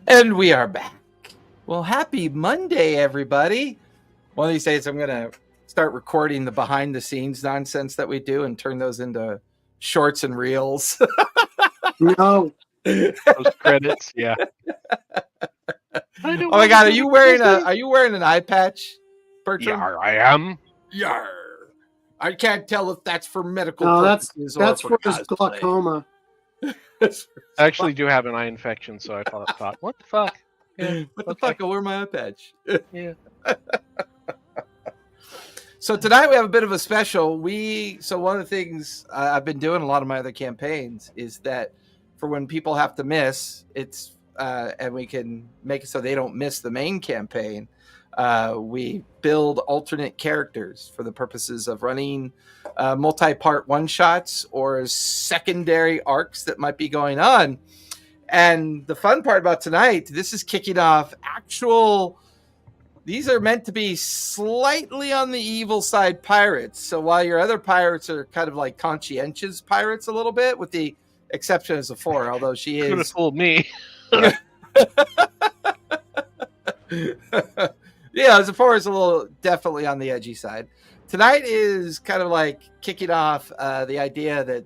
And we are back. Well, happy Monday, everybody. One of these days, I'm going to start recording the behind the scenes nonsense that we do and turn those into shorts and reels. No. Those credits, yeah. Oh my God, are you wearing an eye patch, Bertram? Yeah, I am. Yar. I can't tell if that's for medical No, purposes that's or for his cosplay. glaucoma. I actually do have an eye infection, so I thought, what the fuck? Yeah, What the fuck? I'll wear my eye patch. Yeah. So tonight we have a bit of a special. So one of the things I've been doing a lot of my other campaigns is that for when people have to miss, it's and we can make it so they don't miss the main campaign. We build alternate characters for the purposes of running multi-part one-shots or secondary arcs that might be going on. And the fun part about tonight, this is kicking off these are meant to be slightly on the evil side pirates. So while your other pirates are kind of like conscientious pirates a little bit, with the exception of Zafora, although she is... Could have fooled me. Yeah, Zafora is definitely on the edgy side. Tonight is kind of like kicking off the idea that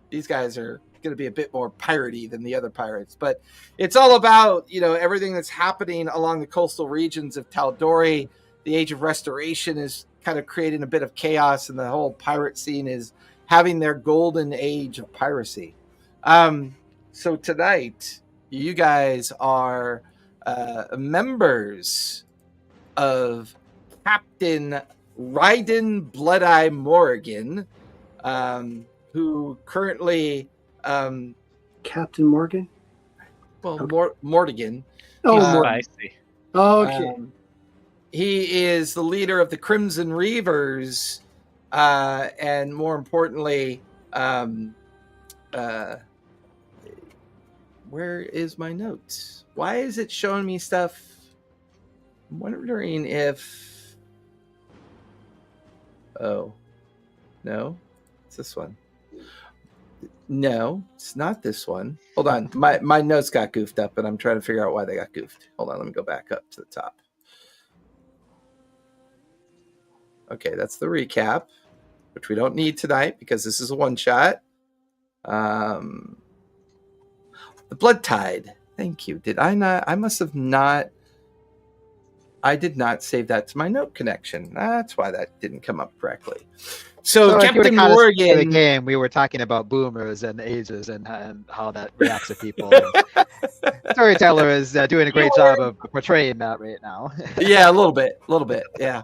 these guys are going to be a bit more piratey than the other pirates, but it's all about everything that's happening along the coastal regions of Tal'Dorei. The Age of Restoration is kind of creating a bit of chaos, and the whole pirate scene is having their golden age of piracy. So tonight, you guys are members of Captain Ryden Blood-Eye Morrigan, who currently Captain Morgan? Well, Mordigan. I see. Oh, okay. He is the leader of the Crimson Reavers, and more importantly, where is my notes? Why is it showing me stuff? I'm wondering if... Oh. No? It's this one. No, it's not this one. Hold on. My notes got goofed up, and I'm trying to figure out why they got goofed. Hold on. Let me go back up to the top. Okay, that's the recap, which we don't need tonight because this is a one-shot. The Blood Tide. Thank you. Did I not? I must have not. I did not save that to my note connection. That's why that didn't come up correctly. So Captain Morgan. The game, we were talking about boomers and ages and how that reacts to people. Storyteller is doing a great job of portraying that right now. Yeah, a little bit. Yeah.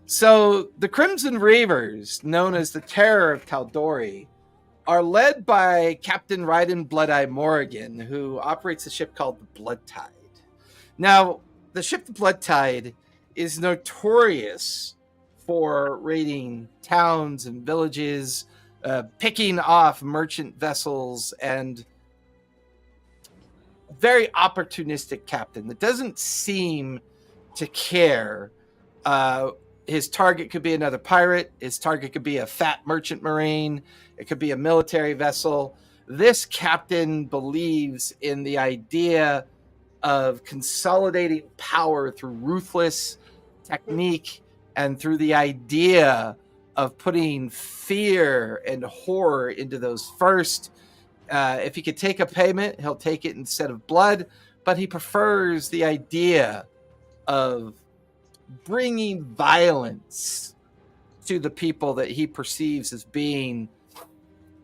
So the Crimson Reavers, known as the Terror of Tal'Dorei, are led by Captain Ryden Blood-Eye Morrigan, who operates a ship called the Blood Tide. Now, the ship the Blood Tide is notorious for raiding towns and villages, picking off merchant vessels, and very opportunistic captain that doesn't seem to care. His target could be another pirate. His target could be a fat merchant marine. It could be a military vessel. This captain believes in the idea of consolidating power through ruthless technique and through the idea of putting fear and horror into those first. If he could take a payment, he'll take it instead of blood, but he prefers the idea of bringing violence to the people that he perceives as being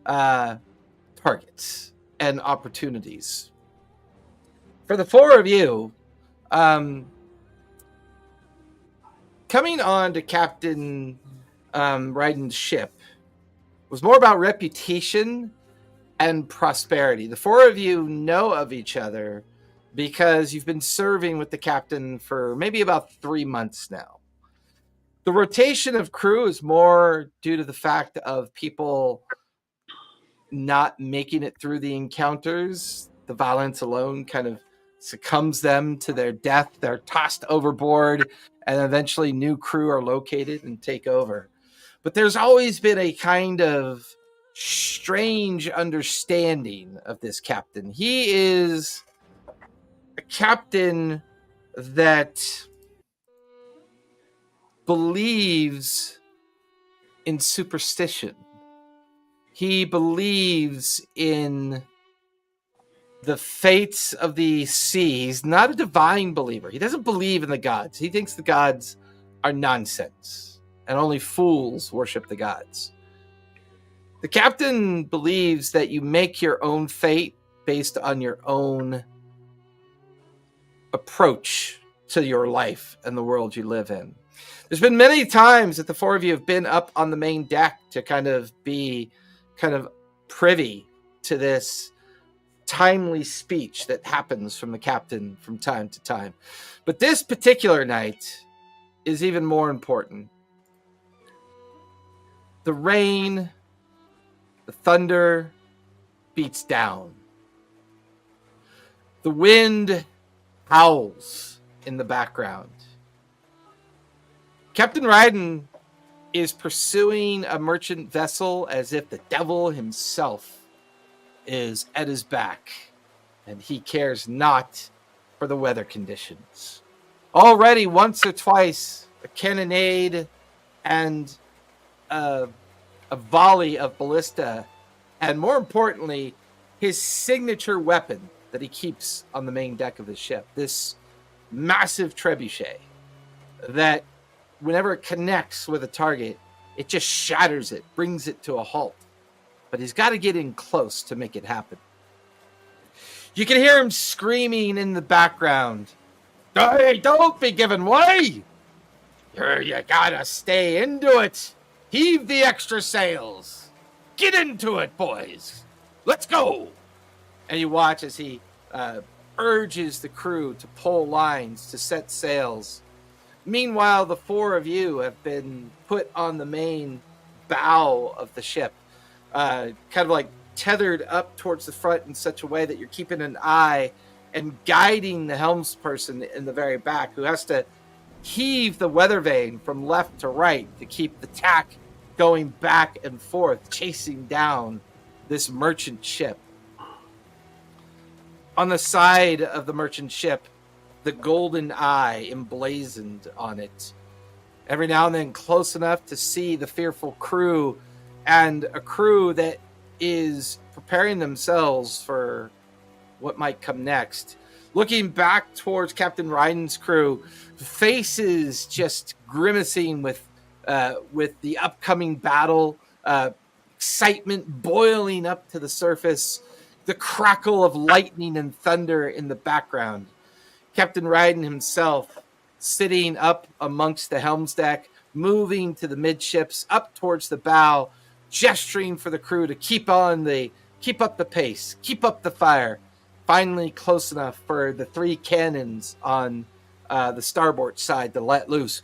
targets and opportunities. For the four of you, coming on to Captain Ryden's ship was more about reputation and prosperity. The four of you know of each other because you've been serving with the captain for maybe about 3 months now. The rotation of crew is more due to the fact of people not making it through the encounters. The violence alone kind of succumbs them to their death. They're tossed overboard, and eventually new crew are located and take over. But there's always been a kind of strange understanding of this captain. He is a captain that believes in superstition. He believes in the fates of the sea. He's not a divine believer. He doesn't believe in the gods. He thinks the gods are nonsense, and only fools worship the gods. The captain believes that you make your own fate based on your own approach to your life and the world you live in. There's been many times that the four of you have been up on the main deck to kind of be privy to this timely speech that happens from the captain from time to time. But this particular night is even more important. The rain, the thunder beats down. The wind howls in the background. Captain Ryden is pursuing a merchant vessel as if the devil himself is at his back, and he cares not for the weather conditions. Already once or twice, a cannonade and a volley of ballista, and more importantly, his signature weapon that he keeps on the main deck of his ship, this massive trebuchet that whenever it connects with a target, it just shatters it, brings it to a halt. But he's got to get in close to make it happen. You can hear him screaming in the background, "Hey, don't be giving way! You gotta stay into it! Heave the extra sails! Get into it, boys! Let's go!" And you watch as he urges the crew to pull lines, to set sails. Meanwhile, the four of you have been put on the main bow of the ship, kind of like tethered up towards the front in such a way that you're keeping an eye and guiding the helmsperson in the very back, who has to heave the weather vane from left to right to keep the tack going back and forth, chasing down this merchant ship. On the side of the merchant ship, the golden eye emblazoned on it. Every now and then close enough to see the fearful crew, and a crew that is preparing themselves for what might come next. Looking back towards Captain Ryden's crew, faces just grimacing with the upcoming battle, excitement boiling up to the surface, the crackle of lightning and thunder in the background. Captain Ryden himself sitting up amongst the helm's deck, moving to the midships, up towards the bow, gesturing for the crew to keep up the pace, keep up the fire. Finally close enough for the three cannons on the starboard side to let loose.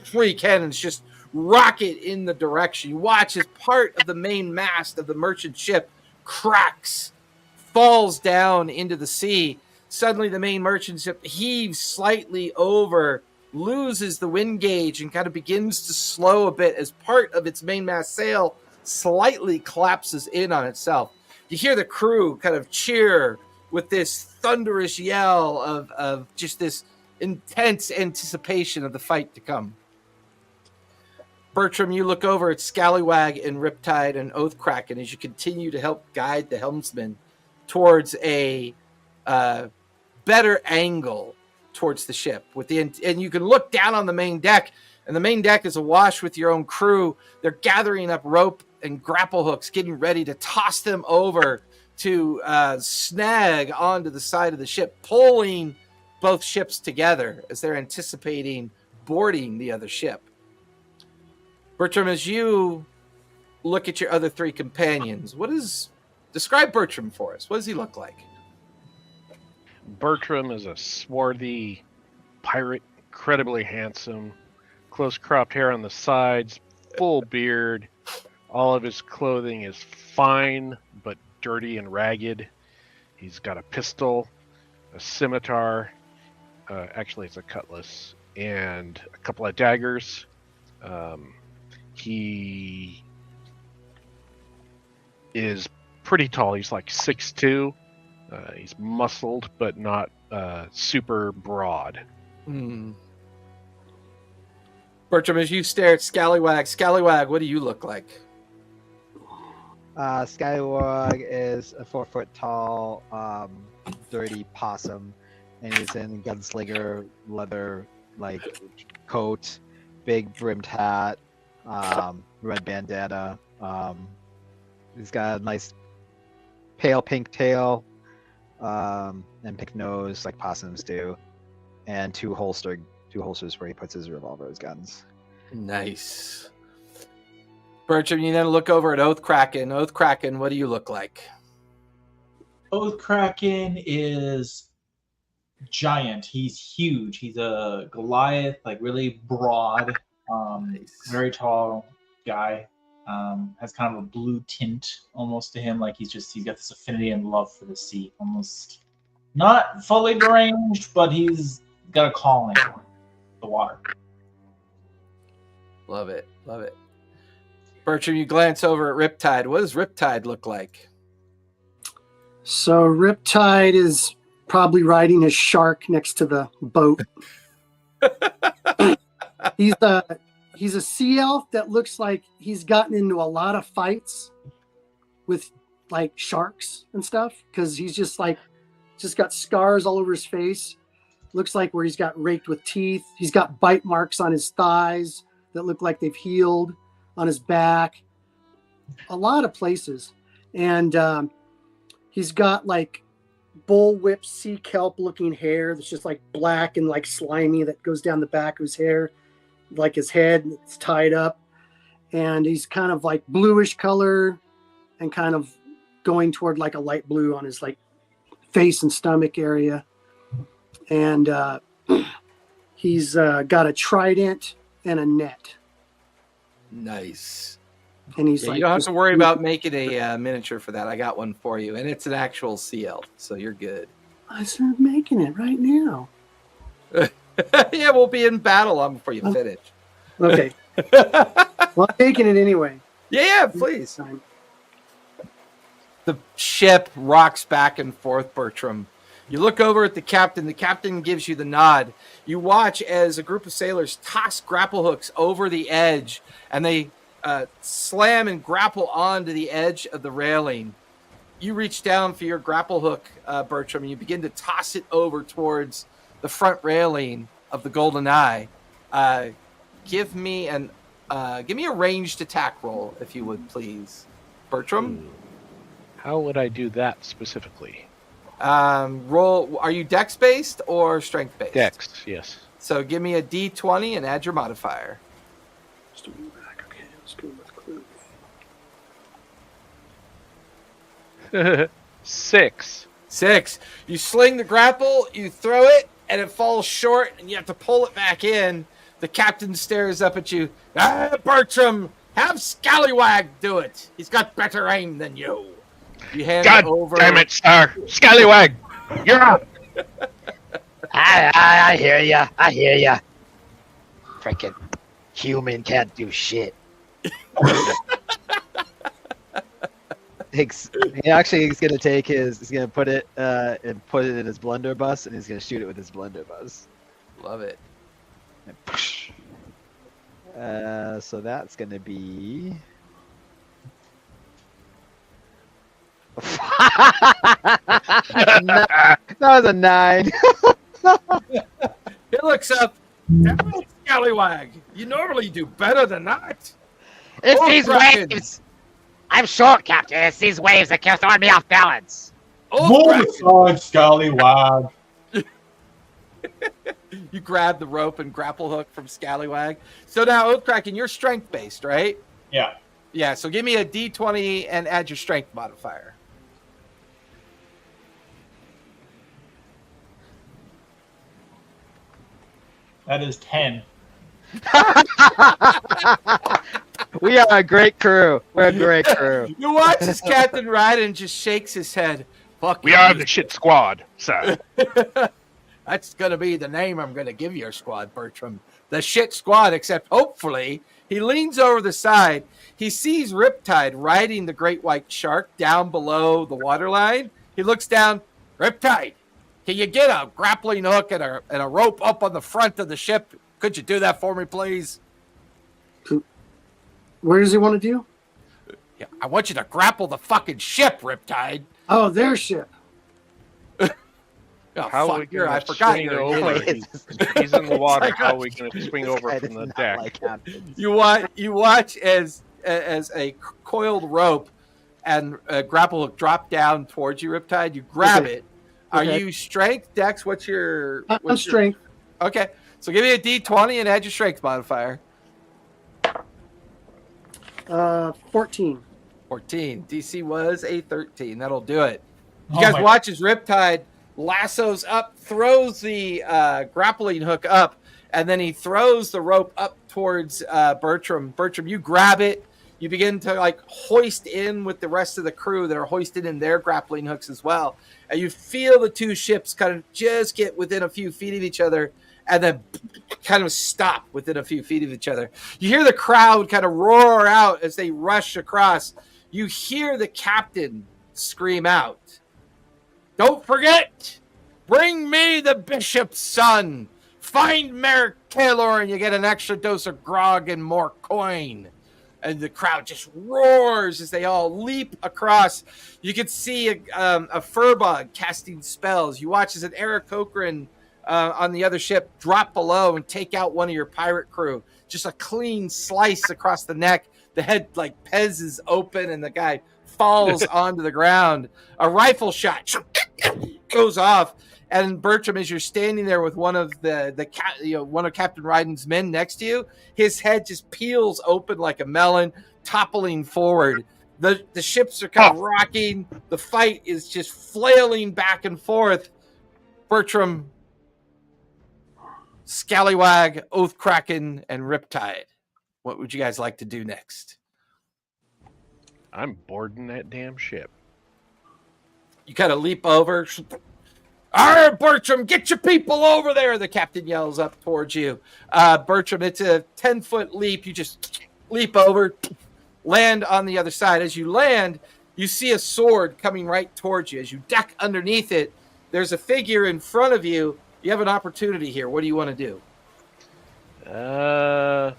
Three cannons just rocket in the direction. You watch as part of the main mast of the merchant ship cracks, falls down into the sea. Suddenly the main merchant ship heaves slightly over, loses the wind gauge, and kind of begins to slow a bit as part of its mainmast sail slightly collapses in on itself. You hear the crew kind of cheer with this thunderous yell of just this intense anticipation of the fight to come. Bertram, you look over at Scallywag and Riptide and Oathkraken as you continue to help guide the helmsman towards a better angle towards the ship. And you can look down on the main deck, and the main deck is awash with your own crew. They're gathering up rope and grapple hooks, getting ready to toss them over to snag onto the side of the ship, pulling both ships together as they're anticipating boarding the other ship. Bertram, as you look at your other three companions, describe Bertram for us. What does he look like? Bertram is a swarthy pirate, incredibly handsome, close cropped hair on the sides, full beard. All of his clothing is fine but dirty and ragged. He's got a pistol, a scimitar, actually it's a cutlass, and a couple of daggers. He is pretty tall. He's like 6'2", He's muscled, but not super broad. Bertram, as you stare at Scallywag, what do you look like? Skyward is a 4-foot tall, dirty possum, and he's in gunslinger leather coat, big brimmed hat, red bandana. He's got a nice pale pink tail, and pink nose like possums do, and two holsters where he puts his revolver, his guns. Nice. Bertram, you then look over at Oathkraken. Oathkraken, what do you look like? Oathkraken is giant. He's huge. He's a Goliath, really broad, Nice. very tall guy. Has kind of a blue tint almost to him. He's got this affinity and love for the sea. Almost not fully deranged, but he's got a calling for the water. Love it. Bertram, you glance over at Riptide. What does Riptide look like? So Riptide is probably riding a shark next to the boat. He's a sea elf that looks like he's gotten into a lot of fights with sharks and stuff, because he's just got scars all over his face. Looks like where he's got raked with teeth. He's got bite marks on his thighs that look like they've healed, on his back, a lot of places. And he's got bullwhip sea kelp looking hair that's just black and slimy that goes down the back of his hair, his head, it's tied up. And he's kind of bluish color and kind of going toward a light blue on his face and stomach area. And he's got a trident and a net. Nice. And he's you don't have to worry about making a miniature for that. I got one for you, and it's an actual sea elf, so you're good. I started making it right now. Yeah, we'll be in battle before you finish. Okay. Well, I'm making it anyway. Yeah, please. The ship rocks back and forth, Bertram. You look over at the captain. The captain gives you the nod. You watch as a group of sailors toss grapple hooks over the edge, and they slam and grapple onto the edge of the railing. You reach down for your grapple hook, Bertram, and you begin to toss it over towards the front railing of the Golden Eye. Give me a ranged attack roll, if you would, please, Bertram. How would I do that specifically? Roll. Are you dex based or strength based? Dex, yes. So give me a D20 and add your modifier. Okay, let's go with clue. 6. 6. You sling the grapple, you throw it, and it falls short, and you have to pull it back in. The captain stares up at you. Bertram, have Scallywag do it. He's got better aim than you. You hand God it over. damn it, sir! Scallywag, you're up. I hear ya. Frickin' human can't do shit. He's gonna put it in his blunderbuss, and he's gonna shoot it with his blunderbuss. Love it. So that's gonna be that was a 9. He looks up. Damn it, Scallywag. You normally do better than that. It's Oh, these Kraken. waves. I'm short, Captain. It's these waves that keep throwing me off balance. Oh, Move aside, Scallywag. You grab the rope and grapple hook from Scallywag. So now, Oathkraken, you're strength based, right? Yeah. Yeah, so give me a D20 and add your strength modifier. That is 10. We are a great crew. We're a great crew. You watch as Captain Ryden just shakes his head. Fuck We you. are the shit squad, sir. That's going to be the name I'm going to give your squad, Bertram. The shit squad, except hopefully he leans over the side. He sees Riptide riding the great white shark down below the waterline. He looks down. Riptide, can you get a grappling hook and a rope up on the front of the ship? Could you do that for me, please? Where does he want to do? Yeah, I want you to grapple the fucking ship, Riptide. Oh, their ship. Oh, How fuck, are we gonna I forgot swing you're over? here. He's in the water. like, How are we going to swing over from the deck? Like captains. You watch as a coiled rope and a grapple hook drop down towards you, Riptide. You grab it. Are Okay. you strength, Dex? What's your I'm strength. Okay, so give me a D20 and add your strength modifier. 14. 14. DC was a 13. That'll do it. You Oh guys my- watch as Riptide lassos up, throws the grappling hook up, and then he throws the rope up towards Bertram. Bertram, you grab it. You begin to like hoist in with the rest of the crew that are hoisted in their grappling hooks as well. And you feel the two ships kind of just get within a few feet of each other and then kind of stop within a few feet of each other. You hear the crowd kind of roar out as they rush across. You hear the captain scream out, "Don't forget, bring me the bishop's son. Find Mayor Taylor and you get an extra dose of grog and more coin." And the crowd just roars as they all leap across. You can see a furbug casting spells. You watch as an Eric Cochran on the other ship drop below and take out one of your pirate crew. Just a clean slice across the neck. The head like Pez is open and the guy falls onto the ground. A rifle shot goes off. And Bertram, as you're standing there with one of one of Captain Ryden's men next to you, his head just peels open like a melon, toppling forward. The ships are kind of rocking. The fight is just flailing back and forth. Bertram, Scallywag, Oathkraken, and Riptide. What would you guys like to do next? I'm boarding that damn ship. You kind of leap over. All right, Bertram, get your people over there. The captain yells up towards you. Bertram, it's a 10-foot leap. You just leap over, land on the other side. As you land, you see a sword coming right towards you. As you duck underneath it, there's a figure in front of you. You have an opportunity here. What do you want to do? I'm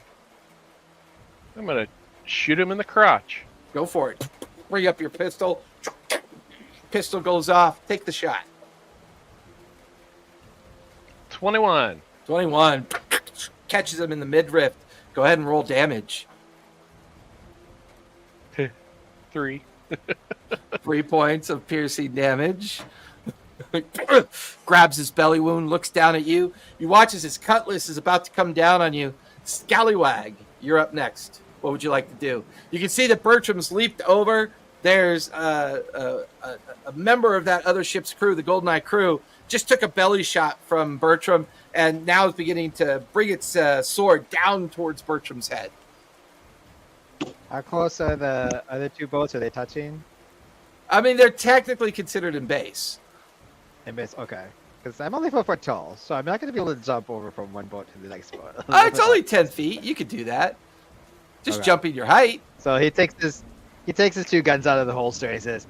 going to shoot him in the crotch. Go for it. Bring up your pistol. Pistol goes off. Take the shot. 21. 21. Catches him in the midriff. Go ahead and roll damage. 3. 3 points of piercing damage. Grabs his belly wound, looks down at you. You watch as his cutlass is about to come down on you. Scallywag, you're up next. What would you like to do? You can see that Bertram's leaped over. There's a member of that other ship's crew, the GoldenEye crew, just took a belly shot from Bertram and now is beginning to bring its sword down towards Bertram's head. How close are the other two boats? Are they touching? I mean, they're technically considered in base. Okay. Because I'm only 4 foot tall, so I'm not going to be able to jump over from one boat to the next boat. It's only 10 feet. You could do that. Just Okay. jumping your height. So he takes his 2 guns out of the holster and he says,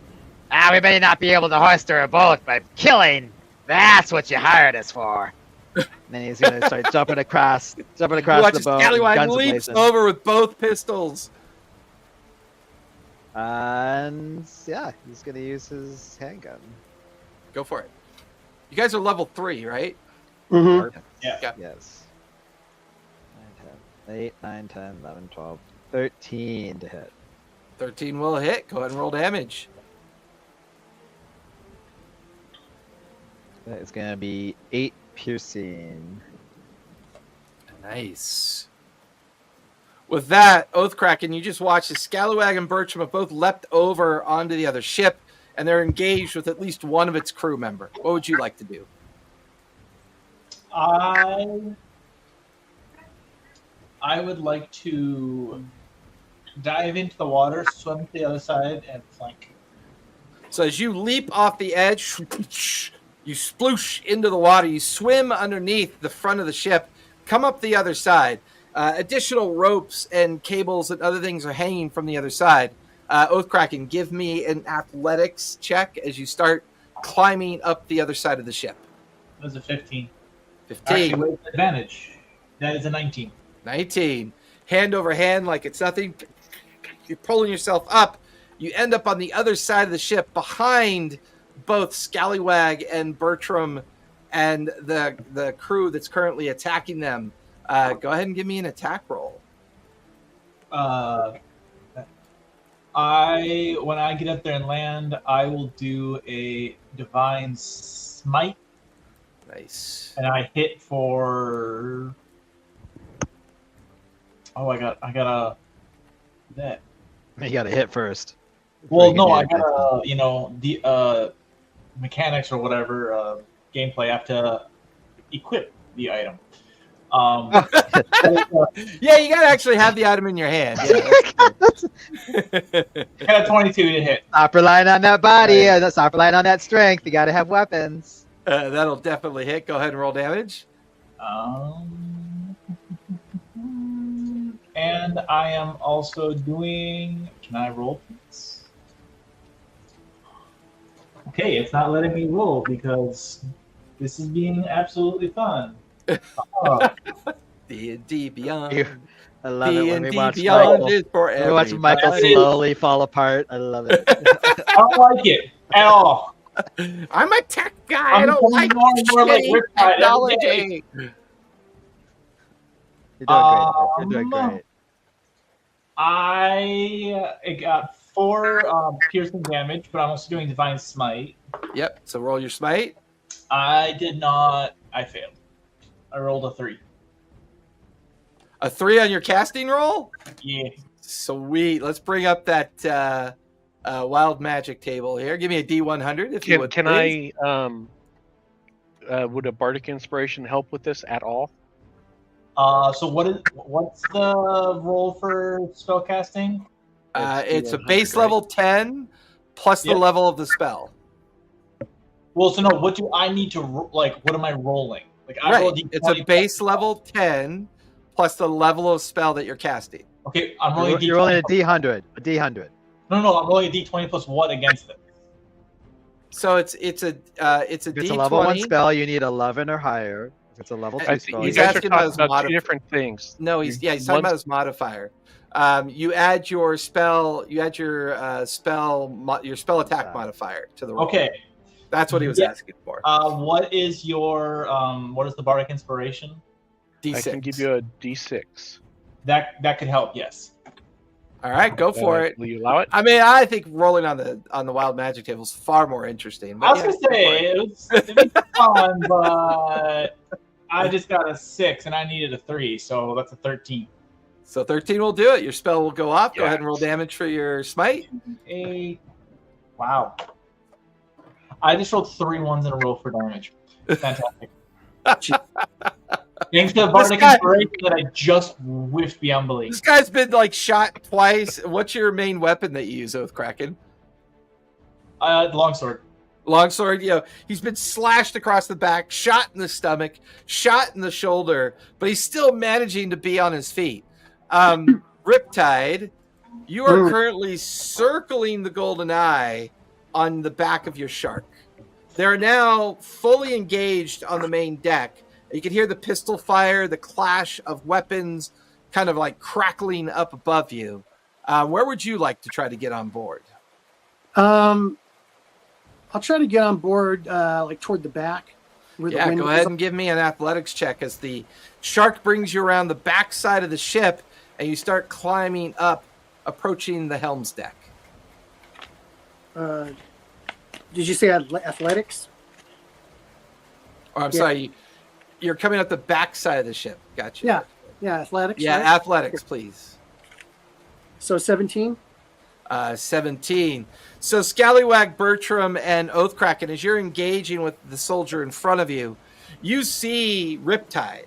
We may not be able to hoister a boat, but killing, that's what you hired us for. and then he's going to start jumping across You the watch as boat. Scallywag guns leaps ablazing. over with both pistols. And yeah, he's going to use his handgun. Go for it. You guys are level 3, right? Mm-hmm. Yes. 9, 10, 8, 9, 10, 11, 12, 13 to hit. 13 will hit. Go ahead and roll damage. That is going to be 8 piercing. Nice. With that, Oathkraken, you just watch as Scallywag and Bertram have both leapt over onto the other ship, and they're engaged with at least one of its crew member. What would you like to do? I would like to dive into the water, swim to the other side, and flank. So as you leap off the edge, you sploosh into the water. You swim underneath the front of the ship, come up the other side. Additional ropes and cables and other things are hanging from the other side. Oathkraken, give me an athletics check as you start climbing up the other side of the ship. That was a 15. 15. Actually, with advantage. That is a 19. 19. Hand over hand like it's nothing. You're pulling yourself up. You end up on the other side of the ship behind both Scallywag and Bertram and the crew that's currently attacking them. Go ahead and give me an attack roll. When I get up there and land, I will do a divine smite, Nice. and I hit for. Oh, I got that. You got to hit first. Well, Before no, you I can do got the mechanics or whatever gameplay. I have to equip the item. Yeah, you gotta actually have the item in your hand. Yeah, I got a 22 to hit. Stop relying on that body. Right. Stop relying on that strength. You got to have weapons. that'll definitely hit. Go ahead and roll damage. And I am also doing. Can I roll, please? Okay, it's not letting me roll because this is being absolutely fun. D&D Beyond. I love it when we D&D watch Beyond Michael. is for We watch Michael everybody. slowly fall apart. I love it. I don't like it at all. I'm a tech guy. I I'm don't becoming like more and more like shitty Riptide every day. technology. You're doing great. You're doing great. I got 4 piercing damage, but I'm also doing divine smite. Yep. So roll your smite. I did not. I failed. I rolled a 3. A 3 on your casting roll. Yeah. Sweet. Let's bring up that wild magic table here. Give me a D100 if you would. Can please. would a bardic inspiration help with this at all? So what's the roll for spellcasting? It's a D100, base right? level 10 plus the Yep. level of the spell. Well, so no. What do I need to like? What am I rolling? Like I roll a Right. D20 It's a base level 10 plus the level of spell that you're casting. Okay, I'm rolling a D20. You're rolling a D100. A D100. No, I'm rolling a D20 plus what against it? So it's a If it's D20. a level 1 spell, you need 11 or higher. If it's a level 2 I spell, think you He's guys are asking about talking his about modif- two different things. No, he's talking One's- about his modifier. You add your spell. You add your your spell attack Wow. modifier to the roll. Okay. That's what he was Yeah. asking for. What is your what is the bardic inspiration? D6. I can give you a D6. That could help. Yes. All right, go for it. Will you allow it? I mean, I think rolling on the wild magic table is far more interesting. But I was yeah, gonna go for say it. it'd be fun, but I just got a 6 and I needed a 3, so that's a 13. So 13 will do it. Your spell will go off. Go ahead and roll Yes. damage for your smite. Wow. I just rolled 3 ones in a row for damage. Fantastic. Thanks to the bardic guy- inspiration that I just whiffed beyond belief. This guy's been like shot twice. What's your main weapon that you use, Oathkraken? Longsword. Longsword, he's been slashed across the back, shot in the stomach, shot in the shoulder, but he's still managing to be on his feet. Riptide, you are currently circling the golden eye on the back of your shark. They're now fully engaged on the main deck. You can hear the pistol fire, the clash of weapons kind of like crackling up above you. Where would you like to try to get on board? I'll try to get on board, like toward the back. Where the Yeah, window go is. ahead and give me an athletics check as the shark brings you around the back side of the ship and you start climbing up, approaching the helm's deck. Did you say athletics? Or I'm Yeah. sorry, you're coming up the back side of the ship. Gotcha. Yeah. Yeah, athletics. Yeah, right? athletics, please. So 17. 17. So Scallywag, Bertram, and Oathkraken, as you're engaging with the soldier in front of you, you see Riptide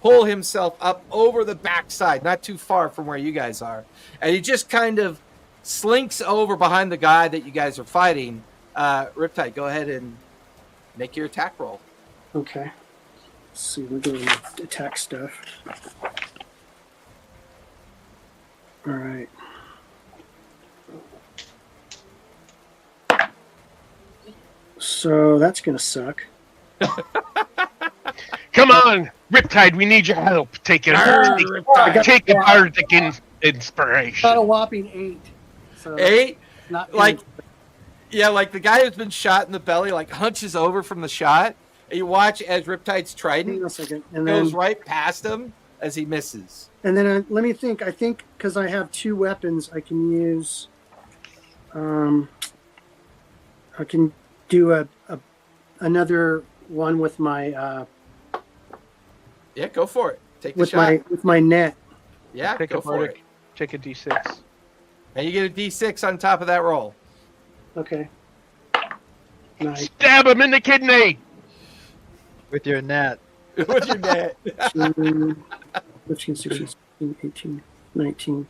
pull himself up over the backside, not too far from where you guys are. And he just kind of slinks over behind the guy that you guys are fighting. Riptide, go ahead and make your attack roll. Okay. Let's see. We're doing attack stuff. All right. So that's gonna suck. Come on, Riptide, we need your help. Take it. Arr, Take, Riptide. take a bardic Got a inspiration. whopping 8. So 8. not Like, yeah, like the guy who's been shot in the belly, like hunches over from the shot, and you watch as Riptide's hang on trident a second, and then goes right past him as he misses. let me think. I think because I have 2 weapons, I can use. I can do another one with my Yeah, go for it. Take the shot. with my net. Yeah, Take go a for bardic. it. Take a d6. And you get a D6 on top of that roll. Okay. Nice. Stab him in the kidney. With your net. What's your net? 15, 16, 17, 18, 19.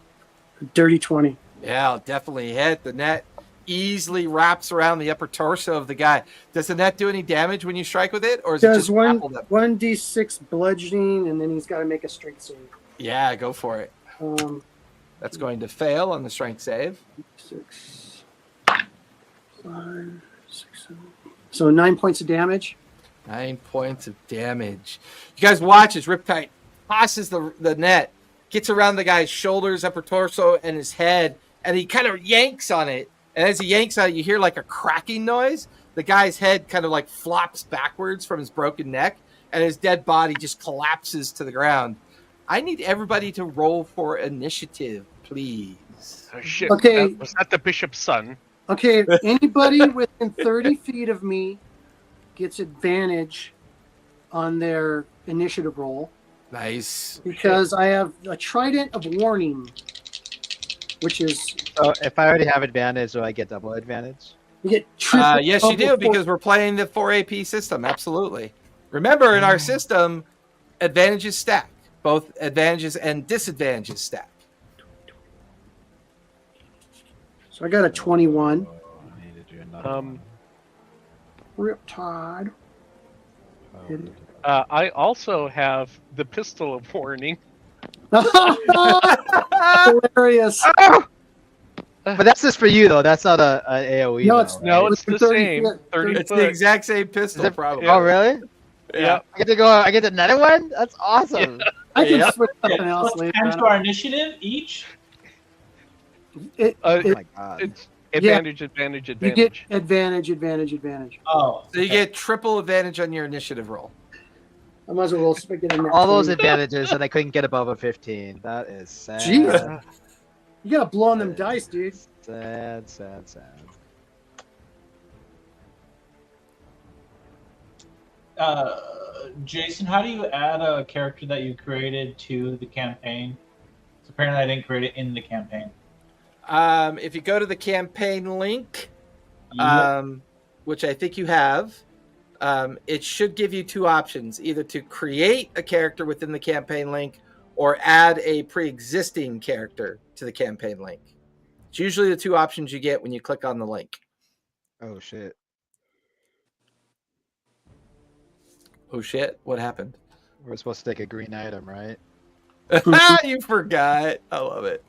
Dirty 20. Yeah, I'll definitely hit. The net easily wraps around the upper torso of the guy. Does the net do any damage when you strike with it, or is it Does just grappled up? 1d6 bludgeoning, and then he's got to make a strength save. Yeah, go for it. That's going to fail on the strength save. 6, 5, 6, 7. So 9 points of damage. 9 points of damage. You guys watch as Riptide tosses the net, gets around the guy's shoulders, upper torso, and his head, and he kind of yanks on it. And as he yanks on it, you hear like a cracking noise. The guy's head kind of like flops backwards from his broken neck, and his dead body just collapses to the ground. I need everybody to roll for initiative, please. Oh, shit. Okay. Was that the bishop's son? Okay, anybody within 30 feet of me gets advantage on their initiative roll Nice. because I have a trident of warning, which is So if I already have advantage, do I get double advantage? you get triple. Yes, you do, because we're playing the 4 AP system. Absolutely. Remember, in our system, advantages stack. Both advantages and disadvantages stack. So I got a 21. I need to do another Riptide. one. I also have the pistol of warning. Hilarious. But that's just for you though. That's not a AOE. No, though, it's- right? No, it's It's the 30 same. foot. 30 It's the foot. exact same Is pistol, it- probably. Oh really? Yeah. I get to go. I get another one. That's awesome. I can Yeah. switch something Yeah, else what's later. times to our initiative each? It, Uh, Oh my god. It's advantage, advantage, you get advantage. advantage. Oh. So you get triple advantage on your initiative roll. I might as well roll so I get in there. All those advantages, and I couldn't get above a 15. That is sad. Jeez. You gotta blow on them dice, dude. Sad. Jason, how do you add a character that you created to the campaign? So apparently I didn't create it in the campaign. If you go to the campaign link, which I think you have, it should give you 2 options: either to create a character within the campaign link or add a pre-existing character to the campaign link. It's usually the 2 options you get when you click on the link. Oh shit. Oh shit, what happened? We're supposed to take a green item, right? You forgot. I love it.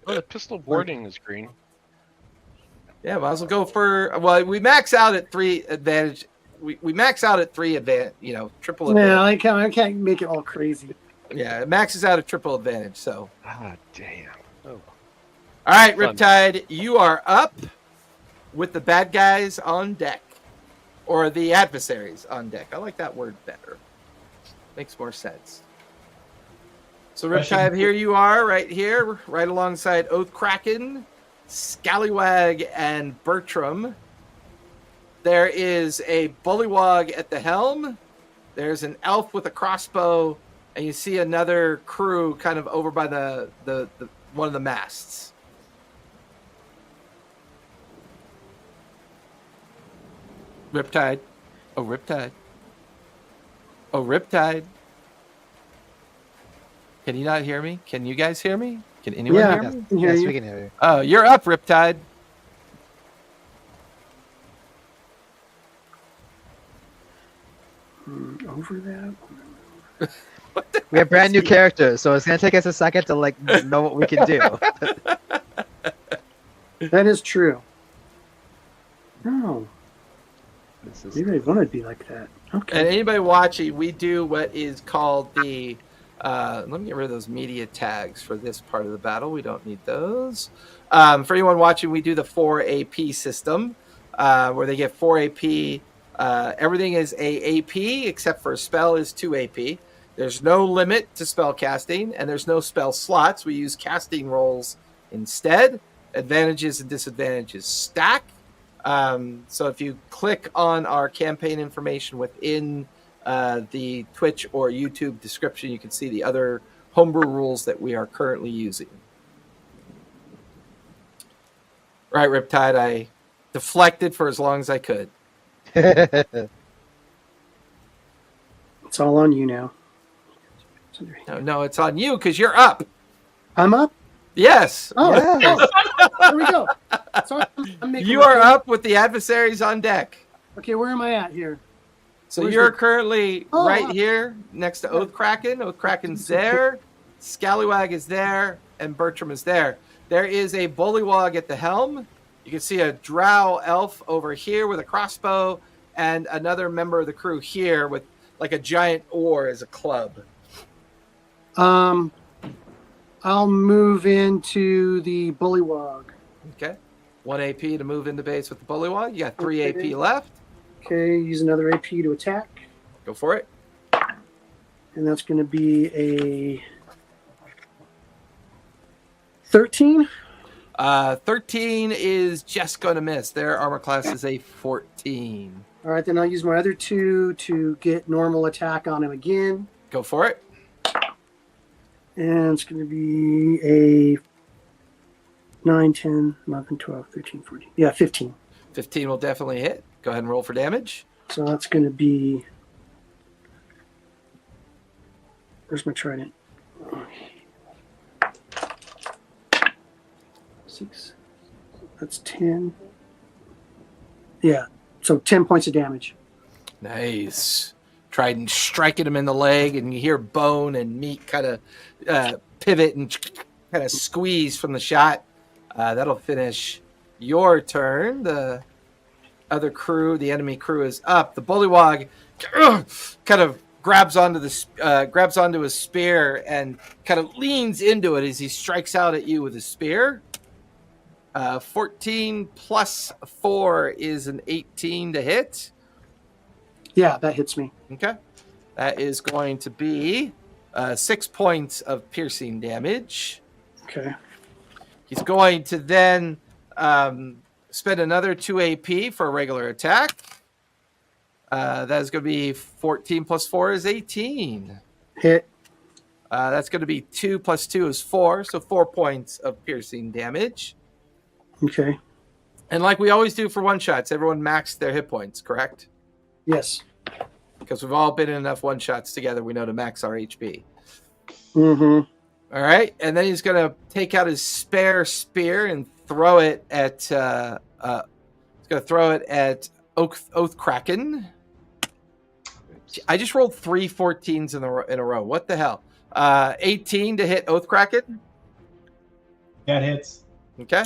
Oh, the pistol of warning is green. Yeah, might as well go for. Well, we max out at 3 advantage. We max out at 3 advantage. Triple advantage. Yeah, I can't make it all crazy. Yeah, it maxes out at triple advantage. So, Ah, damn. Oh. all right, Fun. Riptide, you are up with the bad guys on deck, or the adversaries on deck. I like that word better. Makes more sense. So, Riptide, here you are, right here, right alongside Oathkraken, Scallywag, and Bertram. There is a bullywog at the helm. There's an elf with a crossbow, and you see another crew kind of over by the one of the masts. Riptide. Oh, Riptide. Oh, Riptide. Can you not hear me? Can you guys hear me? Can anyone Yeah. hear Yes, me? I can hear yes, you. we can hear you. Oh, you're up, Riptide. Over that. We have brand new characters, so it's gonna take us a second to know what we can do. That is true. Oh, This is maybe I want to be like that. Okay. And anybody watching, we do what is called the. Let me get rid of those media tags for this part of the battle. We don't need those. For anyone watching, we do the 4 AP system, where they get 4 AP. Everything is a AP except for a spell is 2 AP. There's no limit to spell casting, and there's no spell slots. We use casting rolls instead. Advantages and disadvantages stack. So if you click on our campaign information within the Twitch or YouTube description, you can see the other homebrew rules that we are currently using. Right, Riptide, I deflected for as long as I could. It's all on you now. No, it's on you because you're up. I'm up. Yes. Oh, Yes. there we go. So I'm making You my are turn. up with the adversaries on deck. Okay, where am I at here? So Where's you're the- currently Oh, right wow. here next to Oathkraken. Oathkraken's there. Scallywag is there. And Bertram is there. There is a bullywog at the helm. You can see a drow elf over here with a crossbow and another member of the crew here with like a giant oar as a club. I'll move into the bullywog. Okay. 1 AP to move into base with the bullywog. You got 3 Okay. AP left. Okay, use another AP to attack. Go for it. And that's going to be a 13. 13 is just going to miss. Their armor class is a 14. All right, then I'll use my other 2 to get normal attack on him again. Go for it. And it's going to be a 9, 10, 11, 12, 13, 14. Yeah, 15. 15 will definitely hit. Go ahead and roll for damage. So that's going to be... Where's my trident? 6. That's 10. Yeah, so 10 points of damage. Nice. Trident striking him in the leg, and you hear bone and meat kind of pivot and kind of squeeze from the shot. That'll finish your turn. The other crew, the enemy crew, is up. The bullywog kind of grabs onto his spear and kind of leans into it as he strikes out at you with his spear. 14 plus 4 is an 18 to hit. Yeah, that hits me. Okay. That is going to be 6 points of piercing damage. Okay. He's going to then spend another 2 AP for a regular attack. That is going to be 14 plus 4 is 18. Hit. That's going to be 2 plus 2 is 4, so 4 points of piercing damage. Okay. And like we always do for one-shots, everyone maxed their hit points, correct? Yes. Because we've all been in enough one-shots together, we know to max our HP. Mm-hmm. All right, and then he's going to take out his spare spear and throw it at. He's going to throw it at Oathkraken. I just rolled 3 14s in a row. What the hell? 18 to hit Oathkraken. That hits. Okay,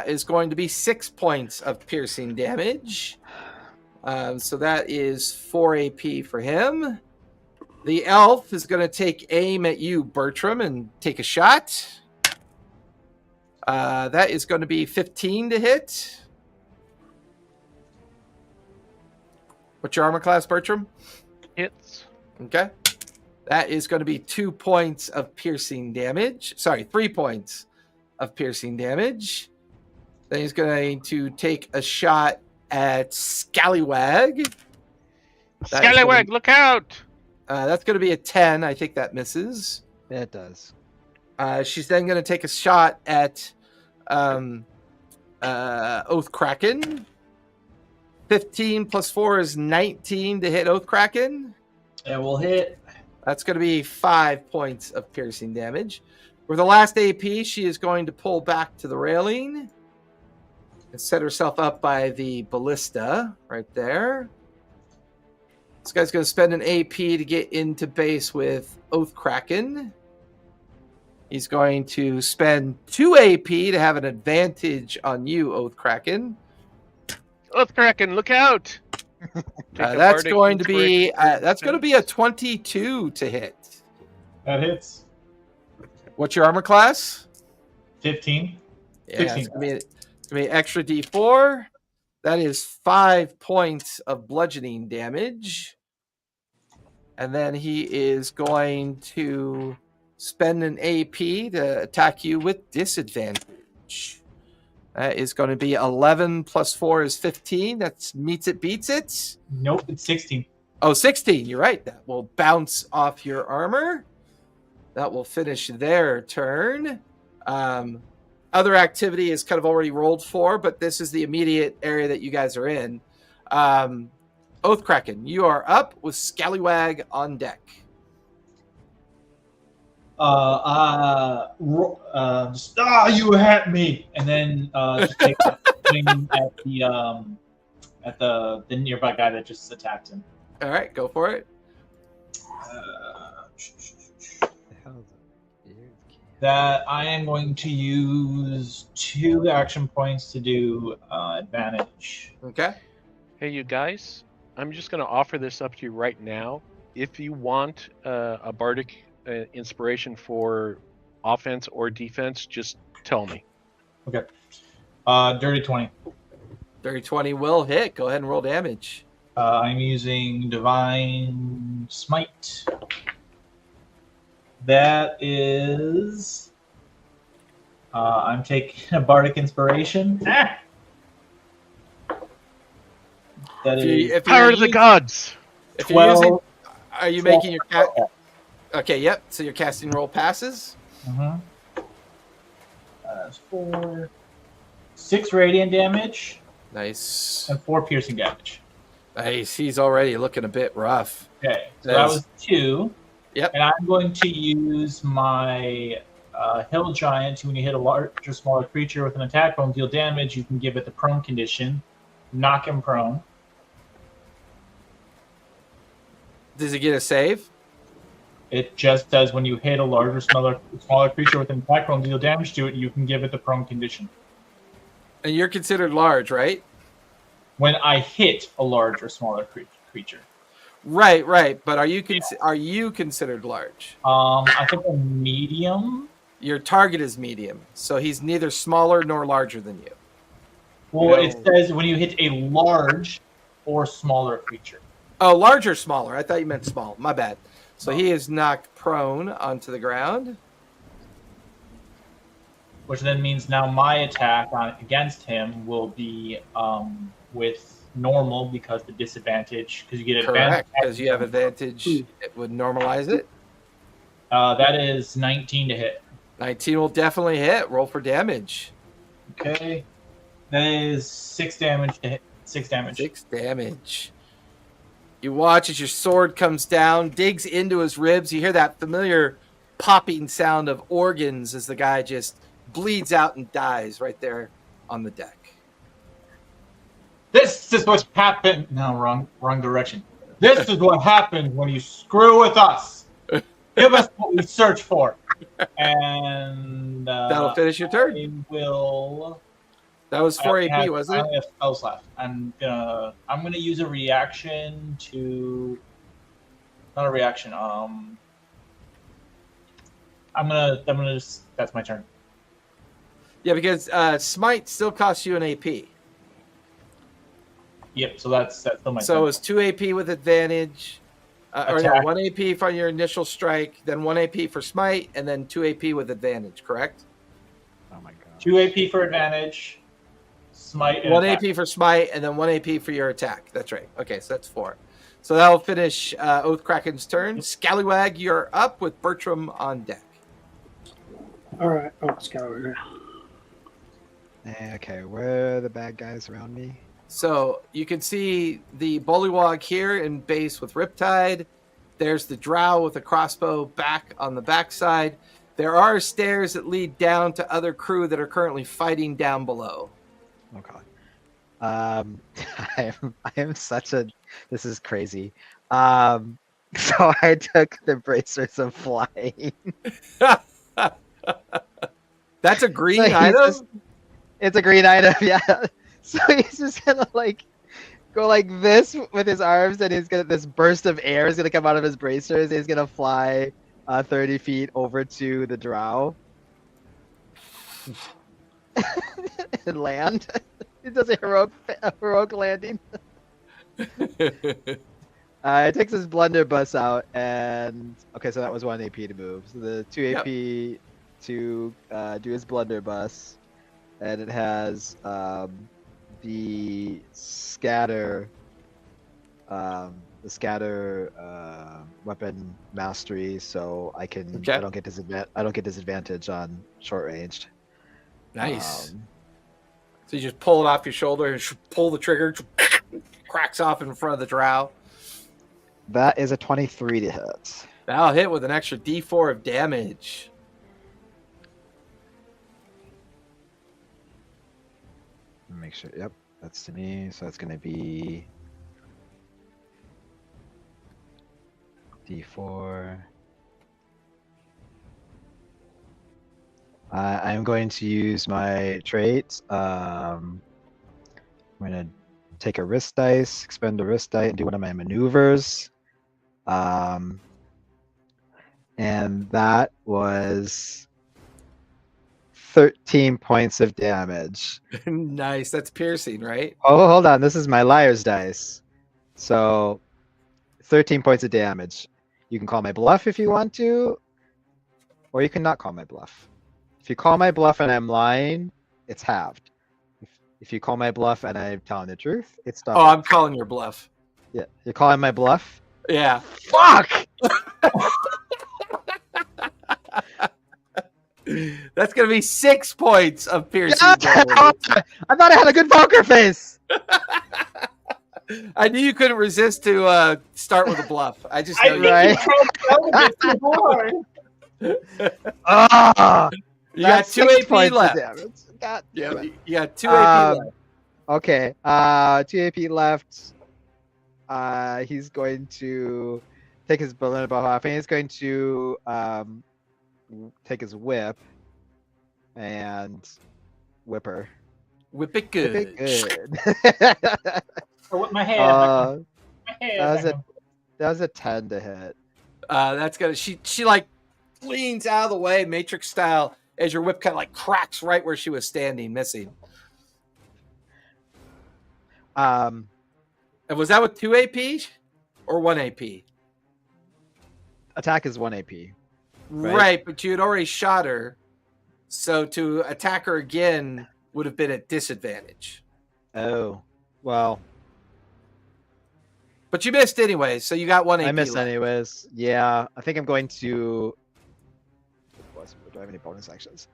is going to be 6 points of piercing damage. So that is 4 AP for him. The elf is going to take aim at you, Bertram, and take a shot. That is going to be 15 to hit. What's your armor class, Bertram? Hits. Okay. That is going to be 2 points of piercing damage. Sorry, 3 points of piercing damage. Then he's going to take a shot at Scallywag. Scallywag, look out! That's going to be a 10. I think that misses. Yeah, it does. She's then going to take a shot at Oathkraken. 15 plus 4 is 19 to hit Oathkraken. It will hit. That's going to be 5 points of piercing damage. For the last AP, she is going to pull back to the railing and set herself up by the ballista right there. This guy's going to spend an AP to get into base with Oathkraken. He's going to spend 2 AP to have an advantage on you, Oathkraken. Oathcracken, look out! Take a That's bardic going to be inspiration a 22 to hit. That hits. What's your armor class? 15. Yeah, 16. it's gonna be extra D4. That is 5 points of bludgeoning damage. And then he is going to spend an AP to attack you with disadvantage. That is going to be 11 plus 4 is 15. That meets it, beats it. Nope, it's 16. Oh, 16. You're right. That will bounce off your armor. That will finish their turn. Other activity is kind of already rolled for, but this is the immediate area that you guys are in. Oathcracken, you are up with Scallywag on deck. You had me, and then just take a swing at the nearby guy that just attacked him. All right, go for it. That I am going to use 2 action points to do advantage. Okay. Hey, you guys, I'm just going to offer this up to you right now. If you want a bardic inspiration for offense or defense, just tell me. Okay. Dirty 20. Dirty 20 will hit. Go ahead and roll damage. I'm using Divine Smite. That is... I'm taking a bardic inspiration. That is Power to the gods! If you're 12. using, are you making your cat? Okay, yep. So your casting roll passes. That's 4. 6 radiant damage Nice. and 4 piercing damage. Nice. He's already looking a bit rough. Okay, so that was 2. Yep. And I'm going to use my Hill Giant. When you hit a larger, smaller creature with an attack roll and deal damage, you can give it the prone condition. Knock him prone. Does he get a save? It just does when you hit a larger, smaller creature with an attack roll and deal damage to it, you can give it the prone condition. And you're considered large, right? When I hit a large or smaller creature. Right. But are you considered large? I think a medium. Your target is medium, so he's neither smaller nor larger than you. Well, it says when you hit a large or smaller creature. Oh, large or smaller? I thought you meant small. My bad. So he is knocked prone onto the ground. Which then means now my attack against him will be with normal because the disadvantage, because you get advantage. Correct, because you have advantage. It would normalize it. That is 19 to hit. 19 will definitely hit. Roll for damage. Okay. That is 6 damage to hit. 6 damage. 6 damage. You watch as your sword comes down, digs into his ribs. You hear that familiar popping sound of organs as the guy just bleeds out and dies right there on the deck. This is what happened. No, wrong direction. This is what happens when you screw with us. Give us what we search for. And that'll finish your turn. I will. That was 4 AP, wasn't I it? only have spells left. I'm gonna use a reaction to. Not a reaction. I'm gonna just. That's my turn. Yeah, because smite still costs you an AP. Yep. So that's still my turn. So it's 2 AP with advantage. Or no, 1 AP for your initial strike, then 1 AP for smite, and then 2 AP with advantage, correct? Oh my god. 2 AP for advantage. Smite. And 1 attack. AP for smite, and then 1 AP for your attack. That's right. Okay, so that's 4. So that'll finish Oathcracken's turn. Scallywag, you're up with Bertram on deck. All right. Oh, Scallywag. Okay, where are the bad guys around me? So you can see the Bullywog here in base with Riptide. There's the Drow with a crossbow back on the backside. There are stairs that lead down to other crew that are currently fighting down below. Okay. I am such a. This is crazy. So I took the bracers of flying. That's a green So he's item? just- it's a green item, yeah. So he's just gonna like go like this with his arms, and he's gonna this burst of air is gonna come out of his bracers. And he's gonna fly 30 feet over to the drow and land. He does a heroic landing. It takes his blunderbuss out, and okay, so that was 1 AP to move. So the 2 AP to do his blunderbuss, and it has the scatter weapon mastery, so I can I don't get disadvantage on short ranged. Nice. So you just pull it off your shoulder and pull the trigger, cracks off in front of the drow. That is a 23 to hit. That'll hit with an extra D4 of damage. Make sure. Yep, that's to me. So that's going to be D4. I'm going to use my trait. I'm going to take a risk dice, expend a risk die, and do one of my maneuvers. And that was 13 points of damage. Nice. That's piercing, right? Oh, hold on. This is my liar's dice. So 13 points of damage. You can call my bluff if you want to, or you can not call my bluff. If you call my bluff and I'm lying, it's halved. If you call my bluff and I'm telling the truth, it's doubled. Oh, I'm calling your bluff. Yeah, you're calling my bluff? Yeah. Fuck! That's going to be 6 points of piercing damage. I thought I had a good poker face! I knew you couldn't resist to start with a bluff. I just know Right? You got 2 AP left. God damn it. You got 2 AP left. Okay, 2 AP left. He's going to take his balloon above off, and he's going to take his whip and whip her. Whip it good. Whip it good. Or with my hand. That was a 10 to hit. That's gonna. She like leans out of the way, Matrix style, as your whip kind of like cracks right where she was standing, missing. And was that with 2 AP or 1 AP? Attack is 1 AP. Right, but you had already shot her, so to attack her again would have been at disadvantage. Oh, well. But you missed anyway, so you got 1 AP. I missed left. anyways. Yeah, I think I'm going to. Do I have any bonus actions?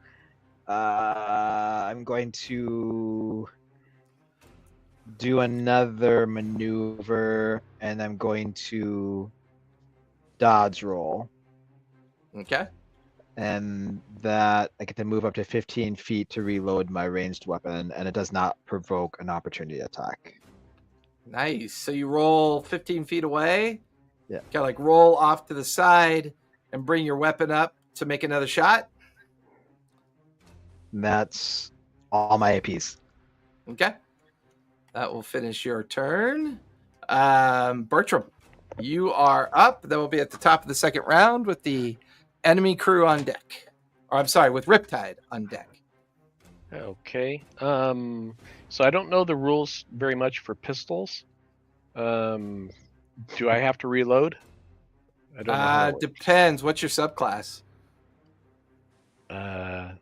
I'm going to do another maneuver, and I'm going to dodge roll. Okay. And that I get to move up to 15 feet to reload my ranged weapon, and it does not provoke an opportunity attack. Nice. So you roll 15 feet away. Yeah. Kind of like roll off to the side and bring your weapon up to make another shot. And that's all my APs. Okay. That will finish your turn. Bertram, you are up. That will be at the top of the second round with the enemy crew on deck. Or I'm sorry, with Riptide on deck. Okay. So I don't know the rules very much for pistols. Do I have to reload? I don't know how it works. Depends. What's your subclass? I'm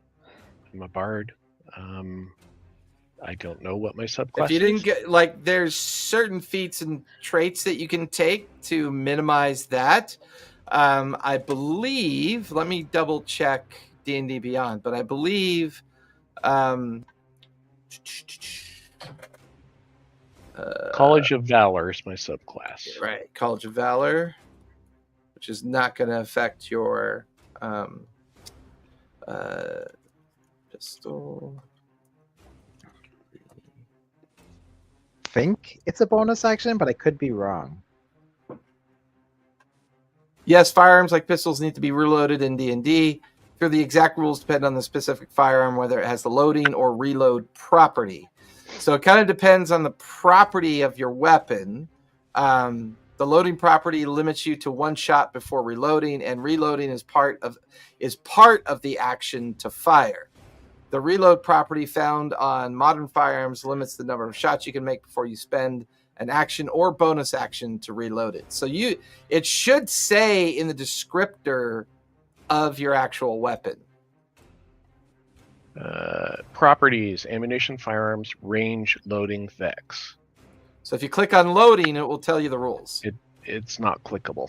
a bard. I don't know what my subclass If you is. didn't get, like, there's certain feats and traits that you can take to minimize that. I believe, let me double check D&D Beyond, but I believe College of Valor is my subclass. right, College of Valor, which is not going to affect your pistol. Think it's a bonus action, but I could be wrong. Yes, firearms like pistols need to be reloaded in D&D. The exact rules depend on the specific firearm, whether it has the loading or reload property. So it kind of depends on the property of your weapon. The loading property limits you to 1 shot before reloading, and reloading is part of the action to fire. The reload property found on modern firearms limits the number of shots you can make before you spend an action or bonus action to reload it. So it should say in the descriptor of your actual weapon. Properties: ammunition, firearms, range, loading, vex. So if you click on loading, it will tell you the rules. It's not clickable.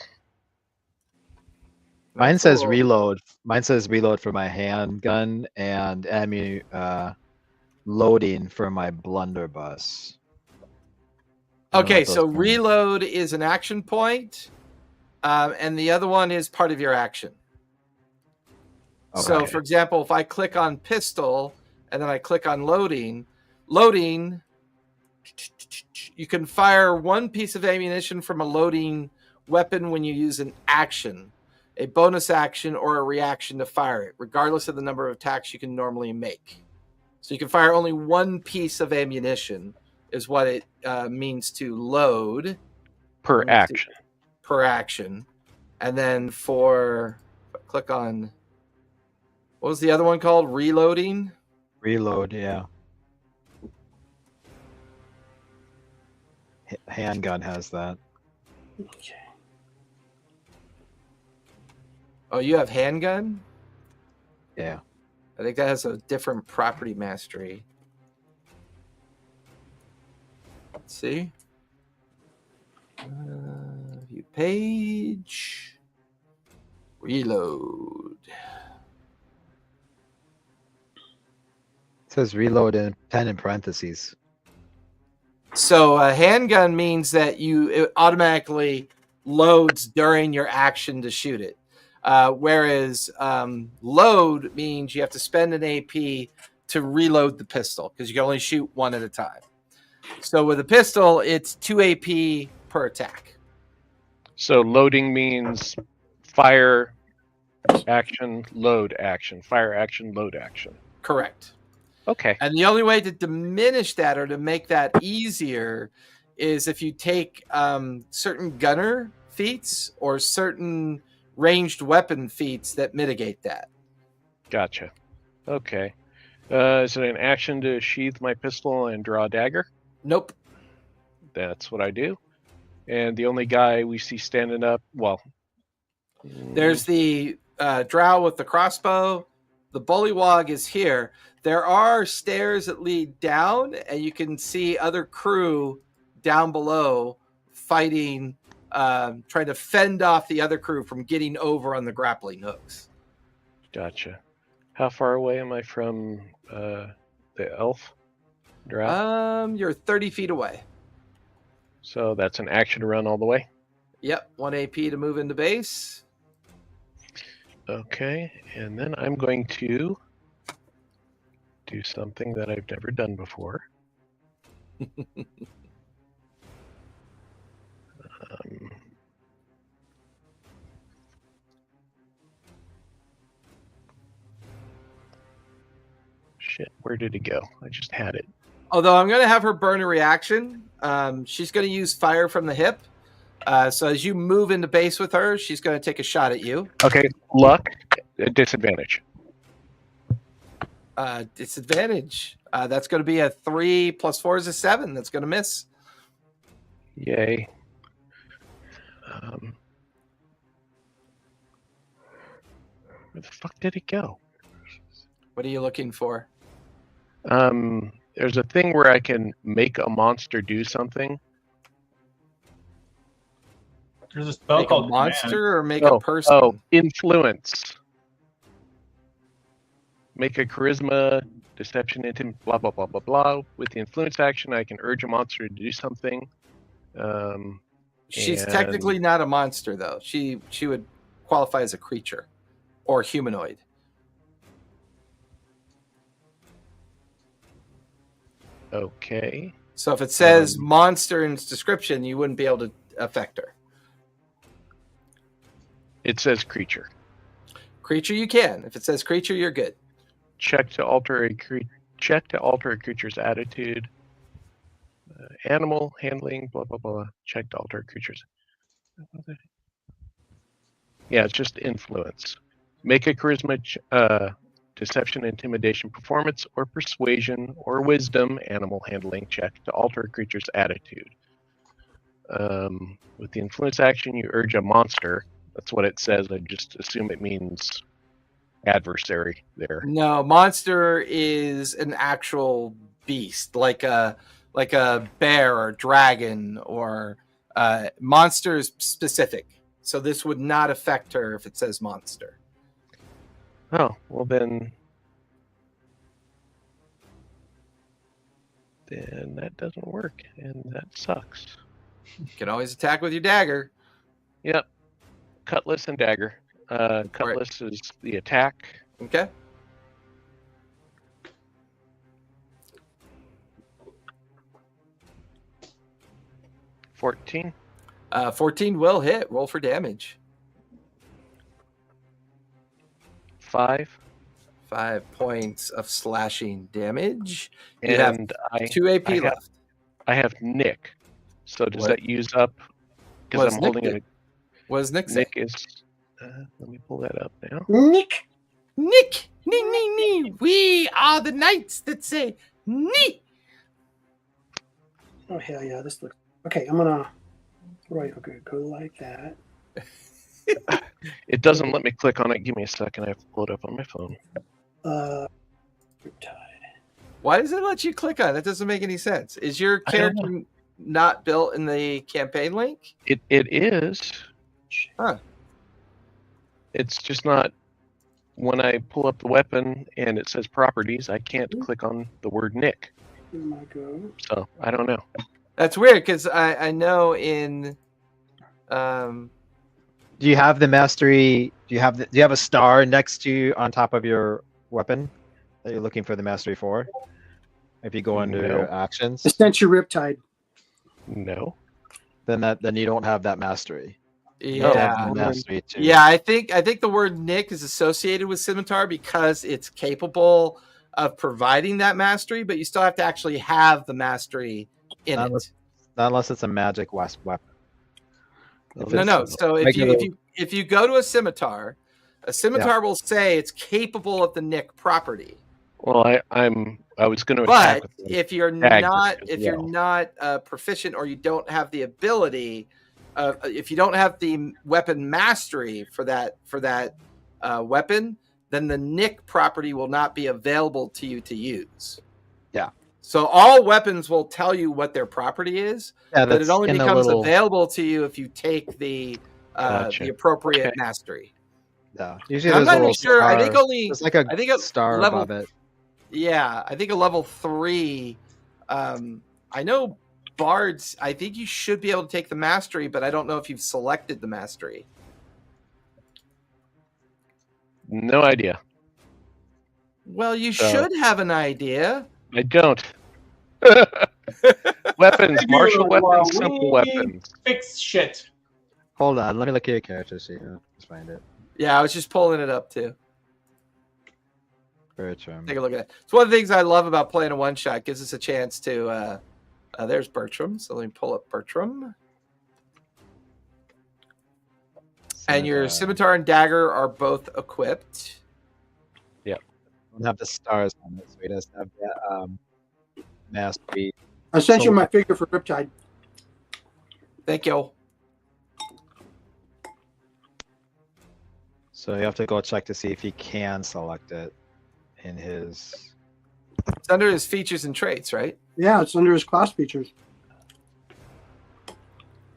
Mine says Cool. reload. Mine says reload for my handgun and loading for my blunderbuss. I don't know Okay, what those so mean. reload is an action point, and the other one is part of your action. So, Okay. for example, if I click on pistol and then I click on loading, you can fire 1 piece of ammunition from a loading weapon when you use an action, a bonus action, or a reaction to fire it, regardless of the number of attacks you can normally make. So you can fire only 1 piece of ammunition is what it means to load. Per action. Per action. And then click on, what was the other one called? Reloading? Reload, yeah. Handgun has that. Okay. Oh, you have handgun? Yeah. I think that has a different property mastery. Let's see. View page. Reload. It says reload in 10 in parentheses. So a handgun means that it automatically loads during your action to shoot it. Whereas load means you have to spend an AP to reload the pistol because you can only shoot 1 at a time. So with a pistol, it's 2 AP per attack. So loading means fire, action, load, action. Fire, action, load, action. Correct. Okay. And the only way to diminish that or to make that easier is if you take certain gunner feats or certain ranged weapon feats that mitigate that. Gotcha. Okay. Is it an action to sheath my pistol and draw a dagger? Nope. That's what I do. And the only guy we see standing up, There's the drow with the crossbow. The bullywog is here. There are stairs that lead down, and you can see other crew down below fighting, trying to fend off the other crew from getting over on the grappling hooks. Gotcha. How far away am I from the elf drow? You're 30 feet away. So that's an action to run all the way. Yep, 1 AP to move into base. Okay, and then I'm going to do something that I've never done before. Shit, where did it go? I just had it. Although I'm going to have her burn a reaction. She's going to use fire from the hip. So as you move into base with her, she's going to take a shot at you. Okay, luck, disadvantage. Disadvantage. That's going to be a 3 + 4 is a 7. That's going to miss. Yay. Where the fuck did it go? What are you looking for? There's a thing where I can make a monster do something. There's a spell Make a called monster or make a person? Oh, influence. Make a charisma, deception, blah, blah, blah, blah, blah. With the influence action, I can urge a monster to do something. She's technically not a monster, though. She would qualify as a creature or humanoid. Okay. So if it says monster in its description, you wouldn't be able to affect her. It says creature. Creature, you can. If it says creature, you're good. Check to alter a creature's attitude. Animal handling, blah blah blah. Check to alter creatures. Yeah, it's just influence. Make a charisma, deception, intimidation, performance, or persuasion, or wisdom animal handling check to alter a creature's attitude. With the influence action, you urge a monster. That's what it says. I just assume it means adversary there. No, monster is an actual beast, like a bear or dragon, or monster is specific. So this would not affect her if it says monster. Oh, well then that doesn't work, and that sucks. You can always attack with your dagger. Yep. Cutlass and dagger. Cutlass is the attack. Okay. $14. 14 will hit. Roll for damage. 5. 5 points of slashing damage. You have And 2 AP left. I have Nick. So does What? that use up? What Because does I'm Nick holding do? it. What does Nick say? Nick is. Let me pull that up now. Nick. Nick! Nee! We are the knights that say nee! Oh hell yeah! This looks okay. I'm gonna okay, go like that. It doesn't let me click on it. Give me a second. I have to pull it up on my phone. Riptide. Why does it let you click on it? That doesn't make any sense. Is your I don't character not built in the campaign link? It is. Huh. It's just not. When I pull up the weapon and it says properties, I can't click on the word Nick. Here I go. So I don't know. That's weird because I know in Do you have the mastery? Do you have a star next to you on top of your weapon that you're looking for the mastery for? If you go under No. actions, I sent you Riptide. No. then you don't have that mastery. You yeah. have the mastery too. Yeah, I think the word Nick is associated with Scimitar because it's capable of providing that mastery, but you still have to actually have the mastery in Not it. Not unless it's a magic weapon. If Well, No. it's So regular- if you go to a scimitar will say it's capable of the Nick property. Well, I was going to attack But with if you're dagger not as if you're well. not proficient or you don't have the ability, if you don't have the weapon mastery for that weapon, then the Nick property will not be available to you to use. Yeah. So all weapons will tell you what their property is, Yeah, but it that's only in the becomes little. available to you if you take the Gotcha. appropriate Okay. mastery. Yeah. Usually I'm there's a not even little sure. I star. think only There's like a I think a star level- above it. Yeah, I think a level 3. I know bards. I think you should be able to take the mastery, but I don't know if you've selected the mastery. No idea. Well, you So- should have an idea. I don't. Weapons, I do, martial weapons, we simple weapons. Fix shit. Hold on, let me look at your character sheet. Let's find it. Yeah, I was just pulling it up too. Bertram. Take a look at it. It's one of the things I love about playing a one shot. Gives us a chance to. There's Bertram. So let me pull up Bertram. And your scimitar and dagger are both equipped. Don't have the stars on it, so he doesn't have the mastery. I sent So- you my figure for Riptide. Thank you. So you have to go check to see if he can select it in his. It's under his features and traits, right? Yeah, it's under his class features.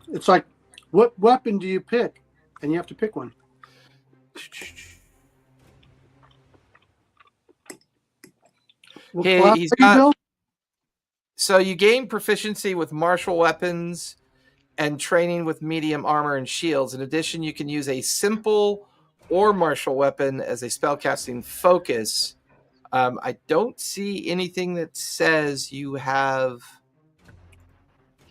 It's like, what weapon do you pick? And you have to pick one. What Okay, class he's are you got- built? So you gain proficiency with martial weapons and training with medium armor and shields. In addition, you can use a simple or martial weapon as a spellcasting focus. I don't see anything that says you have.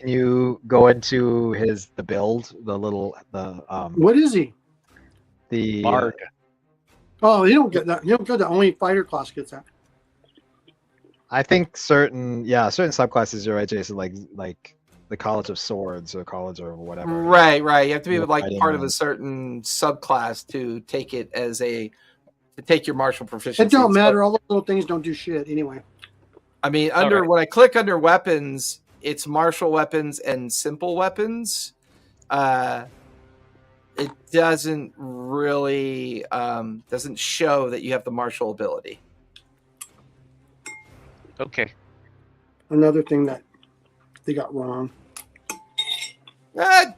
Can you go into the build, What is he? the Bard. Oh, he don't get that. He don't get that. Only fighter class gets that. I think certain subclasses. You're right, Jason. Like the College of Swords or College or whatever. Right. You have to be You're like fighting part of on- a certain subclass to take it as to take your martial proficiency. It don't So, matter. All those little things don't do shit anyway. I mean, Okay. when I click under weapons, it's martial weapons and simple weapons. It doesn't really doesn't show that you have the martial ability. Okay. Another thing that they got wrong. I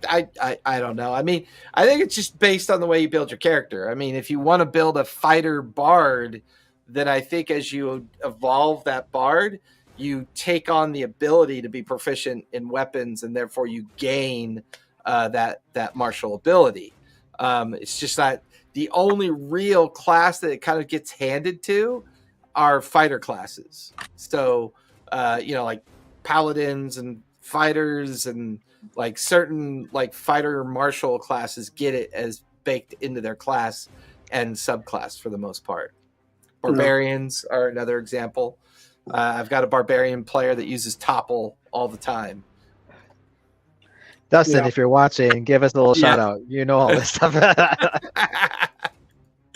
don't know. I mean, I think it's just based on the way you build your character. I mean, if you want to build a fighter bard, then I think as you evolve that bard, you take on the ability to be proficient in weapons, and therefore you gain that martial ability. It's just not the only real class that it kind of gets handed to are fighter classes. So, like paladins and fighters and like certain like fighter martial classes get it as baked into their class and subclass for the most part. Barbarians are another example. I've got a barbarian player that uses topple all the time. Dustin, if you're watching, give us a little shout out. You know all this stuff.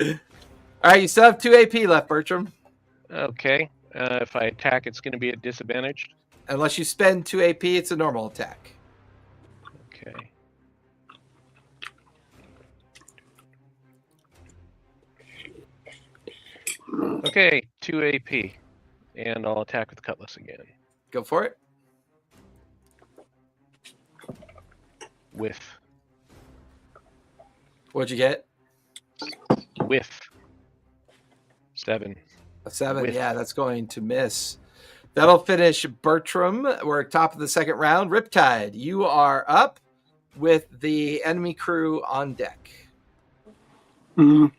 All right, you still have 2 AP left, Bertram. Okay. If I attack, it's going to be at disadvantage. Unless you spend 2 AP, it's a normal attack. Okay. Okay, 2 AP. And I'll attack with Cutlass again. Go for it. Whiff. What'd you get? Whiff. 7. A 7. Whiff. Yeah, that's going to miss. That'll finish Bertram. We're at top of the second round. Riptide, you are up with the enemy crew on deck. Where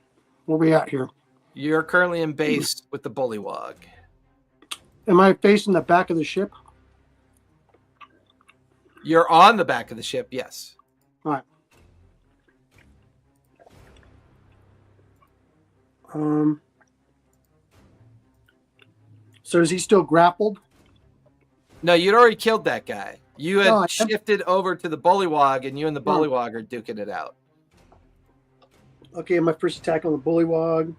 we at here? You're currently in base with the bullywog. Am I facing the back of the ship? You're on the back of the ship, yes. All right. So is he still grappled? No, you'd already killed that guy. You had No, I- shifted over to the bullywog, and you and the bullywog are duking it out. Okay, my first attack on the bullywog.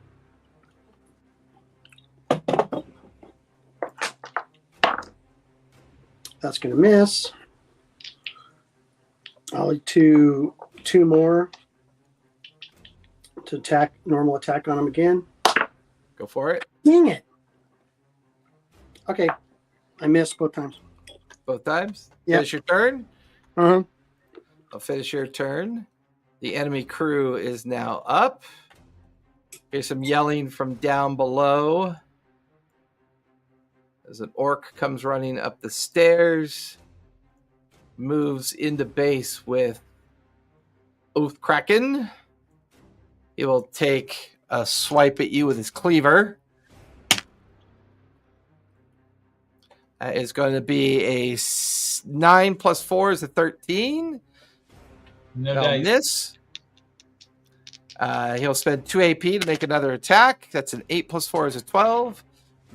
That's going to miss. I'll do 2 more to attack, normal attack on him again. Go for it. Dang it. Okay, I missed both times. Both times. Yep. Finish your turn. Uh-huh. I'll finish your turn. The enemy crew is now up. Here's some yelling from down below. As an orc comes running up the stairs, moves into base with Oath Kraken. He will take a swipe at you with his cleaver. That is going to be a 9 plus 4 is a 13. No That'll dice. miss. He'll spend 2 AP to make another attack. That's an 8 plus 4 is a 12.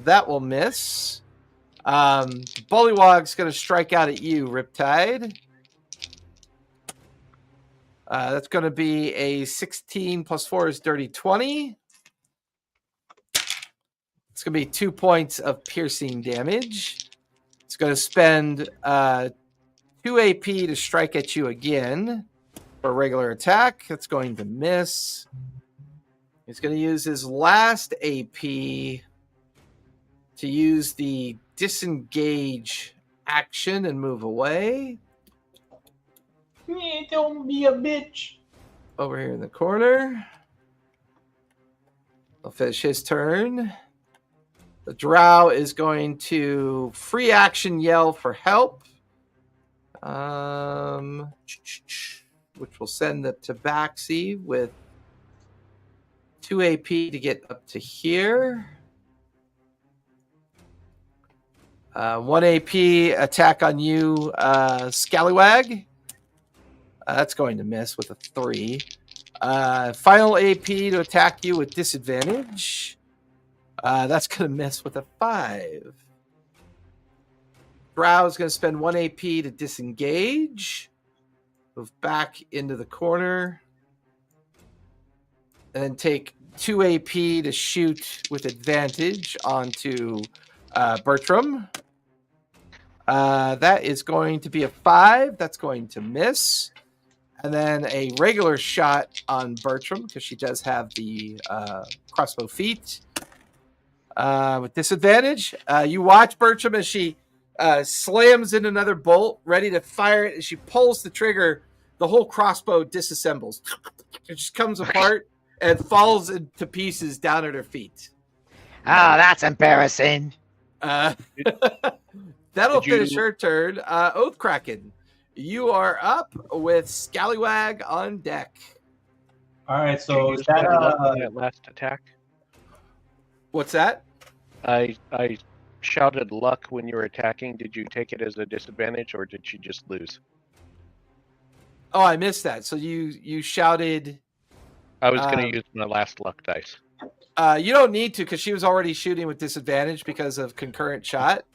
That will miss. Bullywog's going to strike out at you, Riptide. That's going to be a 16 plus 4 is dirty 20. It's going to be 2 points of piercing damage. It's going to spend 2 AP to strike at you again for a regular attack. That's going to miss. He's going to use his last AP to use the disengage action and move away. Don't be a bitch. Over here in the corner. I'll finish his turn. The drow is going to free action yell for help. Which will send the Tabaxi with 2 AP to get up to here. 1 AP attack on you, Scallywag. That's going to miss with a 3. Final AP to attack you with disadvantage. That's going to miss with a 5. Drow is going to spend 1 AP to disengage. Move back into the corner. And then take 2 AP to shoot with advantage onto Bertram. That is going to be a 5. That's going to miss. And then a regular shot on Bertram, because she does have the crossbow feat. With disadvantage. You watch Bertram as she slams in another bolt, ready to fire it. As she pulls the trigger, the whole crossbow disassembles. It just comes apart and falls into pieces down at her feet. Oh, that's embarrassing. That'll finish her turn. Oathkraken, you are up with Scallywag on deck. All right, Did so you is use that my luck on that last attack? What's that? I shouted luck when you were attacking. Did you take it as a disadvantage, or did you just lose? Oh, I missed that. So you shouted. I was going to use my last luck dice. You don't need to, because she was already shooting with disadvantage because of concurrent shot.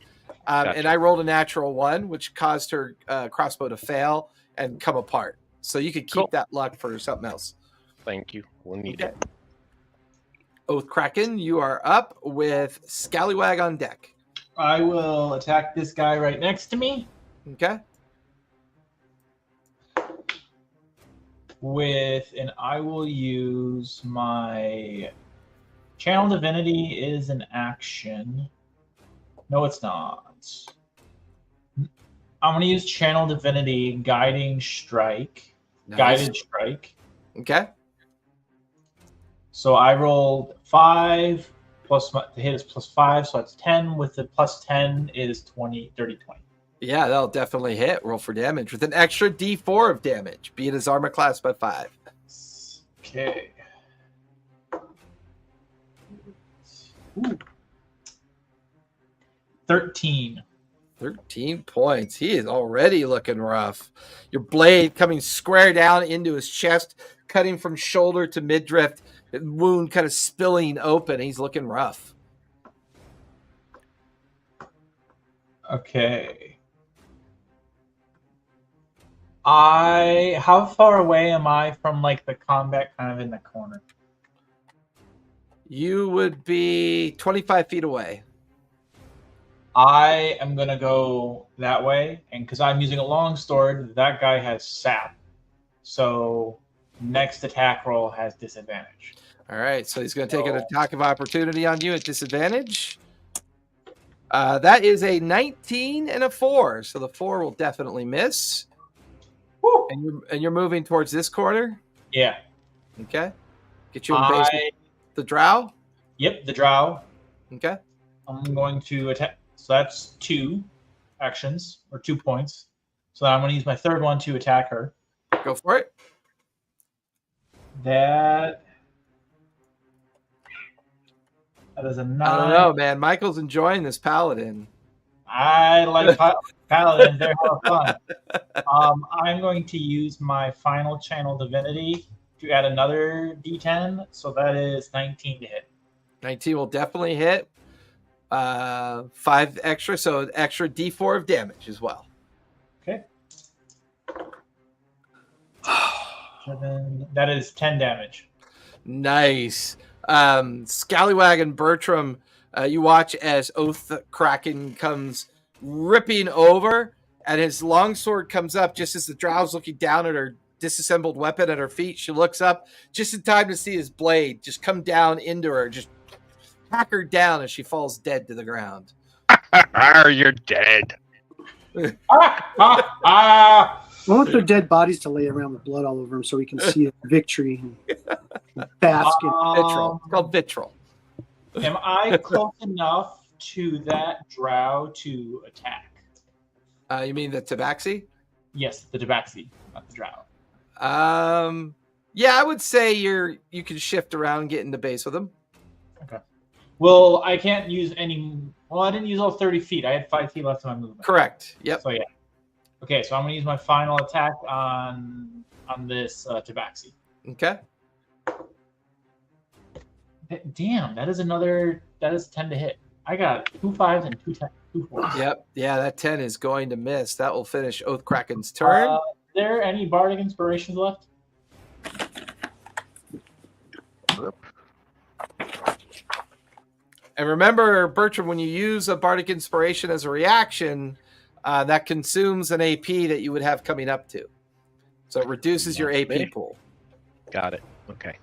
Gotcha. And I rolled a natural 1, which caused her crossbow to fail and come apart. So you could keep Cool. that luck for something else. Thank you. We'll need Okay. it. Oathkraken, you are up with Scallywag on deck. I will attack this guy right next to me Okay. and I will use my Channel Divinity is an action. No, it's not. I'm going to use Channel Divinity, Guiding Strike, Nice. Guided Strike. Okay. So I rolled 5 plus the hit is +5, so that's 10. With the +10 is 20, 30, 20. Yeah, that'll definitely hit. Roll for damage with an extra D4 of damage. Beat his armor class by 5. Okay. Ooh. 13. 13 points. He is already looking rough. Your blade coming square down into his chest, cutting from shoulder to midriff, wound kind of spilling open. He's looking rough. Okay. How far away am I from like the combat kind of in the corner? You would be 25 feet away. I am gonna go that way, and because I'm using a longsword, that guy has sap. So next attack roll has disadvantage. All right, so he's going to take an attack of opportunity on you at disadvantage. That is a 19 and a 4, so the 4 will definitely miss. Woo! And you're moving towards this corner. Yeah. Okay. Get you in base with the drow. Yep, the drow. Okay. I'm going to attack. So that's 2 actions, or 2 points. So I'm going to use my third one to attack her. Go for it. That is a 9. I don't know, man. Michael's enjoying this paladin. I like paladins. They're hella fun. I'm going to use my final channel divinity to add another d10. So that is 19 to hit. 19 will definitely hit. 5 extra, so an extra D4 of damage as well. Okay. 7. That is 10 damage. Nice. Scallywag and Bertram, you watch as Oathkraken comes ripping over, and his longsword comes up just as the drow's looking down at her disassembled weapon at her feet. She looks up just in time to see his blade just come down into her, just hack her down as she falls dead to the ground. You're dead. I want their dead bodies to lay around with blood all over them so we can see a victory and bask in Vitriol. It's called vitriol. Am I close enough to that drow to attack? You mean the tabaxi? Yes, the tabaxi, not the drow. Yeah, I would say you can shift around and get into base with him. Okay. Well, I can't use any. Well, I didn't use all 30 feet. I had 5 feet left of my movement. Correct. Yep. So yeah. Okay, so I'm gonna use my final attack on this tabaxi. Okay. Damn, that is 10 to hit. I got 2 5s and 2 10. Yep. Yeah, that 10 is going to miss. That will finish Oathkraken's turn. Are there any bardic inspirations left? And remember, Bertram, when you use a bardic inspiration as a reaction, that consumes an AP that you would have coming up to. So it reduces your AP pool. Got it. Okay.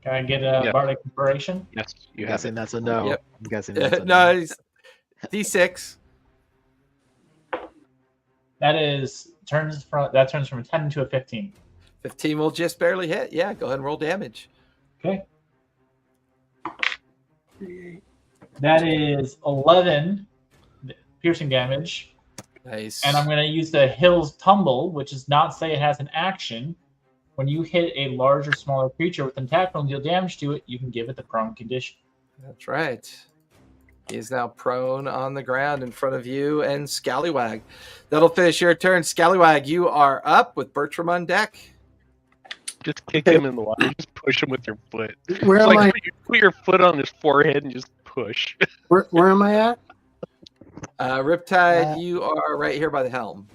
Can I get a bardic inspiration? Yes, you I'm have guessing it. that's a no. Yep. I'm guessing that's a No, it's D6. That turns from a 10 to a 15. 15 will just barely hit. Yeah, go ahead and roll damage. Okay. That is 11 piercing damage. Nice. And I'm going to use the Hill's Tumble, which does not say it has an action. When you hit a large or smaller creature with an attack roll and deal damage to it, you can give it the prone condition. That's right. He is now prone on the ground in front of you and Scallywag. That'll finish your turn. Scallywag, you are up with Bertram on deck. Just kick him in the water. Just push him with your foot. Where It's am I? put your foot on his forehead and just push. Where am I at? Riptide, you are right here by the helm.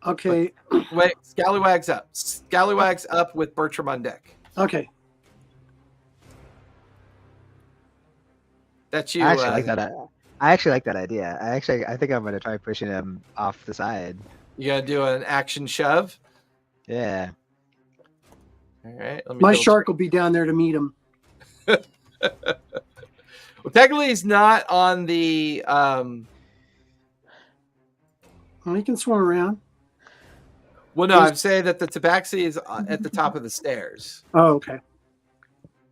Okay. Wait, Scallywag's up. Scallywag's up with Bertram on deck. Okay. That's you. I actually like that. I actually like that idea. I think I'm gonna try pushing him off the side. You gotta do an action shove. Yeah. All right. Let me My double- shark will be down there to meet him. Well, technically, he's not on the. Well, he can swim around. Well, no, I'm saying that the tabaxi is at the top of the stairs. Oh, okay.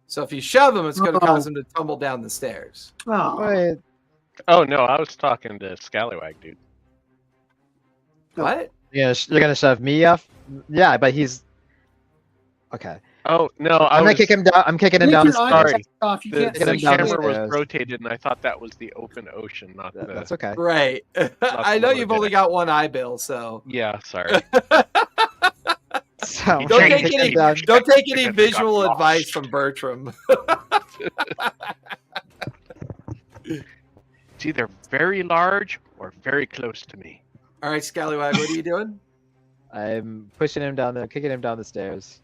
So if you shove him, it's going to Oh. cause him to tumble down the stairs. Oh, Wait, Oh no, I was talking to Scallywag, dude. What? you're gonna shove me off? Yeah, but he's okay. Oh no, I'm gonna kick him down. I'm kicking him down the Take your stairs. Sorry. eyes off. You The, can't Get the him see down the shit. camera stairs. was rotated, and I thought that was the open ocean, not the. That's okay. Right. I know you've only got one eye, Bill. So Yeah, sorry. So don't Kick take him any. down. Don't take any Because visual got advice lost. from Bertram. It's either very large or very close to me. All right, Scallywag, what are you doing? I'm pushing him down there, kicking him down the stairs.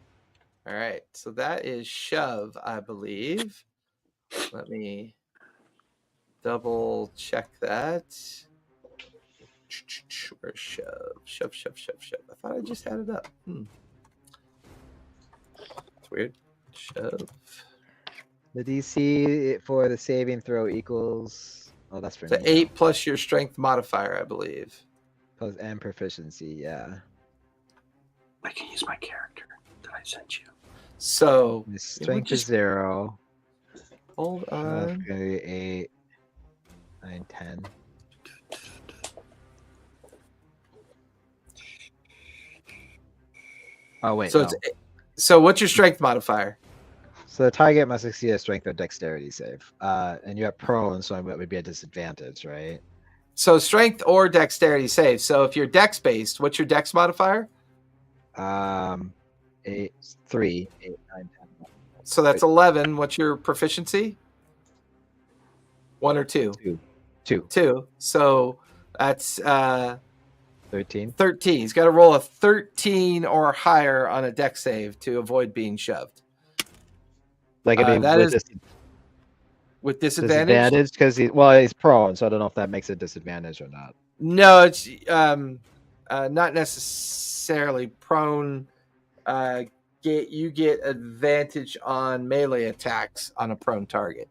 All right, so that is shove, I believe. Let me double check that. Where's shove? Shove. I thought I just had it up. It's weird. Shove. The DC for the saving throw equals. Oh, that's for It's me. 8 plus your strength modifier, I believe. Plus and proficiency. Yeah. I can use my character that I sent you. So My strength is just- 0. hold That's on. gonna be 8, 9, 10. Oh wait. So no. it's so what's your strength modifier? So the target must succeed a strength or dexterity save. And you're prone, so it would be a disadvantage, right? So strength or dexterity save. So if you're dex based, what's your dex modifier? 8, 3, 8, 9, 10. So that's 11. What's your proficiency? 1 or 2? 2, 2. So that's 13. 13. He's got to roll a 13 or higher on a dex save to avoid being shoved. Like it'd be that with is with disadvantage. disadvantage because he's prone, so I don't know if that makes it disadvantage or not. No, it's not necessarily prone. You get advantage on melee attacks on a prone target.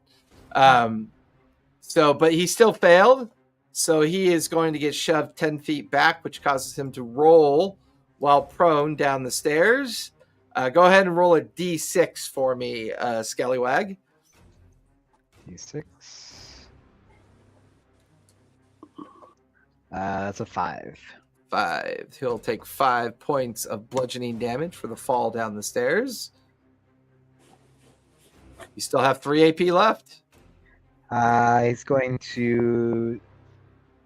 But he still failed, so he is going to get shoved 10 feet back, which causes him to roll while prone down the stairs. Go ahead and roll a d6 for me, Scallywag. D6. That's a 5. 5. He'll take 5 points of bludgeoning damage for the fall down the stairs. You still have 3 AP left. He's going to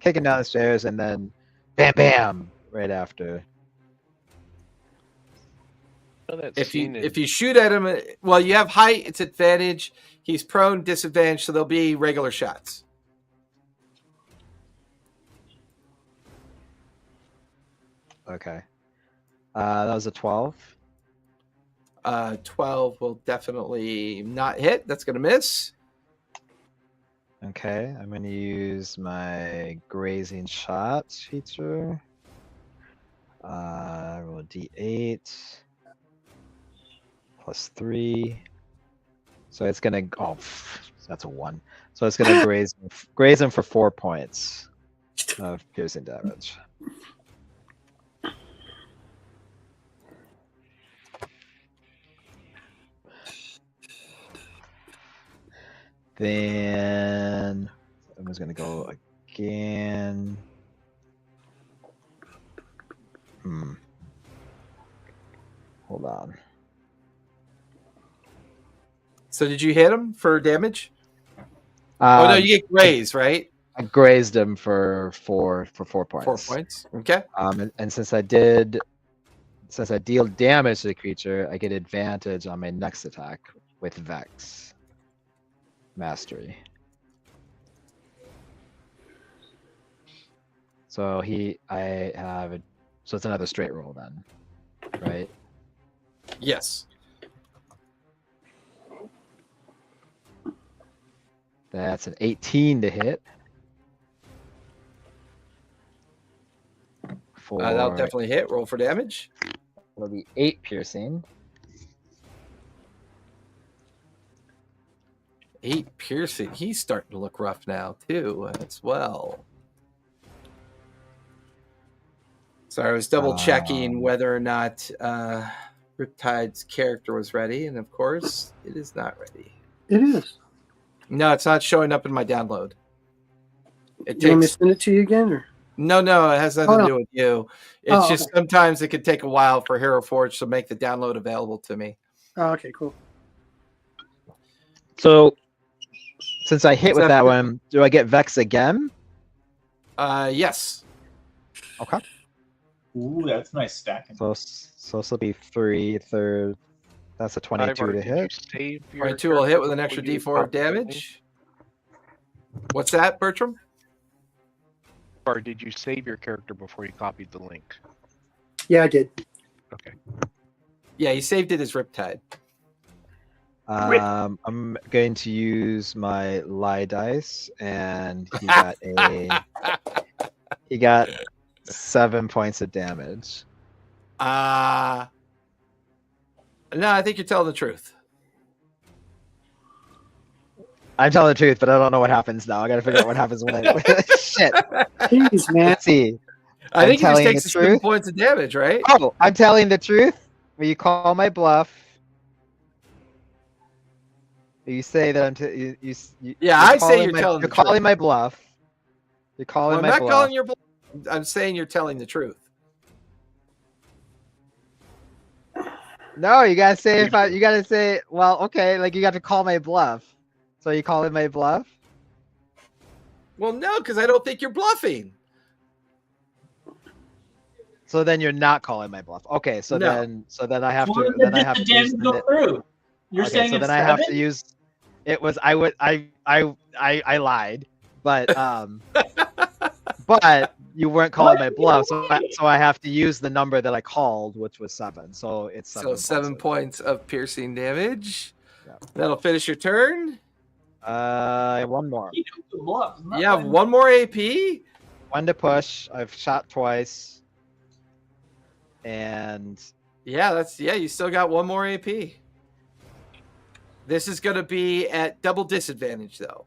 kick him down the stairs and then bam, bam, right after. know that If scene you shoot at him, well, you have height, it's advantage. He's prone, disadvantage, so there'll be regular shots. Okay. That was a 12. 12 will definitely not hit. That's going to miss. Okay, I'm gonna use my grazing shot feature. Roll a d8 plus 3. So it's gonna that's a 1. So it's gonna graze him for 4 points of piercing damage. Then I'm just gonna go again. Hold on. So did you hit him for damage? Oh no, you get graze, right? I grazed him for 4 points. 4 points. Okay. And since I deal damage to the creature, I get advantage on my next attack with Vex Mastery. So so it's another straight roll then, right? Yes. That's an 18 to hit. That'll definitely hit. Roll for damage. It'll be 8 piercing. 8 piercing. He's starting to look rough now too, as well. Sorry, I was double checking whether or not Riptide's character was ready, and of course, it is not ready. It is. No, it's not showing up in my download. It You want me to takes. send it to you again, or? No, it has nothing to do with you. It's just okay. sometimes it could take a while for Hero Forge to make the download available to me. Oh, okay, cool. So, since I hit with that one, do I get Vex again? Yes. Okay. Ooh, that's nice stacking. So this will be 3 third. That's a 22 to hit. 22 will hit with an extra D4 of damage. What's that, Bertram? Or did you save your character before you copied the link? Yeah, I did. Okay. Yeah, he saved it as Riptide. I'm going to use my lie dice, and he got 7 points of damage. No, I think you're telling the truth. I'm telling the truth, but I don't know what happens now. I gotta figure out what happens when I shit. Jeez, man. Let's see. I think it just telling takes the 7 truth. points of damage, right? Oh, I'm telling the truth. Will you call my bluff? You say that I'm. Yeah, I say you're telling the You're calling truth. my bluff. You're calling Well, my I'm not bluff. calling your bluff. I'm saying you're telling the truth. No, you gotta say you gotta say. Well, okay, like you got to call my bluff. So you calling my bluff? Well, no, because I don't think you're bluffing. So then you're not calling my bluff. Okay, so No. then I have Well, to then I have to damage use go through. You're okay, saying so it's then I have to 7? use it was I lied, but but you weren't calling my bluff, so I have to use the number that I called, which was 7. So it's 7. So 7 points of piercing damage. Yeah. That'll finish your turn. One more. You do the bluff. It's not You have bad. 1 more AP. 1 to push. I've shot twice. And Yeah, you still got 1 more AP. This is going to be at double disadvantage, though.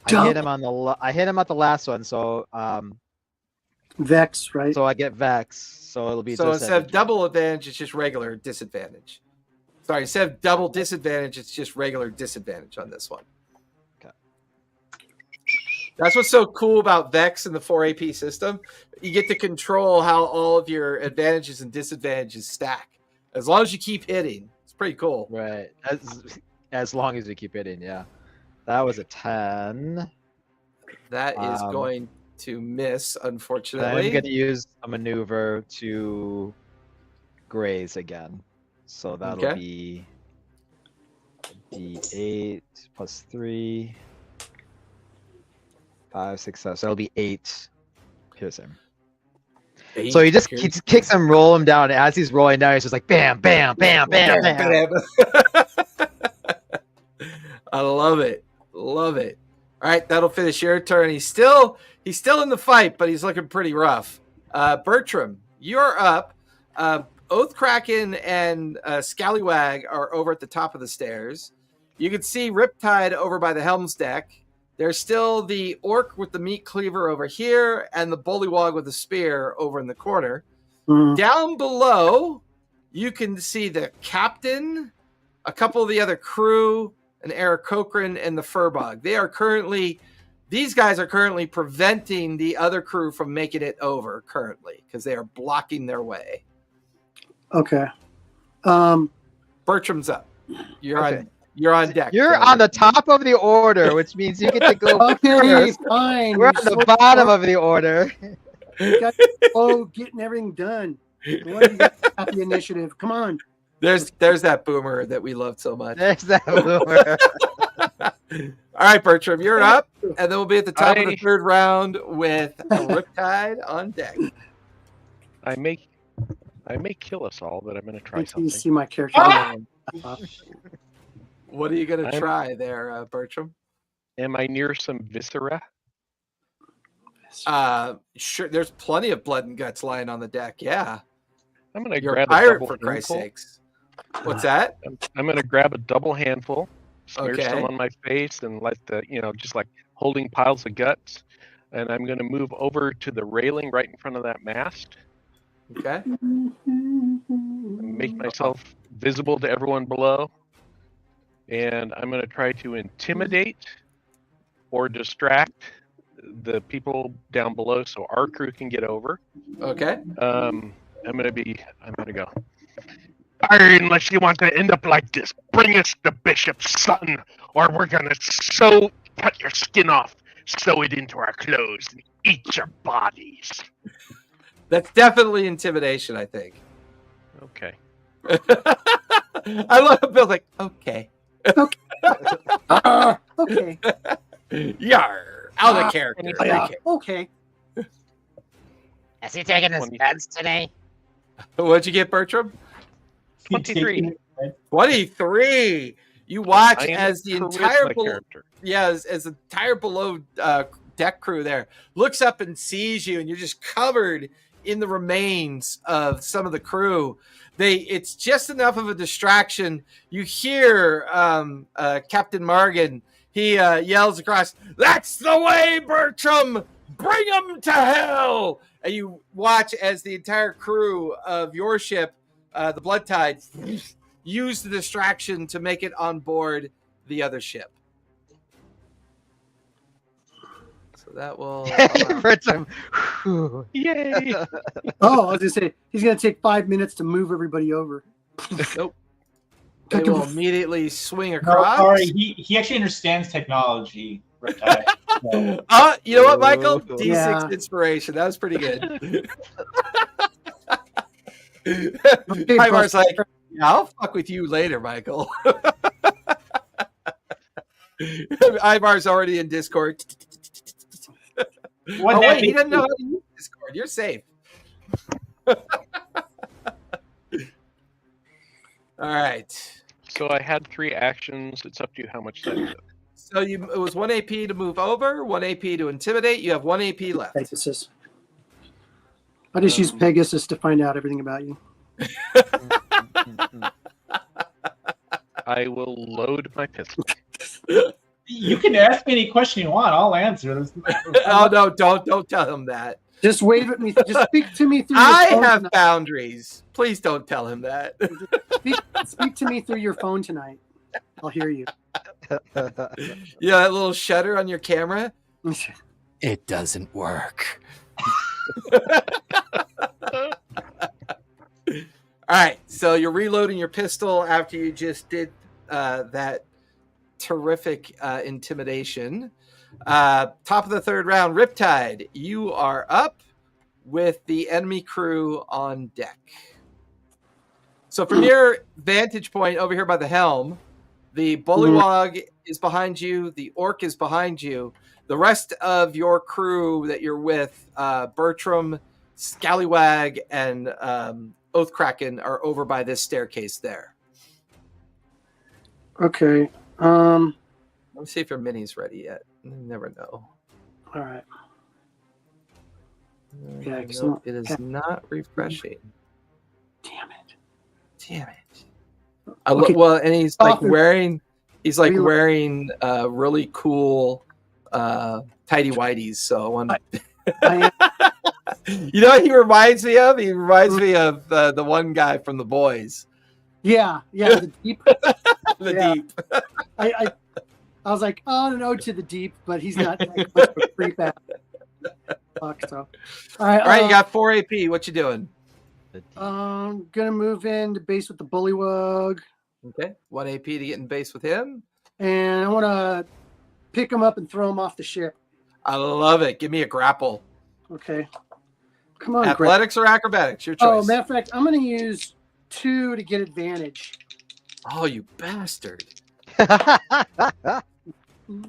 I hit him at the last one, so Vex, right? so I get Vex, so it'll be So just instead of double advantage, it's just regular disadvantage. Sorry, instead of double disadvantage, it's just regular disadvantage on this one. Okay. That's what's so cool about Vex and the 4 AP system. You get to control how all of your advantages and disadvantages stack. As long as you keep hitting. It's pretty cool. right. As long as you keep hitting, yeah. That was a 10. That is going to miss, unfortunately. I'm going to use a maneuver to graze again. So that'll Okay. be D8 plus 3. 5, 6, 7. So it'll be 8 piercing. So he just kicks him, roll him down. And as he's rolling down, he's just like bam, bam, bam, bam, bam. I love it. Love it. All right, that'll finish your turn. He's still in the fight, but he's looking pretty rough. Bertram, you're up. Oathkraken and Scallywag are over at the top of the stairs. You can see Riptide over by the helm's deck. There's still the orc with the meat cleaver over here and the bullywog with the spear over in the corner. Down below, you can see the captain, a couple of the other crew, and Eric Cochran and the Furbog. These guys are currently preventing the other crew from making it over currently because they are blocking their way. Okay. Bertram's up. You're Okay. on deck. You're on the top of the order, which means you get to go Okay, first. fine. We're on the bottom of the order. Getting everything done. What do you got at the initiative? Come on. There's that boomer that we loved so much. There's that boomer. All right, Bertram, you're up, and then we'll be at the top of the third round with Riptide on deck. I may kill us all, but I'm going to try You something. see my character. What are you going to try there, Bertram? Am I near some viscera? Sure. There's plenty of blood and guts lying on the deck. Yeah, I'm going to you're a grab a pirate double for Christ's handful. sakes. What's that? I'm going to grab a double handful, smear Okay. some on my face, and let just like holding piles of guts. And I'm going to move over to the railing right in front of that mast. Okay. Make myself visible to everyone below. And I'm going to try to intimidate or distract the people down below so our crew can get over. Okay. I'm going to go. Unless you want to end up like this, bring us the bishop's son, or we're going to cut your skin off, sew it into our clothes, and eat your bodies. That's definitely intimidation, I think. Okay. I love Bill like, okay. Okay. Yar. Out of character. Okay. Is he taking his 20. meds today? What'd you get, Bertram? 23. 23. You watch I am as the charisma entire character. as the entire below deck crew there looks up and sees you, and you're just covered in the remains of some of the crew. It's just enough of a distraction. You hear Captain Morgan. He yells across, "That's the way, Bertram! Bring him to hell!" And you watch as the entire crew of your ship, the Blood Tide, use the distraction to make it on board the other ship. So that will... Bertram. Yay! Oh, I was gonna say he's gonna take 5 minutes to move everybody over. Nope. They will immediately swing No, across. sorry, he actually understands technology. Riptide. So, You know what, Michael? Oh. D6 Yeah. inspiration. That was pretty good. Okay, Ivar's bro. like, yeah, I'll fuck with you later, Michael. Ivar's already in Discord. what Oh, wait, happened? he doesn't know how to use Discord. You're safe. All right. So I had 3 actions. It's up to you how much that is. So it was 1 AP to move over, 1 AP to intimidate. You have 1 AP left. Pegasus. I just use Pegasus to find out everything about you. I will load my pistol. You can ask me any question you want. I'll answer. Oh no! Don't tell him that. Just wave at me. Just speak to me through your I phone have tonight. boundaries. Please don't tell him that. Speak to me through your phone tonight. I'll hear you. Yeah, that little shutter on your camera. It doesn't work. All right, so you're reloading your pistol after you just did that terrific intimidation. Top of the third round, Riptide, you are up with the enemy crew on deck. So from your vantage point over here by the helm, the bullywog is behind you. The orc is behind you. The rest of your crew that you're with, Bertram, Scallywag, and Oathkraken, are over by this staircase there. Okay. Let me see if your mini's ready yet. You never know. All right. Yeah, Nope, it is not refreshing. Damn it. Damn it. Okay. Well, and he's like Often- wearing Reload. wearing really cool tidy whities. So I want I am, you know what he reminds me of? He reminds me of the one guy from The Boys. yeah. The deep. The Yeah. Deep. I was like, oh, no, to the deep, but he's not that much of a creep out. Fuck, so. All right, You got 4 AP. What you doing? gonna move in to base with the bullywug, Okay. 1 AP to get in base with him. and I want to pick him up and throw him off the ship. I love it. Give me a grapple. Okay. Come on, Greg. Athletics or acrobatics? Your Oh, choice. matter of fact, I'm gonna use 2 to get advantage. Oh, you bastard. That's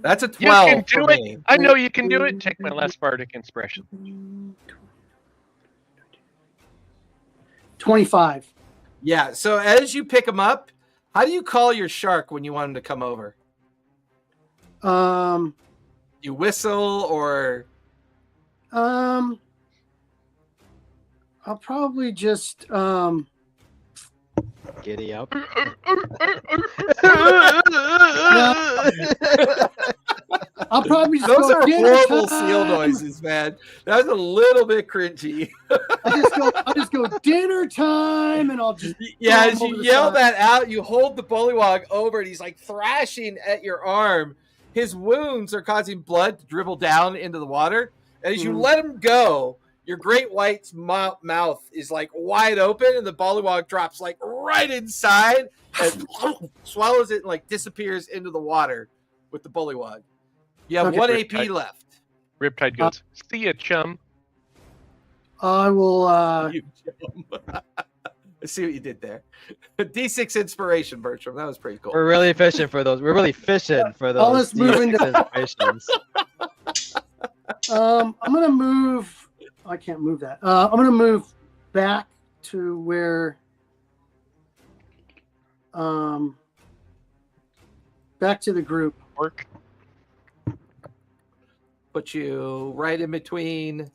That's a You 12 can do for it. me. I know you can do it. Take my last bardic inspiration. 25. Yeah, so as you pick him up, how do you call your shark when you want him to come over? You whistle or I'll probably just Giddy up. I'll probably just those go are dinner horrible time. seal noises, man. That was a little bit cringy. I'll just go dinner time, and I'll just Yeah, throw as him over you the yell side. that out, you hold the bullywog over and he's like thrashing at your arm. His wounds are causing blood to dribble down into the water. And as you let him go, your great white's mouth is like wide open and the bullywog drops like right inside and swallows it and like disappears into the water with the bullywog. You have Okay. 1 Riptide. AP left. Riptide goes, see ya, chum. I will. You chum. I see what you did there. D6 inspiration, Bertram. That was pretty cool. We're really fishing for those. We're really fishing for those. let's move D6 into- inspirations. I'm gonna move. I can't move that. I'm gonna move back to where. Back to the group. Work. Put you right in between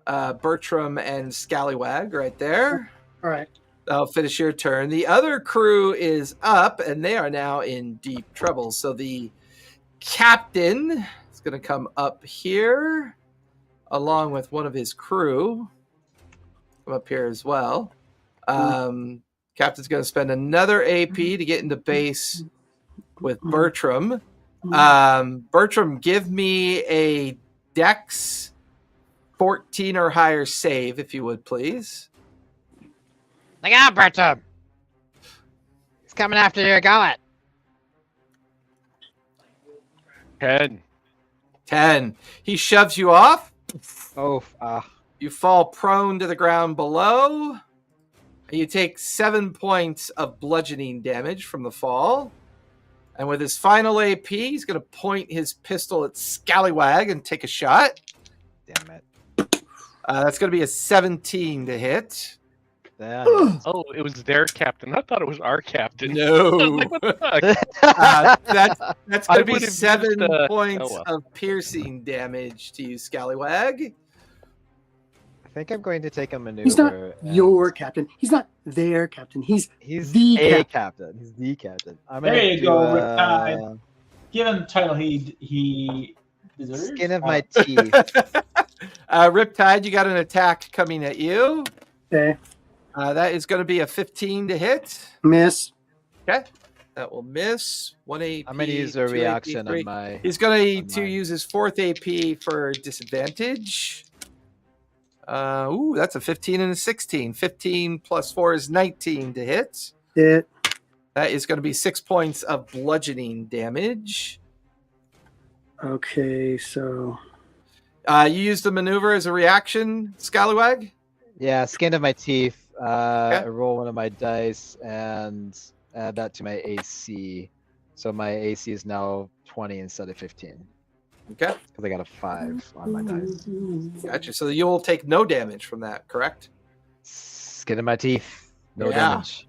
Bertram and Scallywag right there. All right. That'll finish your turn. The other crew is up, and they are now in deep trouble. So the captain is going to come up here, along with one of his crew. Come up here as well. Captain's going to spend another AP to get into base with Bertram. Bertram, give me a Dex 14 or higher save, if you would, please. Look out, Bertram! He's coming after your gullet. 10. 10. He shoves you off. Oh, You fall prone to the ground below. You take 7 points of bludgeoning damage from the fall. And with his final AP, he's going to point his pistol at Scallywag and take a shot. damn it. That's going to be a 17 to hit. Damn. Oh, it was their captain. I thought it was our captain. No. Like, what the fuck? That's I going to be would've 7 used, points oh, well. of piercing damage to you, Scallywag. I think I'm going to take a maneuver. He's not and- your captain. He's not their captain. He's He's the a captain. captain. He's the captain. I'm There gonna you do, go, Riptide. Give him the title he deserves. Skin of my teeth. Riptide, you got an attack coming at you. okay. That is going to be a 15 to hit. Miss. Okay. That will miss. 1 AP. I'm gonna use a 2 reaction AP, 3. on my. He's going on to mine. use his 4th AP for disadvantage. That's a 15 and a 16. 15 plus 4 is 19 to hit. It. That is going to be 6 points of bludgeoning damage. Okay, so You used the maneuver as a reaction, Scallywag? Yeah, skin of my teeth. I roll one of my dice and add that to my AC. So my AC is now 20 instead of 15 Okay, because I got a 5 on my dice. gotcha. So you'll take no damage from that, correct? Skin in my teeth. No Yeah. damage.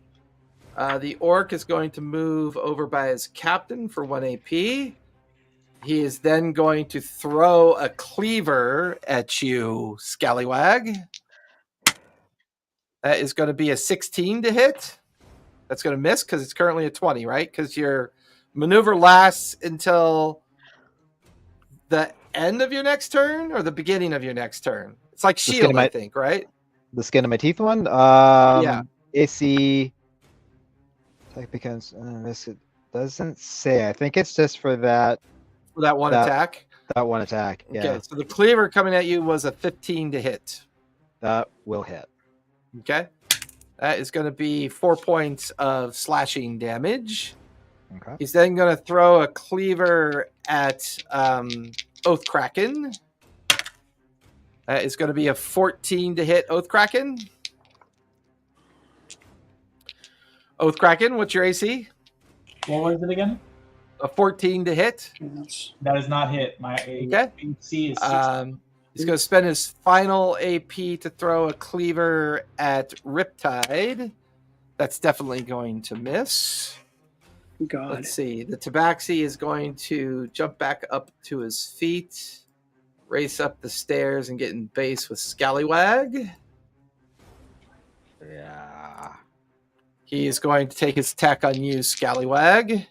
The orc is going to move over by his captain for 1 AP. He is then going to throw a cleaver at you, Scallywag. That is going to be a 16 to hit. That's going to miss because it's currently a 20, right? Because your maneuver lasts until the end of your next turn or the beginning of your next turn. It's like shield, I think, right? The skin of my teeth one? Yeah. AC. Attack becomes. It doesn't say. I think it's just for that. For that one attack? That one attack. Yeah. Okay, so the cleaver coming at you was a 15 to hit. That will hit. Okay. That is going to be 4 points of slashing damage. Okay. He's then going to throw a cleaver at Oath Kraken. That is going to be a 14 to hit Oath Kraken. Oath Kraken, what's your AC? What was it again? A 14 to hit. That is not hit. My AC is 16. He's going to spend his final AP to throw a cleaver at Riptide. That's definitely going to miss. God. Let's see. The Tabaxi is going to jump back up to his feet, race up the stairs, and get in base with Scallywag. Yeah. He is going to take his attack on you, Scallywag,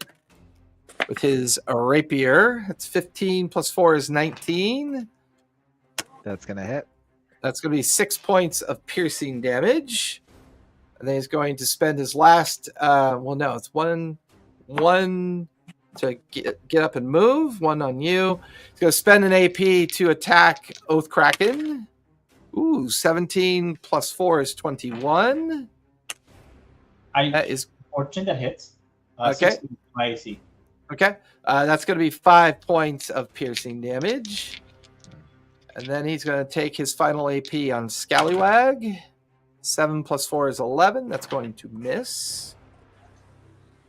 with his rapier. That's 15 plus 4 is 19. That's going to hit. That's going to be 6 points of piercing damage. And then he's going to spend his last, it's one to get up and move, one on you. He's going to spend an AP to attack Oath Kraken. Ooh, 17 plus 4 is 21. That is 14 that hits. Okay. 16 my AC. Okay. That's going to be 5 points of piercing damage. And then he's going to take his final AP on Scallywag. 7 plus 4 is 11. That's going to miss.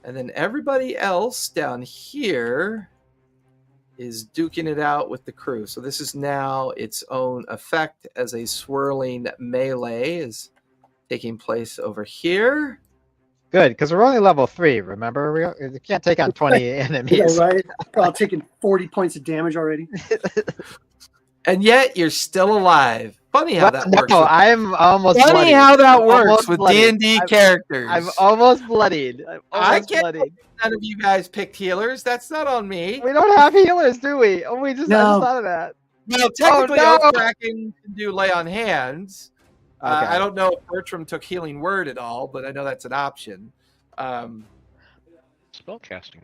And then everybody else down here is duking it out with the crew. So this is now its own effect as a swirling melee is taking place over here. Good, because we're only level 3, remember? We can't take on 20 enemies. Yeah, right? I'm taking 40 points of damage already. And yet you're still alive. Funny how that works. No, I'm almost Funny bloodied. how that works Almost with bloodied. D&D characters. I'm almost bloodied. I can't believe none of you guys picked healers. That's not on me. We don't have healers, do we? Oh, I just thought of that. Well, technically, no. Oath Kraken can do lay on hands. Okay. I don't know if Bertram took healing word at all, but I know that's an option. Spellcasting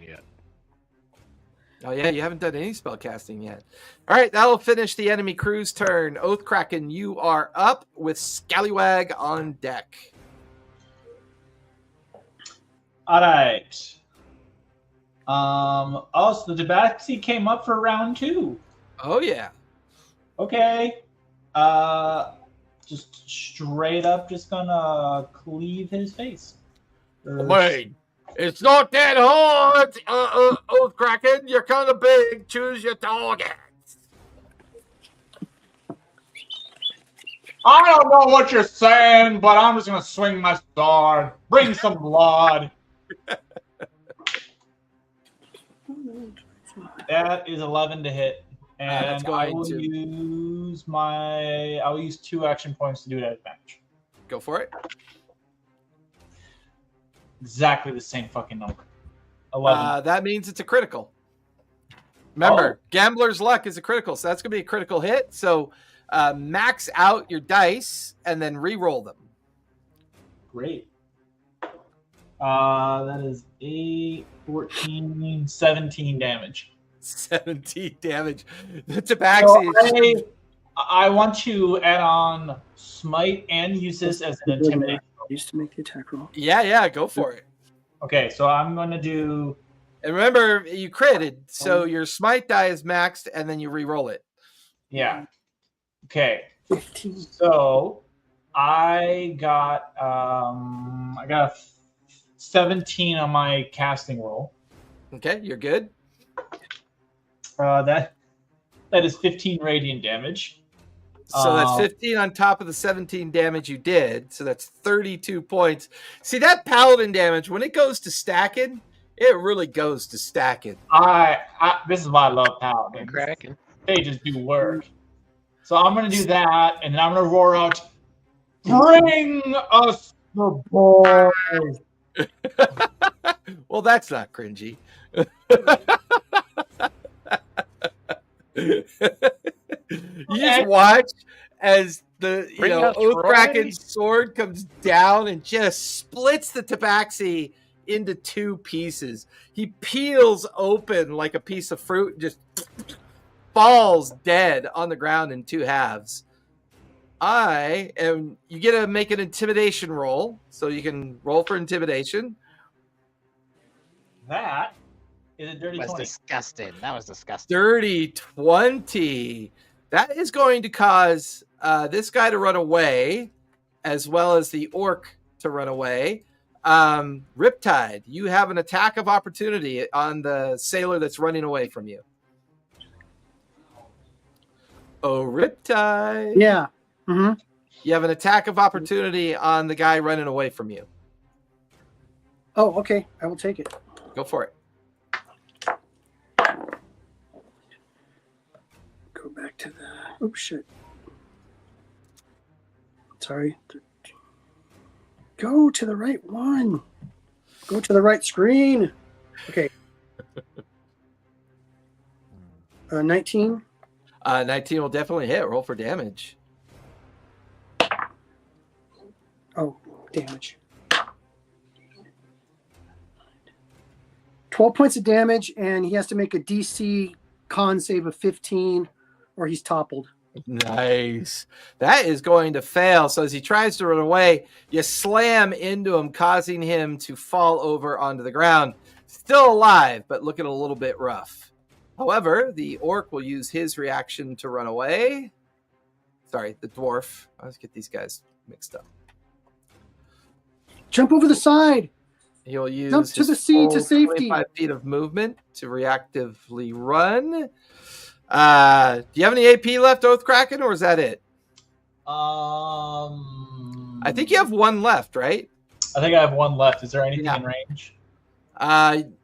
yet. Oh, yeah, you haven't done any spellcasting yet. All right, that'll finish the enemy crew's turn. Oath Kraken, you are up with Scallywag on deck. All right. So the Tabaxi came up for round 2. Oh, yeah. Okay. Just straight up, just gonna cleave his face. Wait, it's not that hard, Oath Kraken. You're kind of big. Choose your target. I don't know what you're saying, but I'm just gonna swing my sword. Bring some blood. That is 11 to hit. And I will use 2 action points to do it at advantage. Go for it. Exactly the same fucking number. 11. That means it's a critical. Remember, Gambler's Luck is a critical, so that's going to be a critical hit. So max out your dice and then re-roll them. Great. That is 8, 14, 17 damage. 17 damage. The Tabaxi. So I want to add on Smite and use this as an intimidation. Used to make the attack roll. Yeah, go for it. Okay, so I'm going to do. And remember, you critted, so your Smite die is maxed, and then you re-roll it. Yeah. Okay. 15. So I got a 17 on my casting roll. Okay, you're good. That is 15 radiant damage. So that's 15 on top of the 17 damage you did. So that's 32 points. See, that paladin damage, when it goes to stacking, it really goes to stacking. This is why I love paladins. Cracking. They just do work. So I'm going to do that, and then I'm going to roar out, "Bring us the boys!" Well, that's not cringy. You just watch as the Bring us Oathkraken's Roy. sword comes down and just splits the tabaxi into two pieces. He peels open like a piece of fruit and just falls dead on the ground in two halves. You get to make an intimidation roll, so you can roll for intimidation. That is a dirty That was 20. disgusting. That was disgusting. Dirty 20. That is going to cause this guy to run away, as well as the orc to run away. Riptide, you have an attack of opportunity on the sailor that's running away from you. Oh, Riptide. Yeah. Mm-hmm. You have an attack of opportunity on the guy running away from you. Oh, okay. I will take it. Go for it. Go back to the. Oh shit. Sorry. Go to the right one. Go to the right screen. Okay. 19. 19 will definitely hit. Roll for damage. Oh, damage. 12 points of damage, and he has to make a DC con save of 15, or he's toppled. Nice. That is going to fail. So as he tries to run away, you slam into him, causing him to fall over onto the ground. Still alive, but looking a little bit rough. However, the orc will use his reaction to run away. Sorry, the dwarf. I always get these guys mixed up. Jump over the side. He'll use Jump to his the sea to full safety. 25 feet of movement to reactively run. Do you have any AP left, Oathkraken, or is that it? I think you have one left, right? I think I have one left. Is there anything Yeah. in range?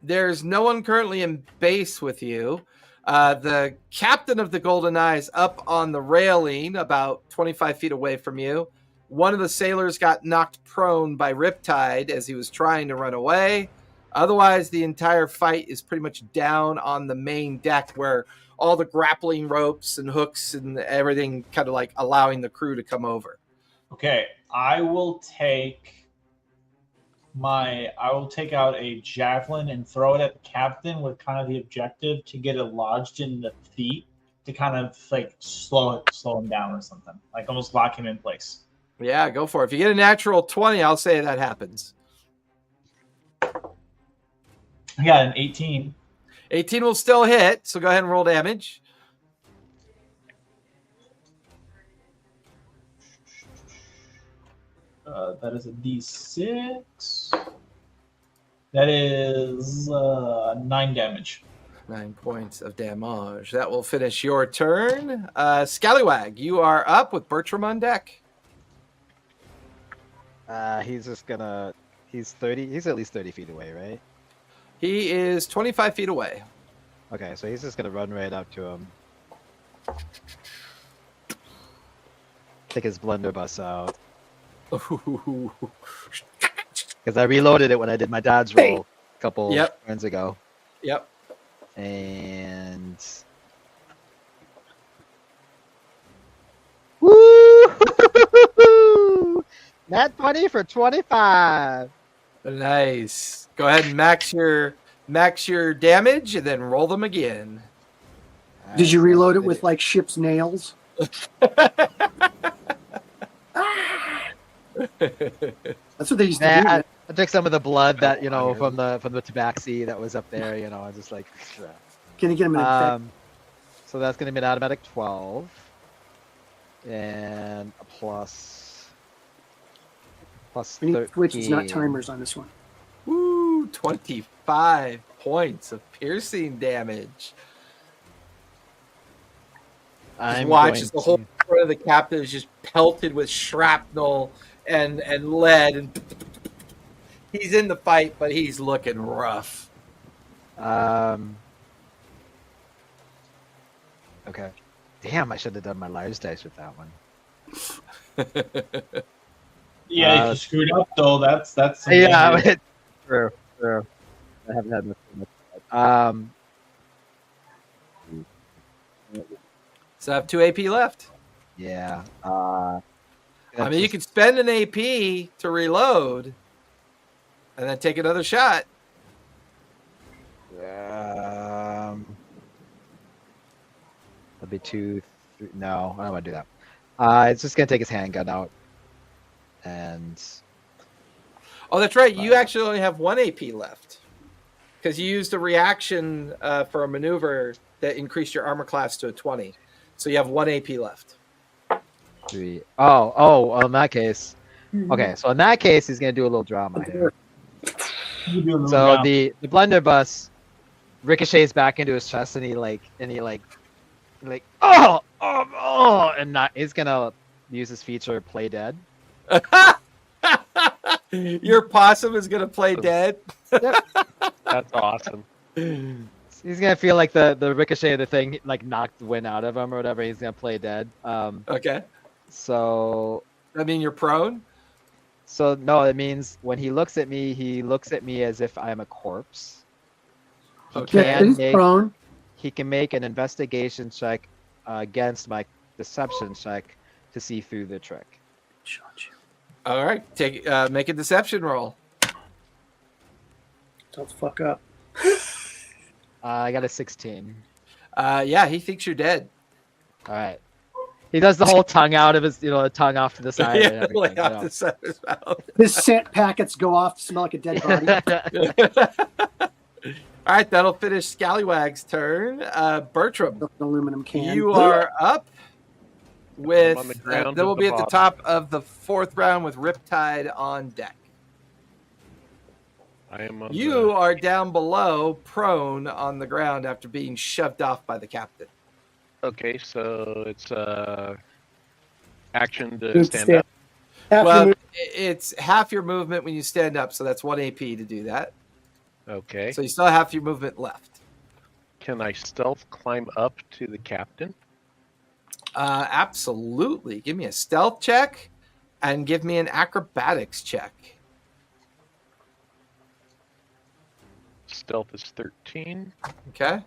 There's no one currently in base with you. The captain of the Golden Eyes up on the railing about 25 feet away from you. One of the sailors got knocked prone by Riptide as he was trying to run away. Otherwise, the entire fight is pretty much down on the main deck where all the grappling ropes and hooks and everything kind of like allowing the crew to come over. Okay, I will take out a javelin and throw it at the captain with kind of the objective to get it lodged in the feet to kind of like slow him down or something, like almost lock him in place. Yeah, go for it. If you get a natural 20, I'll say that happens. I got an 18. 18 will still hit, so go ahead and roll damage. That is a D6. That is 9 damage. 9 points of damage. That will finish your turn. Scallywag, you are up with Bertram on deck. He's just gonna. He's 30. He's at least 30 feet away, right? He is 25 feet away. Okay, so he's just gonna run right up to him. Take his blunderbuss out. Because I reloaded it when I did my dodge roll a couple turns ago. Yep. And woo! Nat 20 for 25. Nice. Go ahead and max your damage and then roll them again. Did you reload it with like ship's nails? That's what they used to do. I took some of the blood that from the tabaxi that was up there. I just like. Can you get him an effect? So that's going to be an automatic 12, and a plus Plus We need 13. switches, not timers on this one. Woo! 25 points of piercing damage. Just watch as the whole front of the captain is just pelted with shrapnel and lead, and he's in the fight, but he's looking rough. Okay. Damn, I should have done my large dice with that one. Yeah, if you screwed up though, that's some Yeah, danger. true. I haven't had much. So I have 2 AP left. Yeah. I mean, you can spend an AP to reload and then take another shot. That'd be 2, 3. No, I don't want to do that. It's just gonna take his handgun out, and Oh, that's right. You actually only have 1 AP left because you used a reaction for a maneuver that increased your armor class to a 20. So you have 1 AP left. 3. Oh, in that case. Okay, so in that case, he's gonna do a little drama here. You do a little So round. the blunderbuss ricochets back into his chest, and he and not. He's gonna use his feature play dead. Your possum is going to play dead. That's awesome. He's gonna feel like the ricochet of the thing like knocked the wind out of him or whatever. He's gonna play dead. Okay. So I mean, you're prone. So no, it means when he looks at me, he looks at me as if I'm a corpse. Okay. He's prone. He can make an investigation check against my deception check to see through the trick. All right. Make a deception roll. Don't fuck up. I got a 16. Yeah, he thinks you're dead. All right. He does the whole tongue out of his, the tongue off to the side. And Yeah, everything, lay off the side of his mouth. His scent packets go off to smell like a dead body. All right, that'll finish Scallywag's turn. Bertram, The aluminum can. you are up with. on the ground Then at we'll the be at the bottom. top of the 4th round with Riptide on deck. I am on You are down below, prone on the ground after being shoved off by the captain. Okay, so it's action to Good stand stand. up. Half your Well, move- it's half your movement when you stand up, so that's 1 AP to do that. Okay. So you still have half your movement left. Can I stealth climb up to the captain? Absolutely. Give me a stealth check and give me an acrobatics check. Stealth is 13. Okay.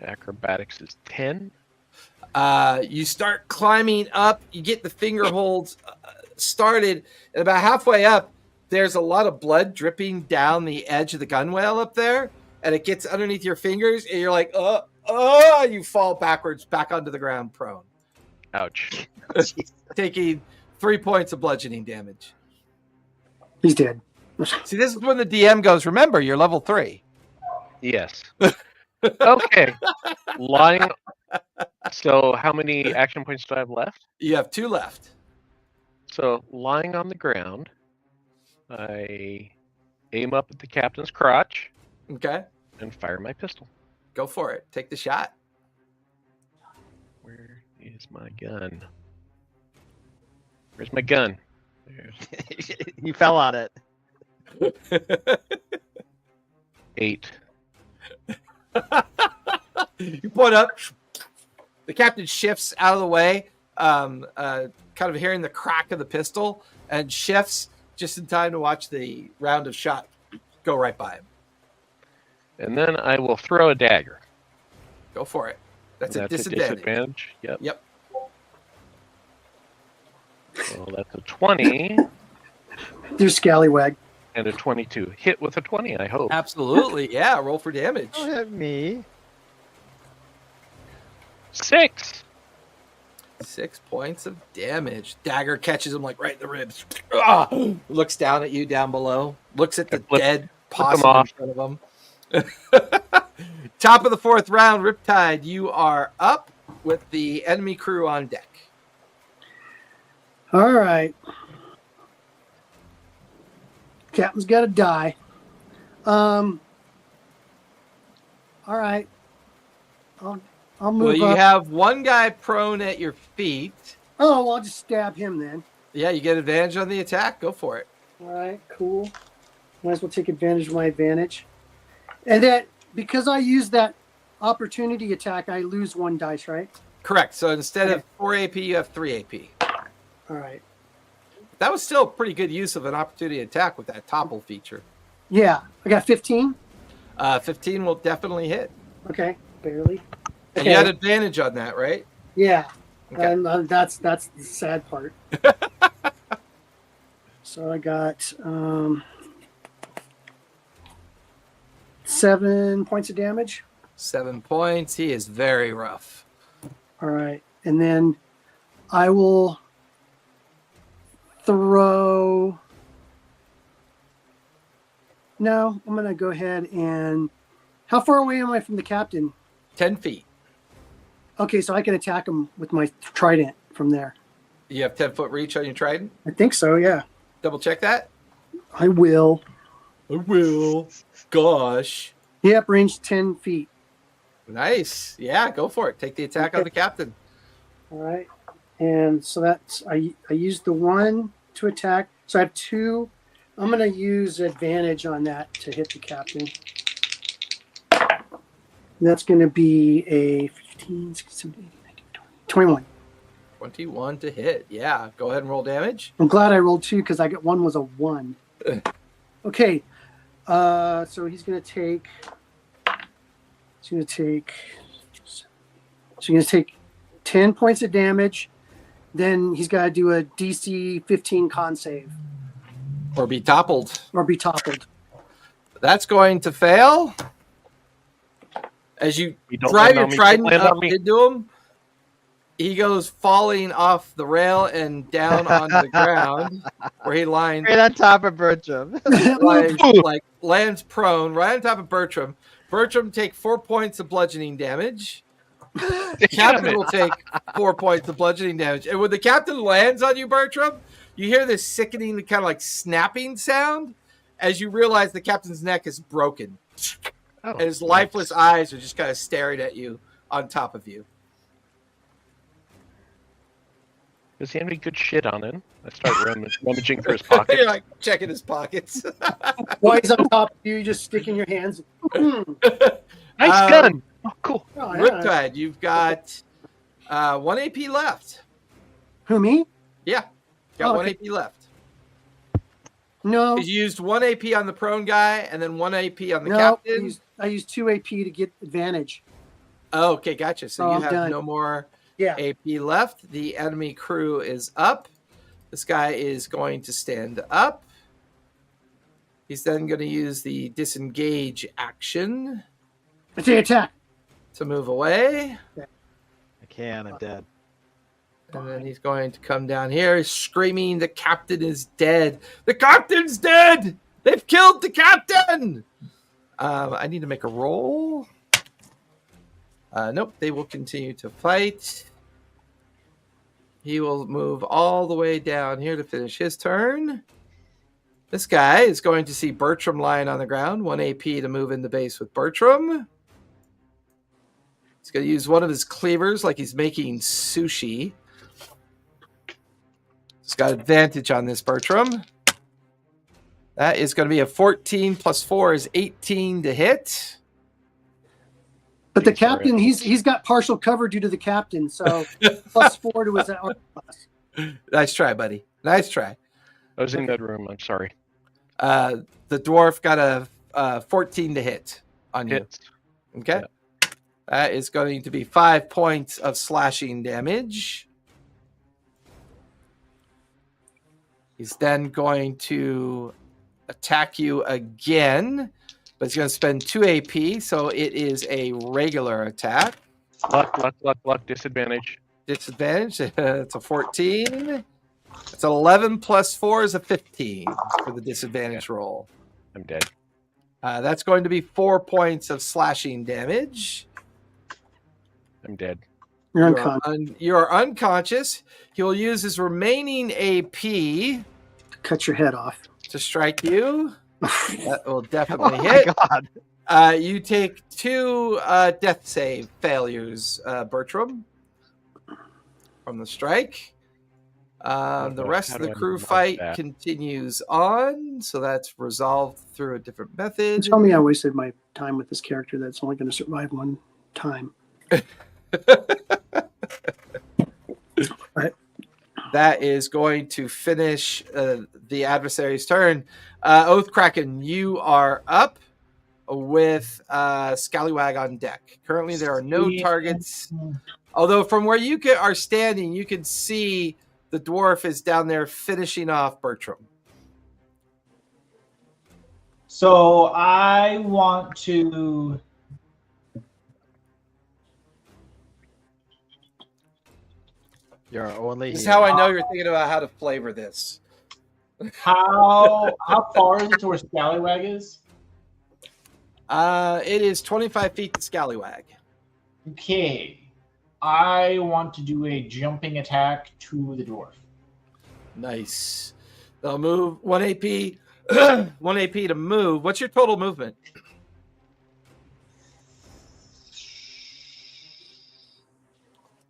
Acrobatics is 10. You start climbing up. You get the finger holds started, and about halfway up, there's a lot of blood dripping down the edge of the gunwale up there, and it gets underneath your fingers, and you're like, you fall backwards back onto the ground, prone, Ouch. taking 3 points of bludgeoning damage. He's dead. See, this is when the DM goes, remember, you're level 3. Yes. Okay. Lying. So how many action points do I have left? You have 2 left. So lying on the ground, I aim up at the captain's crotch Okay. and fire my pistol. Go for it. Take the shot. Where is my gun? Where's my gun? There's He fell on it. 8. You point up. The captain shifts out of the way, kind of hearing the crack of the pistol, and shifts just in time to watch the round of shot go right by him. And then I will throw a dagger. Go for it. That's a A disadvantage. disadvantage. Yep. Yep. Well, that's a 20 Do scallywag. and a 22. Hit with a 20, I hope. Absolutely. Yeah. Roll for damage. Don't hit me. 6. 6 points of damage. Dagger catches him like right in the ribs. Ah! Looks down at you down below. Looks at the Flip- dead flip him possum in off. front of him. Top of the 4th round, Riptide, you are up. with the enemy crew on deck. All right. Captain's got to die. All right. I'll move Well, you up. have one guy prone at your feet. Oh, well, I'll just stab him then. Yeah, you get advantage on the attack. Go for it. All right, cool. Might as well take advantage of my advantage. And that, because I use that opportunity attack, I lose 1 dice, right? Correct. So instead of 4 AP, you have 3 AP. All right. That was still a pretty good use of an opportunity attack with that topple feature. Yeah, I got 15. 15 will definitely hit. Okay, barely. And you had advantage on that, right? Yeah, Okay. and that's the sad part. So I got 7 points of damage. 7 points. He is very rough. All right, and then I will throw. No, I'm gonna go ahead and. How far away am I from the captain? 10 feet. Okay, so I can attack him with my trident from there. You have 10-foot reach on your trident? I think so. Yeah, Double check that. I will. I will. Gosh. Yep, range 10 feet. Nice. Yeah, go for it. Take the attack on the captain. All right, and so that's I used the 1 to attack. So I have 2. I'm gonna use advantage on that to hit the captain. That's gonna be a 15, 16, 17, 18, 19, 21. 21 to hit. Yeah, go ahead and roll damage. I'm glad I rolled 2 because I got 1 was a 1. Okay, so he's gonna take. He's gonna take 10 points of damage. Then he's got to do a DC 15 con save Or be toppled. or be toppled. That's going to fail. As you don't drive land your on me, trident don't land up on me. into him, he goes falling off the rail and down onto the ground where he Right on top of Bertram. lands prone right on top of Bertram. Bertram take 4 points of bludgeoning damage. Captain will take 4 points of bludgeoning damage. And when the captain lands on you, Bertram, you hear this sickening kind of like snapping sound as you realize the captain's neck is broken. Oh, And his lifeless eyes are just kind of staring at you on top of you. Does he have any good shit on him? I start rummaging through his pockets. You're like checking his pockets. While he's on top of you, you just stick in your hands. Nice gun. Oh, cool. Oh, yeah. Riptide, you've got 1 AP left. Who, me? Yeah, got Oh, 1 okay. AP left. No. You used 1 AP on the prone guy and then 1 AP on the No, captain. I used 2 AP to get advantage. Oh, okay, gotcha. So Oh, you I'm have done. no more Yeah. AP left. The enemy crew is up. This guy is going to stand up. He's then going to use the disengage action I take attack. to move away. I can, I'm dead. And then he's going to come down here screaming, the captain is dead. The captain's dead! They've killed the captain! I need to make a roll. Nope, they will continue to fight. He will move all the way down here to finish his turn. This guy is going to see Bertram lying on the ground. 1 AP to move into base with Bertram. He's going to use one of his cleavers like he's making sushi. He's got advantage on this, Bertram. That is going to be a 14 plus 4 is 18 to hit. But the captain, he's got partial cover due to the captain, so +4 to his armor class. Nice try, buddy. Nice try. I was in that room. I'm sorry. The dwarf got a 14 to hit on you. Hits. Okay. That is going to be 5 points of slashing damage. He's then going to attack you again, but he's going to spend 2 AP, so it is a regular attack. Luck. Disadvantage. Disadvantage. It's a 14. It's an 11 plus 4 is a 15 for the disadvantage roll. I'm dead. That's going to be 4 points of slashing damage. I'm dead. You're You are, unconscious. you are unconscious. He will use his remaining AP Cut your head off. to strike you. That will Oh definitely my hit. god. You take 2 death save failures, Bertram, from the strike. The rest of the crew fight continues on, so that's resolved through a different method. Tell me I wasted my time with this character that's only going to survive one time. Right. That is going to finish the adversary's turn. Oathkraken, you are up with Scallywag on deck. Currently, there are no targets. Although from where you are standing, you can see the dwarf is down there finishing off Bertram. So I want to. You're only This is here. how I know you're thinking about how to flavor this. How far is it to where Scallywag is? It is 25 feet to Scallywag. Okay. I want to do a jumping attack to the dwarf. Nice. They'll move 1 AP. 1 AP to move. What's your total movement?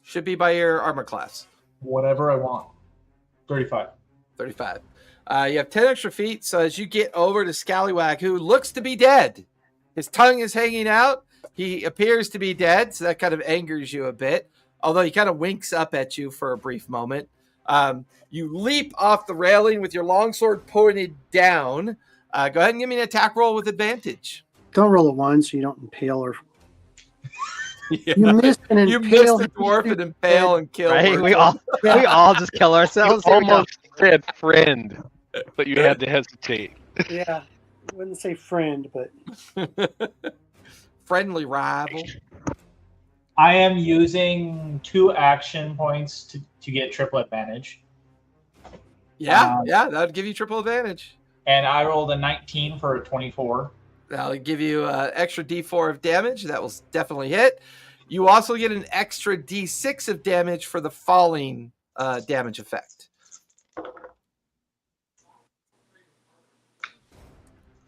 Should be by your armor class. Whatever I want. 35. 35. You have 10 extra feet, so as you get over to Scallywag, who looks to be dead, his tongue is hanging out. He appears to be dead, so that kind of angers you a bit, although he kind of winks up at you for a brief moment. You leap off the railing with your longsword pointed down. Go ahead and give me an attack roll with advantage. Don't roll a 1 so you don't impale or. Yeah. You missed an You impale. missed the dwarf and impale and kill. Right? Bertram. We all just kill ourselves. You Here we go. almost said friend, but you had to hesitate. Yeah. I wouldn't say friend, but Friendly rival. I am using 2 action points to get triple advantage. Yeah, that would give you triple advantage. And I rolled a 19 for a 24. That'll give you an extra D4 of damage. That will definitely hit. You also get an extra D6 of damage for the falling damage effect.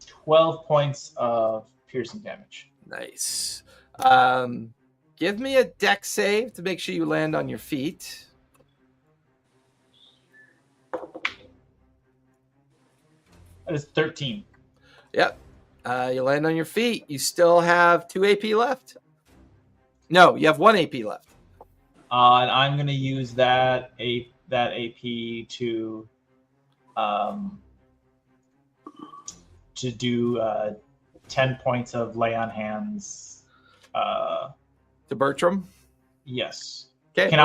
12 points of piercing damage. Nice. Give me a dex save to make sure you land on your feet. That is 13. Yep. You land on your feet. You still have 2 AP left. No, you have 1 AP left. And I'm going to use that AP to do 10 points of lay on hands. To Bertram. Yes. Okay. Can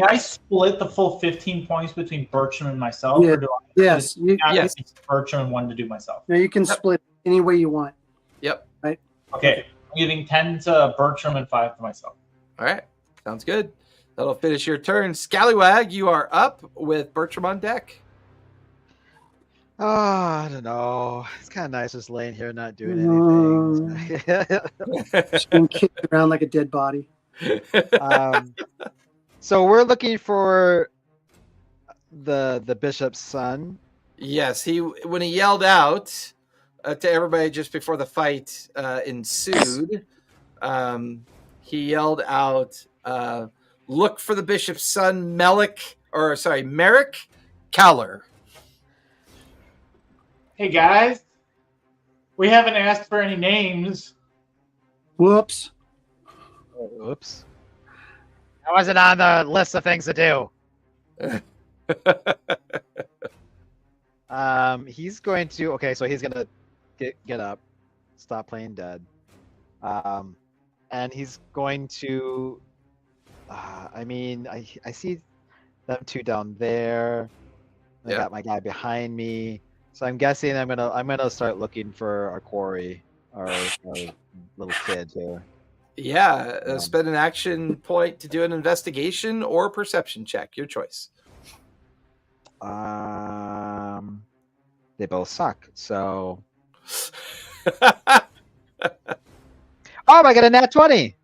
I split the full 15 points between Bertram and myself? Yeah. Or do I yes. Yes. Bertram and 1 to do myself? No, you can split any way you want. Yep. Okay. I'm giving 10 to Bertram and 5 to myself. All right. Sounds good. That'll finish your turn. Scallywag, you are up with Bertram on deck. Oh, I don't know. It's kind of nice just laying here not doing anything. Just being kicked around like a dead body. So we're looking for the bishop's son. Yes, when he yelled out to everybody just before the fight ensued, he yelled out, "Look for the bishop's son, Merrick Caller." Hey, guys. We haven't asked for any names. Whoops. Oops. I wasn't on the list of things to do. He's going to. Okay, so he's gonna get up, stop playing dead, and he's going to. I see them 2 down there. I got my guy behind me, so I'm guessing I'm gonna start looking for our quarry, our little kid here. Yeah, spend an action point to do an investigation or perception check. Your choice. They both suck. So. Oh, I got a nat 20.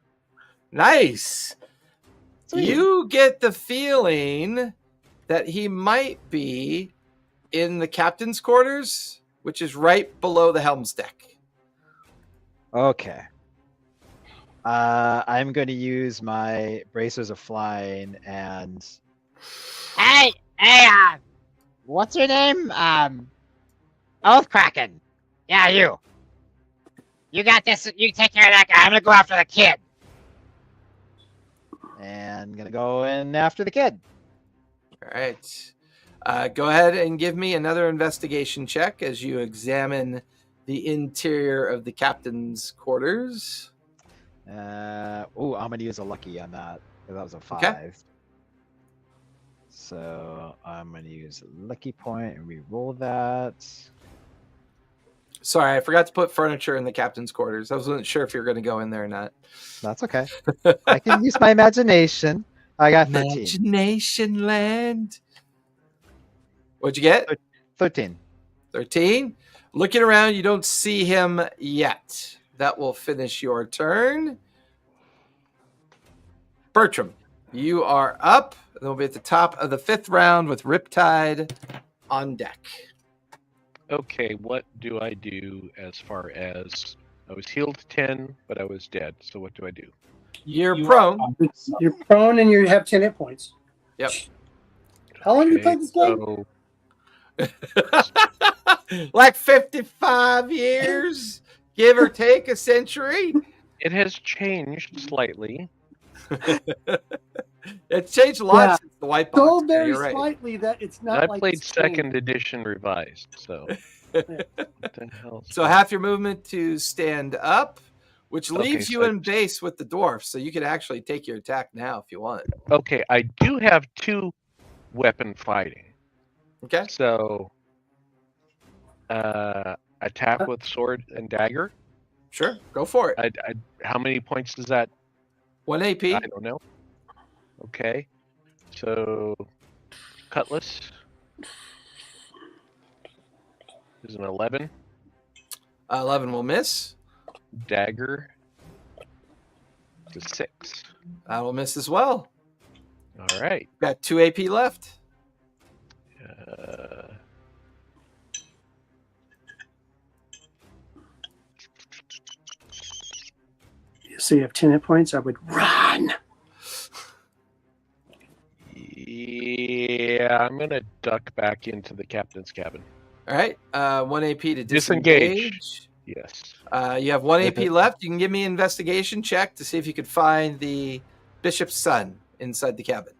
Nice. Sweet. You get the feeling that he might be in the captain's quarters, which is right below the helm's deck. Okay. I'm going to use my bracers of flying and Hey, what's your name? Oathkraken. Yeah, you. You got this. You take care of that guy. I'm gonna go after the kid. gonna go in after the kid. All right. Go ahead and give me another investigation check as you examine the interior of the captain's quarters. I'm gonna use a lucky on that because that was a 5. Okay. So I'm gonna use a lucky point and re-roll that. Sorry, I forgot to put furniture in the captain's quarters. I wasn't sure if you were going to go in there or not. That's okay. I can use my imagination. I got 13. Imagination land. What'd you get? 13. 13. Looking around, you don't see him yet. That will finish your turn. Bertram, you are up. They'll be at the top of the 5th round with Riptide on deck. Okay, what do I do as far as I was healed 10, but I was dead. So what do I do? You're You prone. are- You're prone and you have 10 hit points. Yep. How long have you played this game? So Like 55 years, give or take a century. it has changed slightly. It's changed a lot Yeah. since the white box. So Yeah, very you're right. slightly that it's And not I like played it's changed. 2nd edition revised, so what the hell? So half your movement to stand up, which leaves Okay, you so- in base with the dwarf. So you could actually take your attack now if you want. Okay, I do have 2 weapon fighting. Okay. So attack with sword and dagger. Sure. Go for it. How many points does that? 1 AP. I don't know. Okay, so cutlass is an 11. 11 will miss. Dagger is a 6. That will miss as well. All right. Got 2 AP left. So you have 10 hit points. I would run. Yeah, I'm gonna duck back into the captain's cabin. All right. 1 AP to Disengage. disengage. Yes. You have 1 AP Okay. left. You can give me an investigation check to see if you could find the bishop's son inside the cabin.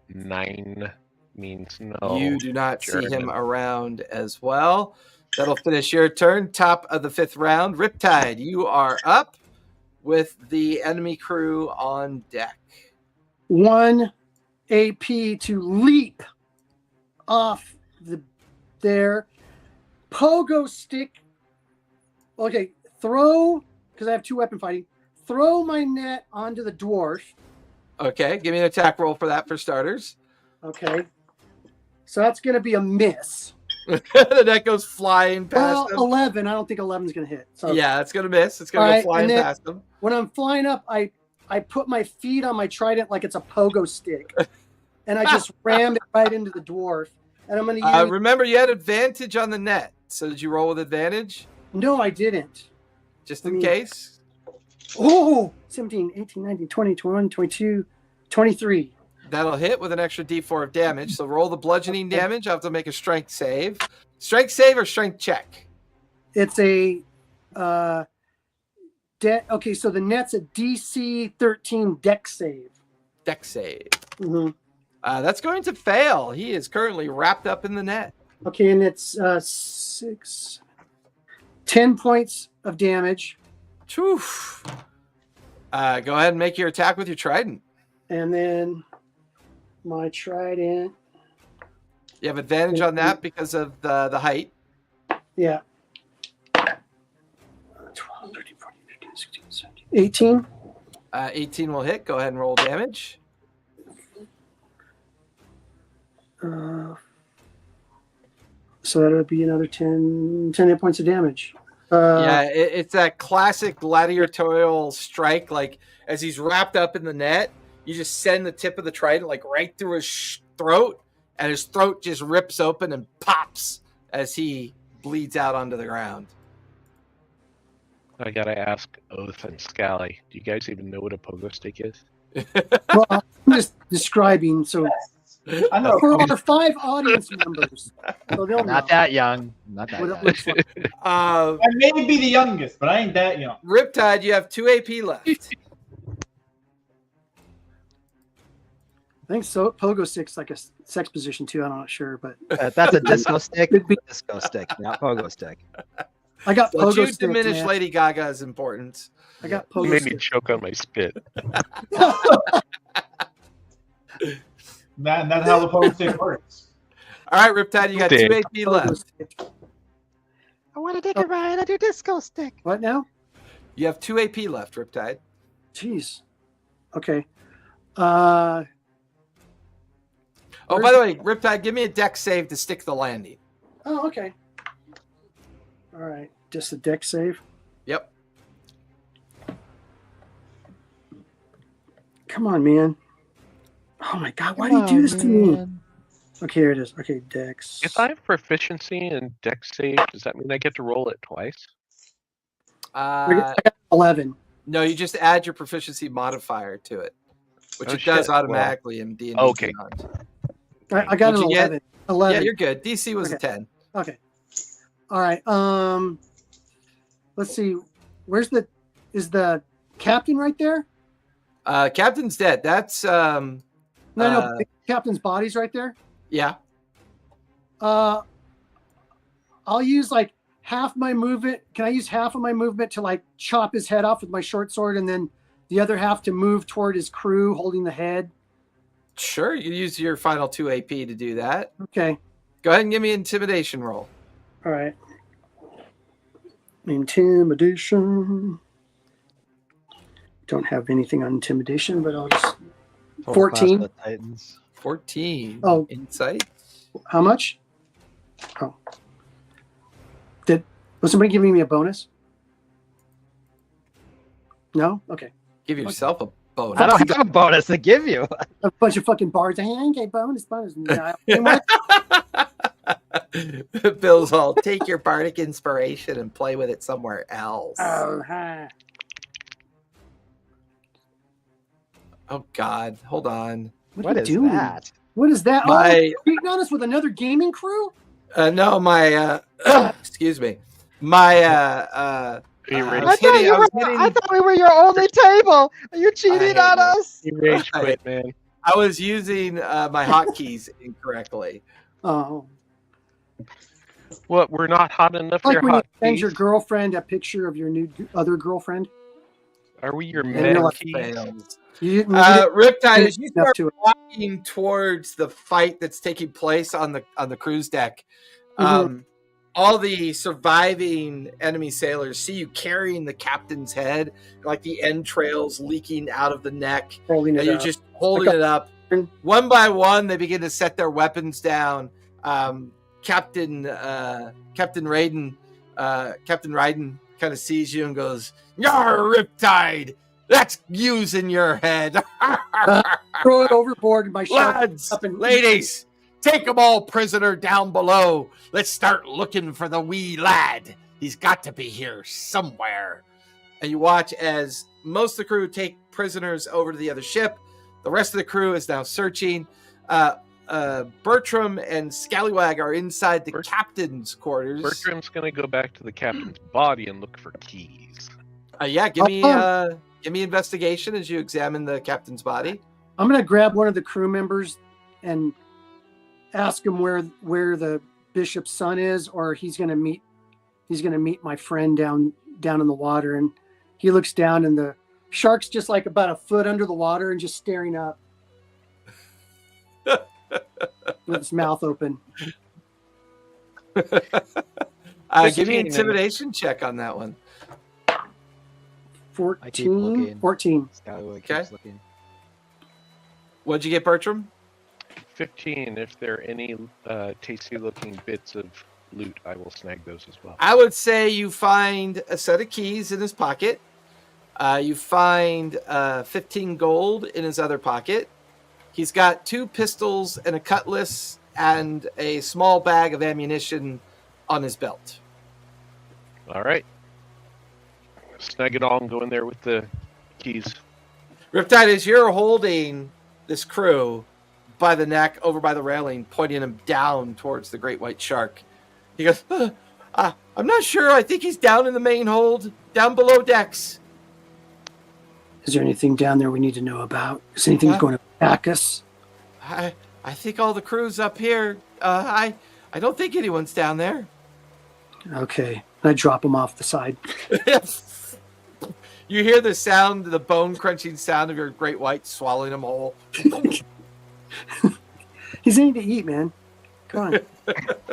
9 means no. You do not see him German. around as well. That'll finish your turn. Top of the 5th round. Riptide, you are up with the enemy crew on deck. 1 AP to leap off there. Pogo stick. Okay, throw, because I have 2 weapon fighting. Throw my net onto the dwarf. Okay, give me an attack roll for that for starters. Okay. So that's going to be a miss. The net goes flying Well, past him. 11. I don't think 11 is going to hit. So Yeah, it's going to miss. It's going to All go right, flying and then- past him. when I'm flying up, I put my feet on my trident like it's a pogo stick. And I just rammed it right into the dwarf. And I'm going to use... Remember, you had advantage on the net. So did you roll with advantage? No, I didn't. Just in case? Oh, 17, 18, 19, 20, 21, 22, 23. That'll hit with an extra d4 of damage. So roll the bludgeoning damage. I'll have to make a strength save. Strength save or strength check? It's a... okay, so the net's a DC 13 deck save. Deck save. Mm-hmm. That's going to fail. He is currently wrapped up in the net. Okay, and it's 10 points of damage. Go ahead and make your attack with your trident. And then my trident. You have advantage on that because of the height. Yeah. 12, 13, 14, 15, 16, 17, 18. 18 will hit. Go ahead and roll damage. So that would be another 10 hit points of damage. Yeah, it's that classic gladiatorial strike. Like as he's wrapped up in the net, you just send the tip of the trident like right through his throat, and his throat just rips open and pops as he bleeds out onto the ground. I gotta ask Oath and Scally. Do you guys even know what a pogo stick is? Well, I'm just describing. So I know. for our 5 audience members, so they'll know Not that young. Not that what it young. looks like. Uh, I may be the youngest, but I ain't that young. Riptide, you have 2 AP left. I think so. Pogo stick's like a sex position too. I'm not sure, but That's a disco stick. Could be. Disco stick, not pogo stick. I got Don't pogo you sticks. diminish Man. Lady Gaga's importance. I got You pogo made me sticks. choke on my spit. That's how the pogo stick works. All right, Riptide, you got 2 Damn. AP Pogo left. stick. I want to take a ride on your disco stick. What now? You have 2 AP left, Riptide. Jeez. Okay. Oh, by the way, Riptide, give me a deck save to stick the landing. Oh, okay. All right. Just a deck save. Yep. Come on, man. Oh my God! Why do you do this to me? Okay, here it is. Okay, dex. If I have proficiency in deck save, does that mean I get to roll it twice? I got 11. No, you just add your proficiency modifier to it, which Oh, it does shit. Well, automatically in D&D. okay. Beyond. I got an What'd you get? 11. 11. Yeah, you're good. DC was a Okay. 10. Okay. All right. Let's see. Is the captain right there? Captain's dead. That's No, the captain's body's right there. yeah. I'll use like half my movement. Can I use half of my movement to like chop his head off with my short sword, and then the other half to move toward his crew holding the head? Sure, you use your final 2 AP to do that. Okay. Go ahead and give me an intimidation roll. All right. Intimidation. Don't have anything on intimidation, but I'll just. 14. Class of the Titans. 14. Oh. Insight. How much? Oh. Was somebody giving me a bonus? No? Okay. Give yourself a bonus. I don't have a bonus to give you. A bunch of fucking bards. Hey, okay, bonus. No. Bill's all, take your bardic inspiration and play with it somewhere else. Oh, hi. Oh, God. Hold on. What are you is doing? that? What is that? My- Oh, beating on us with another gaming crew? No, my, excuse me. My, Are you I rage, was hitting- I was hitting- I thought we were your only table. Are you cheating I on hate us? you rage quit, man. I was using my hotkeys incorrectly. Oh. What? We're not hot enough for Like your when you hot send keys? your girlfriend a picture of your new other girlfriend. Are we your And meta you're like, keys? Fails. You didn't, Riptide, as you enough start to it. walking towards the fight that's taking place on the cruise deck, all the surviving enemy sailors see you carrying the captain's head, like the entrails leaking out of the neck, Holding and it you're up. just holding it up. One by one, they begin to set their weapons down. Captain Raiden kind of sees you and goes, "Yar, Riptide! That's using your head." Throw it overboard in my shark. Lads, up and- ladies, take them all prisoner down below. Let's start looking for the wee lad. He's got to be here somewhere. And you watch as most of the crew take prisoners over to the other ship. The rest of the crew is now searching. Bertram and Scallywag are inside the captain's quarters. Bertram's gonna go back to the captain's body and look for keys. Yeah, give me investigation as you examine the captain's body. I'm gonna grab one of the crew members and ask him where the bishop's son is, or he's gonna meet my friend down in the water. And he looks down, and the shark's just like about a foot under the water and just staring up with his mouth open. Give me an 15. intimidation check on that one. I keep looking. 14. Scallywag Okay. keeps looking. What'd you get, Bertram? 15. If there are any tasty-looking bits of loot, I will snag those as well. I would say you find a set of keys in his pocket. You find 15 gold in his other pocket. He's got 2 pistols and a cutlass and a small bag of ammunition on his belt. All right. Snag it all and go in there with the keys. Riptide, as you're holding this crew by the neck over by the railing, pointing him down towards the great white shark, he goes, I'm not sure. I think he's down in the main hold, down below decks. Is there anything down there we need to know about? Is anything going to attack us? I think all the crew's up here. I don't think anyone's down there. Okay. I drop him off the side. You hear the sound, the bone crunching sound of your great white swallowing them whole. He's needing to eat, man. Come on.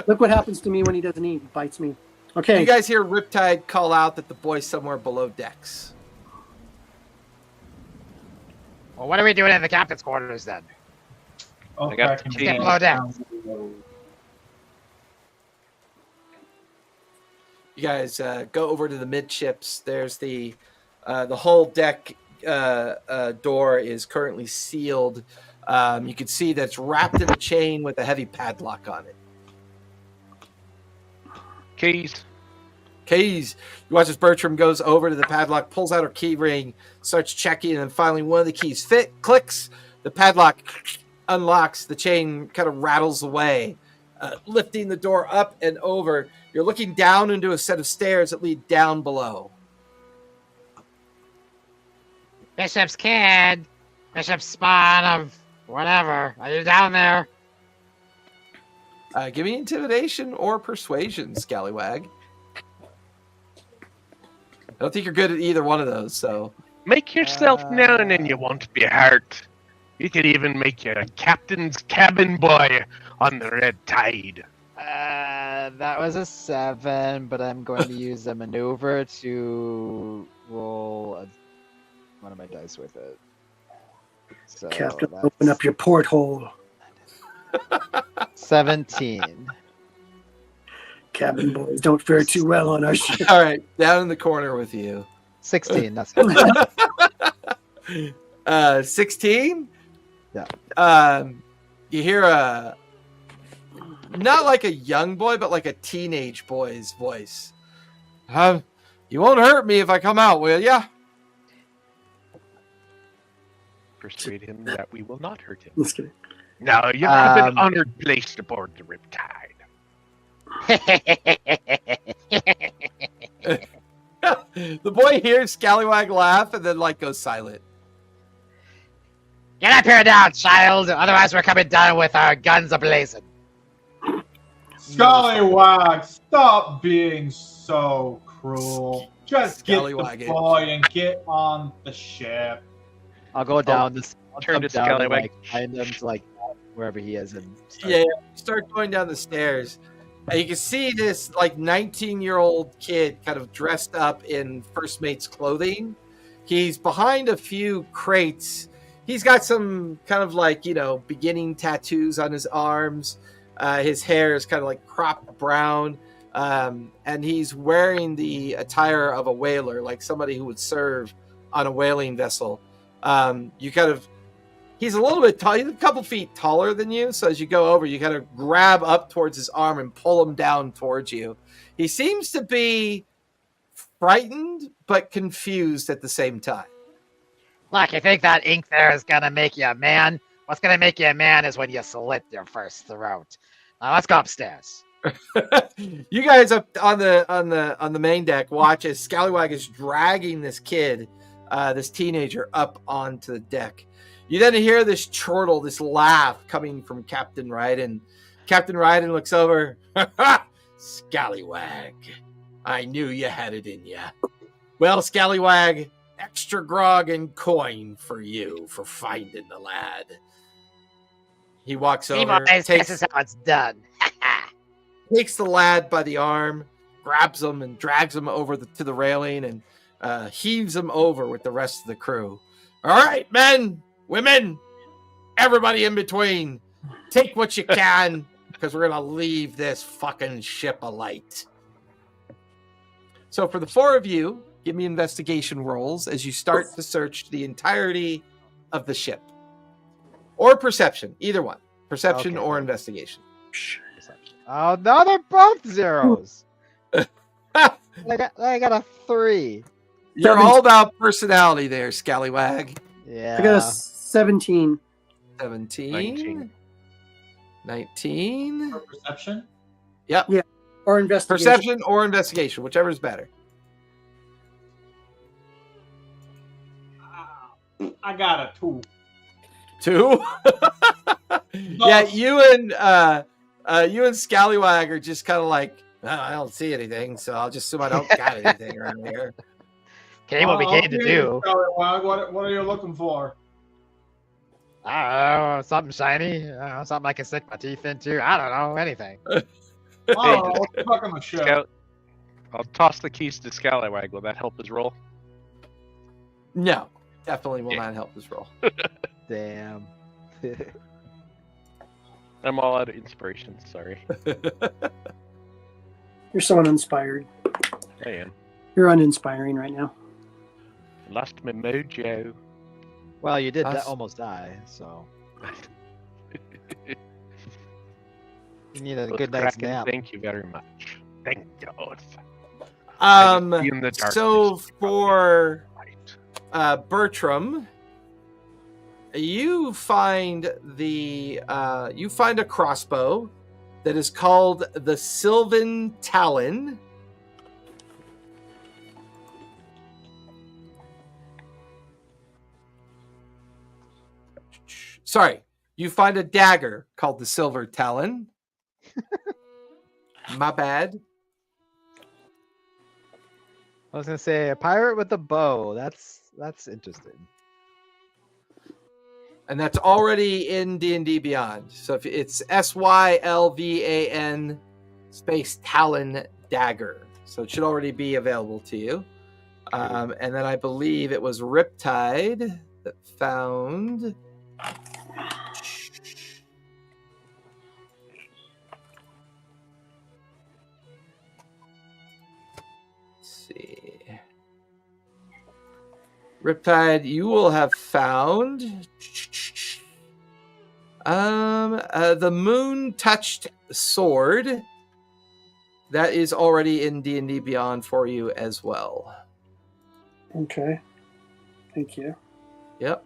Look what happens to me when he doesn't eat. He bites me. Okay. You guys hear Riptide call out that the boy's somewhere below decks. Well, what are we doing in the captain's quarters then? Oh, I got cracking the me key. Below deck. You guys go over to the midships. There's the hull deck door is currently sealed. You can see that it's wrapped in a chain with a heavy padlock on it. Keys. Keys. You watch as Bertram goes over to the padlock, pulls out her key ring, starts checking, and then finally one of the keys clicks. The padlock unlocks. The chain kind of rattles away, lifting the door up and over. You're looking down into a set of stairs that lead down below. Bishop's kid. Bishop's spawn of whatever. Are you down there? Give me intimidation or persuasion, Scallywag. I don't think you're good at either one of those, so... Make yourself known and you won't be hurt. You could even make you a captain's cabin boy on the red tide. That was a 7, but I'm going to use a maneuver to roll one of my dice with it. So Captain, open up your porthole. 17. Cabin boys don't fare too well on our ship. All right, down in the corner with you. 16. That's 16? Yeah. You hear a... Not like a young boy, but like a teenage boy's voice. You won't hurt me if I come out, will ya? Persuade him that we will not hurt him. Let's get it. No, you have an honored place aboard the Riptide. The boy hears Scallywag laugh and then like goes silent. Get up here now, child. Otherwise, we're coming down with our guns ablazing. Scallywag, stop being so cruel. Just get the Scallywag it. boy and get on the ship. I'll go down this. I'll turn come to down Scallywag. Like, behind him to like wherever he is, and start- Yeah, you start going down the stairs. And you can see this like 19-year-old kid kind of dressed up in first mate's clothing. He's behind a few crates. He's got some kind of like, beginning tattoos on his arms. His hair is kind of like cropped brown. And he's wearing the attire of a whaler, like somebody who would serve on a whaling vessel. He's a little bit tall. He's a couple feet taller than you. So as you go over, you kind of grab up towards his arm and pull him down towards you. He seems to be frightened, but confused at the same time. Look, you think that ink there is gonna make you a man? What's gonna make you a man is when you slit your first throat. Now let's go upstairs. You guys up on the main deck watch as Scallywag is dragging this kid, this teenager, up onto the deck. You then hear this chortle, this laugh coming from Captain Ryden. Captain Ryden looks over. Scallywag, I knew you had it in ya. Well, Scallywag, extra grog and coin for you for finding the lad. He walks See, over, boys, this is how it's done. takes the lad by the arm, grabs him, and drags him over to the railing and heaves him over with the rest of the crew. All right, men, women, everybody in between, take what you can, because we're gonna leave this fucking ship alight. So for the four of you, give me investigation rolls as you start to search the entirety of the ship. Or perception, either one. Perception Okay. or investigation. Oh no, they're both zeros. I got a 3. You're all about personality there, Scallywag. Yeah. I got a 17. 17. 19. For perception? Yep. Yeah. Or investigation. Perception or investigation, whichever is better. I got a 2. 2? Yeah, you and Scallywag are just kind of like, oh, I don't see anything, so I'll just assume I don't got anything around here. Okay, what we came to do. What are you looking for? I don't know, something shiny, something I can stick my teeth into. I don't know, anything. Oh, what the fuck on the show? Scout, I'll toss the keys to Scallywag. Will that help his roll? No, definitely will not help this roll. Damn. I'm all out of inspiration. Sorry. You're so uninspired. I am. You're uninspiring right now. Lost my mojo. Well, you did Us. almost die, so you need a good night's Kraken, nap. thank you very much. Thank God. In the So darkness, for light. Bertram, you find a crossbow that is called the Sylvan Talon. Sorry, you find a dagger called the Silver Talon. My bad. I was gonna say a pirate with a bow. That's interesting. And that's already in D&D Beyond. So if it's SYLVAN space Talon Dagger. So it should already be available to you. And then I believe it was Riptide that found... see. Riptide, you will have found the Moon Touched Sword. That is already in D&D Beyond for you as well. Okay. Thank you. Yep.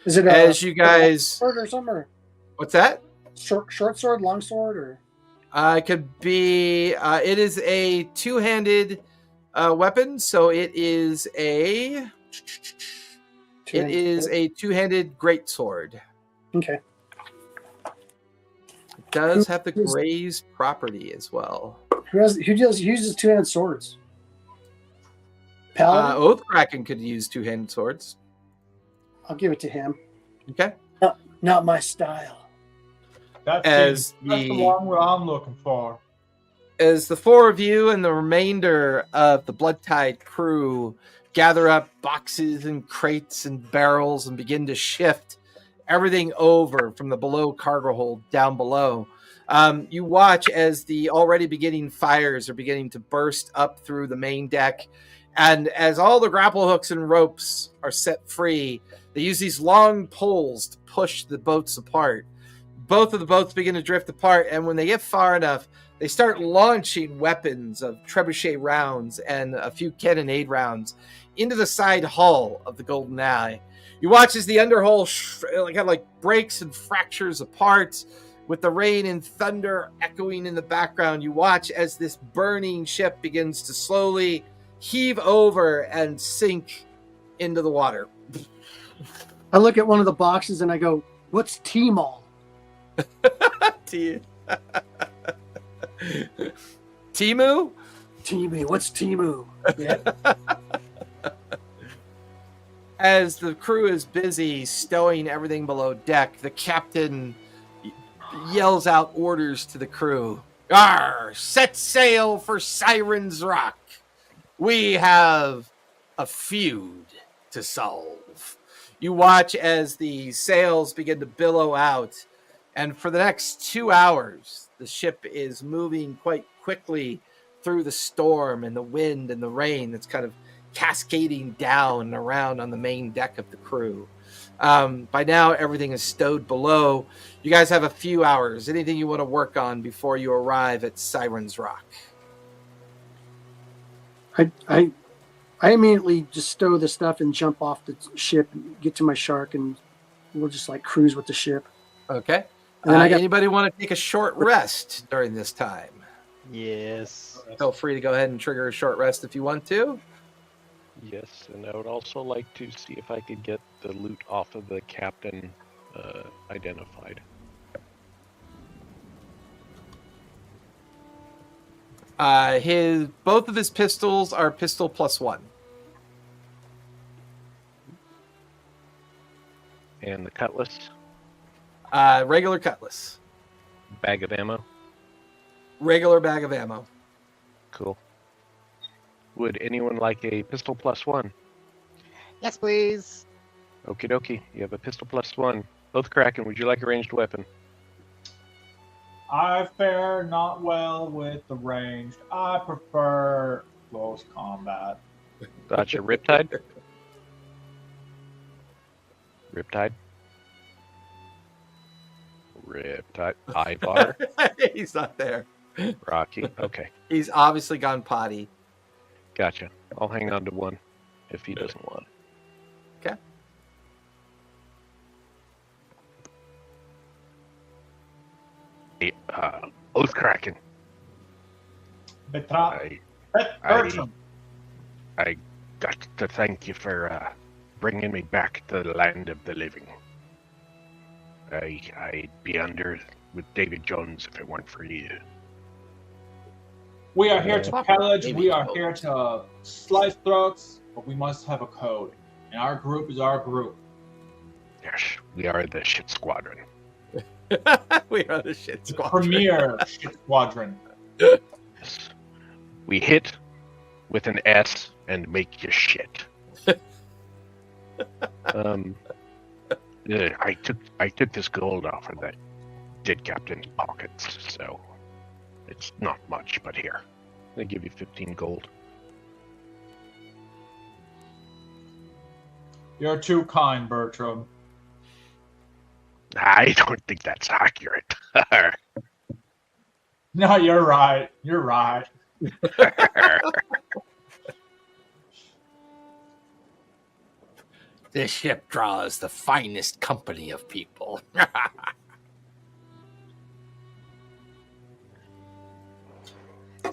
Is it As you guys, sword or something? Or what's that? short sword, long sword, or It could be. It is a two-handed weapon, so it is a. It is a two-handed greatsword. Okay. It does have the graze property as well. Who uses two-handed swords? Paladin. Oathkraken could use two-handed swords. I'll give it to him. Okay. Not my style. That's the one where I'm looking for. As the four of you and the remainder of the Bloodtide crew gather up boxes and crates and barrels and begin to shift everything over from the below cargo hold down below, you watch as the already beginning fires are beginning to burst up through the main deck. And as all the grapple hooks and ropes are set free, they use these long poles to push the boats apart. Both of the boats begin to drift apart, and when they get far enough, they start launching weapons of trebuchet rounds and a few cannonade rounds into the side hull of the Golden Eye. You watch as the underhull breaks and fractures apart, with the rain and thunder echoing in the background. You watch as this burning ship begins to slowly heave over and sink into the water. I look at one of the boxes and I go, "What's T-Mall?" Timu? Timu. What's Timu? Yeah. As the crew is busy stowing everything below deck, the captain yells out orders to the crew. "Arr! Set sail for Siren's Rock. We have a feud to solve." You watch as the sails begin to billow out, And for the next 2 hours, the ship is moving quite quickly through the storm and the wind and the rain that's kind of cascading down and around on the main deck of the crew. By now, everything is stowed below. You guys have a few hours. Anything you want to work on before you arrive at Siren's Rock? I immediately just stow the stuff and jump off the ship and get to my shark, and we'll just like cruise with the ship. Okay. And then Anybody want to take a short rest during this time? Yes. Feel free to go ahead and trigger a short rest if you want to. Yes, and I would also like to see if I could get the loot off of the captain identified. Both of his pistols are pistol +1. And the cutlass, Regular cutlass. bag of ammo. Regular bag of ammo. Cool. Would anyone like a pistol +1? Yes, please. Okie dokie, you have a pistol +1. Both Kraken, would you like a ranged weapon? I fare not well with the ranged. I prefer close combat. Gotcha. Riptide? Riptide? Riptide. Ivar? He's not there. Rocky? Okay, He's obviously gone potty. gotcha. I'll hang on to one if he doesn't want it. Okay. Hey, Oath Kraken. Betra- I Bertram. got to thank you for bringing me back to the land of the living. I'd be under with David Jones if it weren't for you. We are here to Fuck, pillage. maybe We are code. here to slice throats, but we must have a code. And our group is our group. Yes, we are the shit squadron. We are the shit The squad. premier ship squadron. Yes. We hit with an S and make you shit. I took this gold off of that dead captain's pockets, so it's not much, but here. They give you 15 gold. You're too kind, Bertram. I don't think that's accurate. No, you're right. You're right. This ship draws the finest company of people.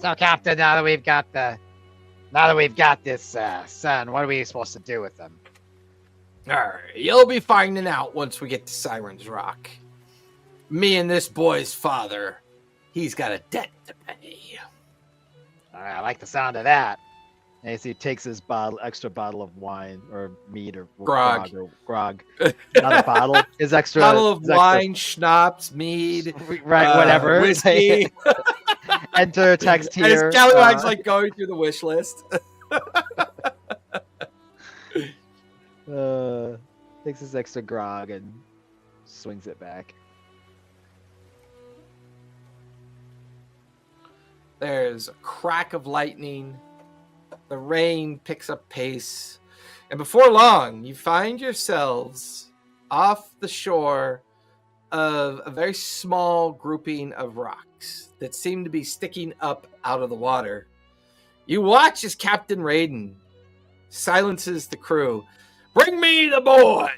So, Captain, now that we've got this son, what are we supposed to do with him? Alright, you'll be finding out once we get to Siren's Rock. Me and this boy's father, he's got a debt to pay. I like the sound of that. And as he takes his extra bottle of wine or mead or Grog. grog. Not a bottle. His extra Bottle of his extra- wine, schnapps, mead, right? Whatever. whiskey. Enter text And his here. scallywag's like going through the wish list. Takes his extra grog and swings it back. There's a crack of lightning. The rain picks up pace. And before long, you find yourselves off the shore of a very small grouping of rocks that seem to be sticking up out of the water. You watch as Captain Raiden silences the crew. Bring me the boy!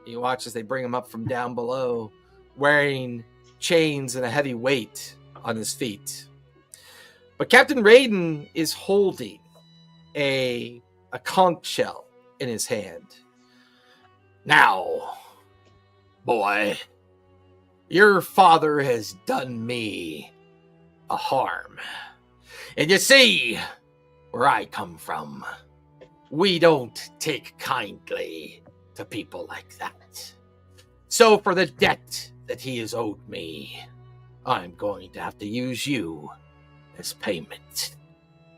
You watch as they bring him up from down below, wearing chains and a heavy weight on his feet. But Captain Raiden is holding a conch shell in his hand. Now, boy, your father has done me a harm. And you see, where I come from, we don't take kindly to people like that. So for the debt that he has owed me, I'm going to have to use you as payment.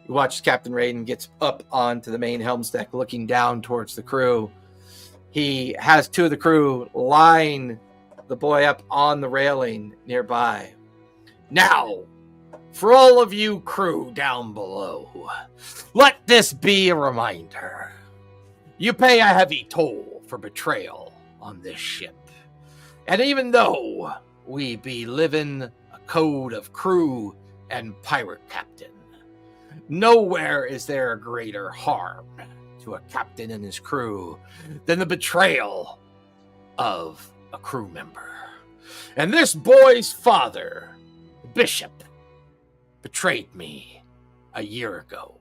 You watch Captain Raiden gets up onto the main helm's deck, looking down towards the crew. He has two of the crew lying the boy up on the railing nearby. Now, for all of you crew down below, let this be a reminder. You pay a heavy toll for betrayal on this ship. And even though we be living a code of crew and pirate captain, nowhere is there a greater harm to a captain and his crew than the betrayal of a crew member. And this boy's father, the bishop, betrayed me a year ago,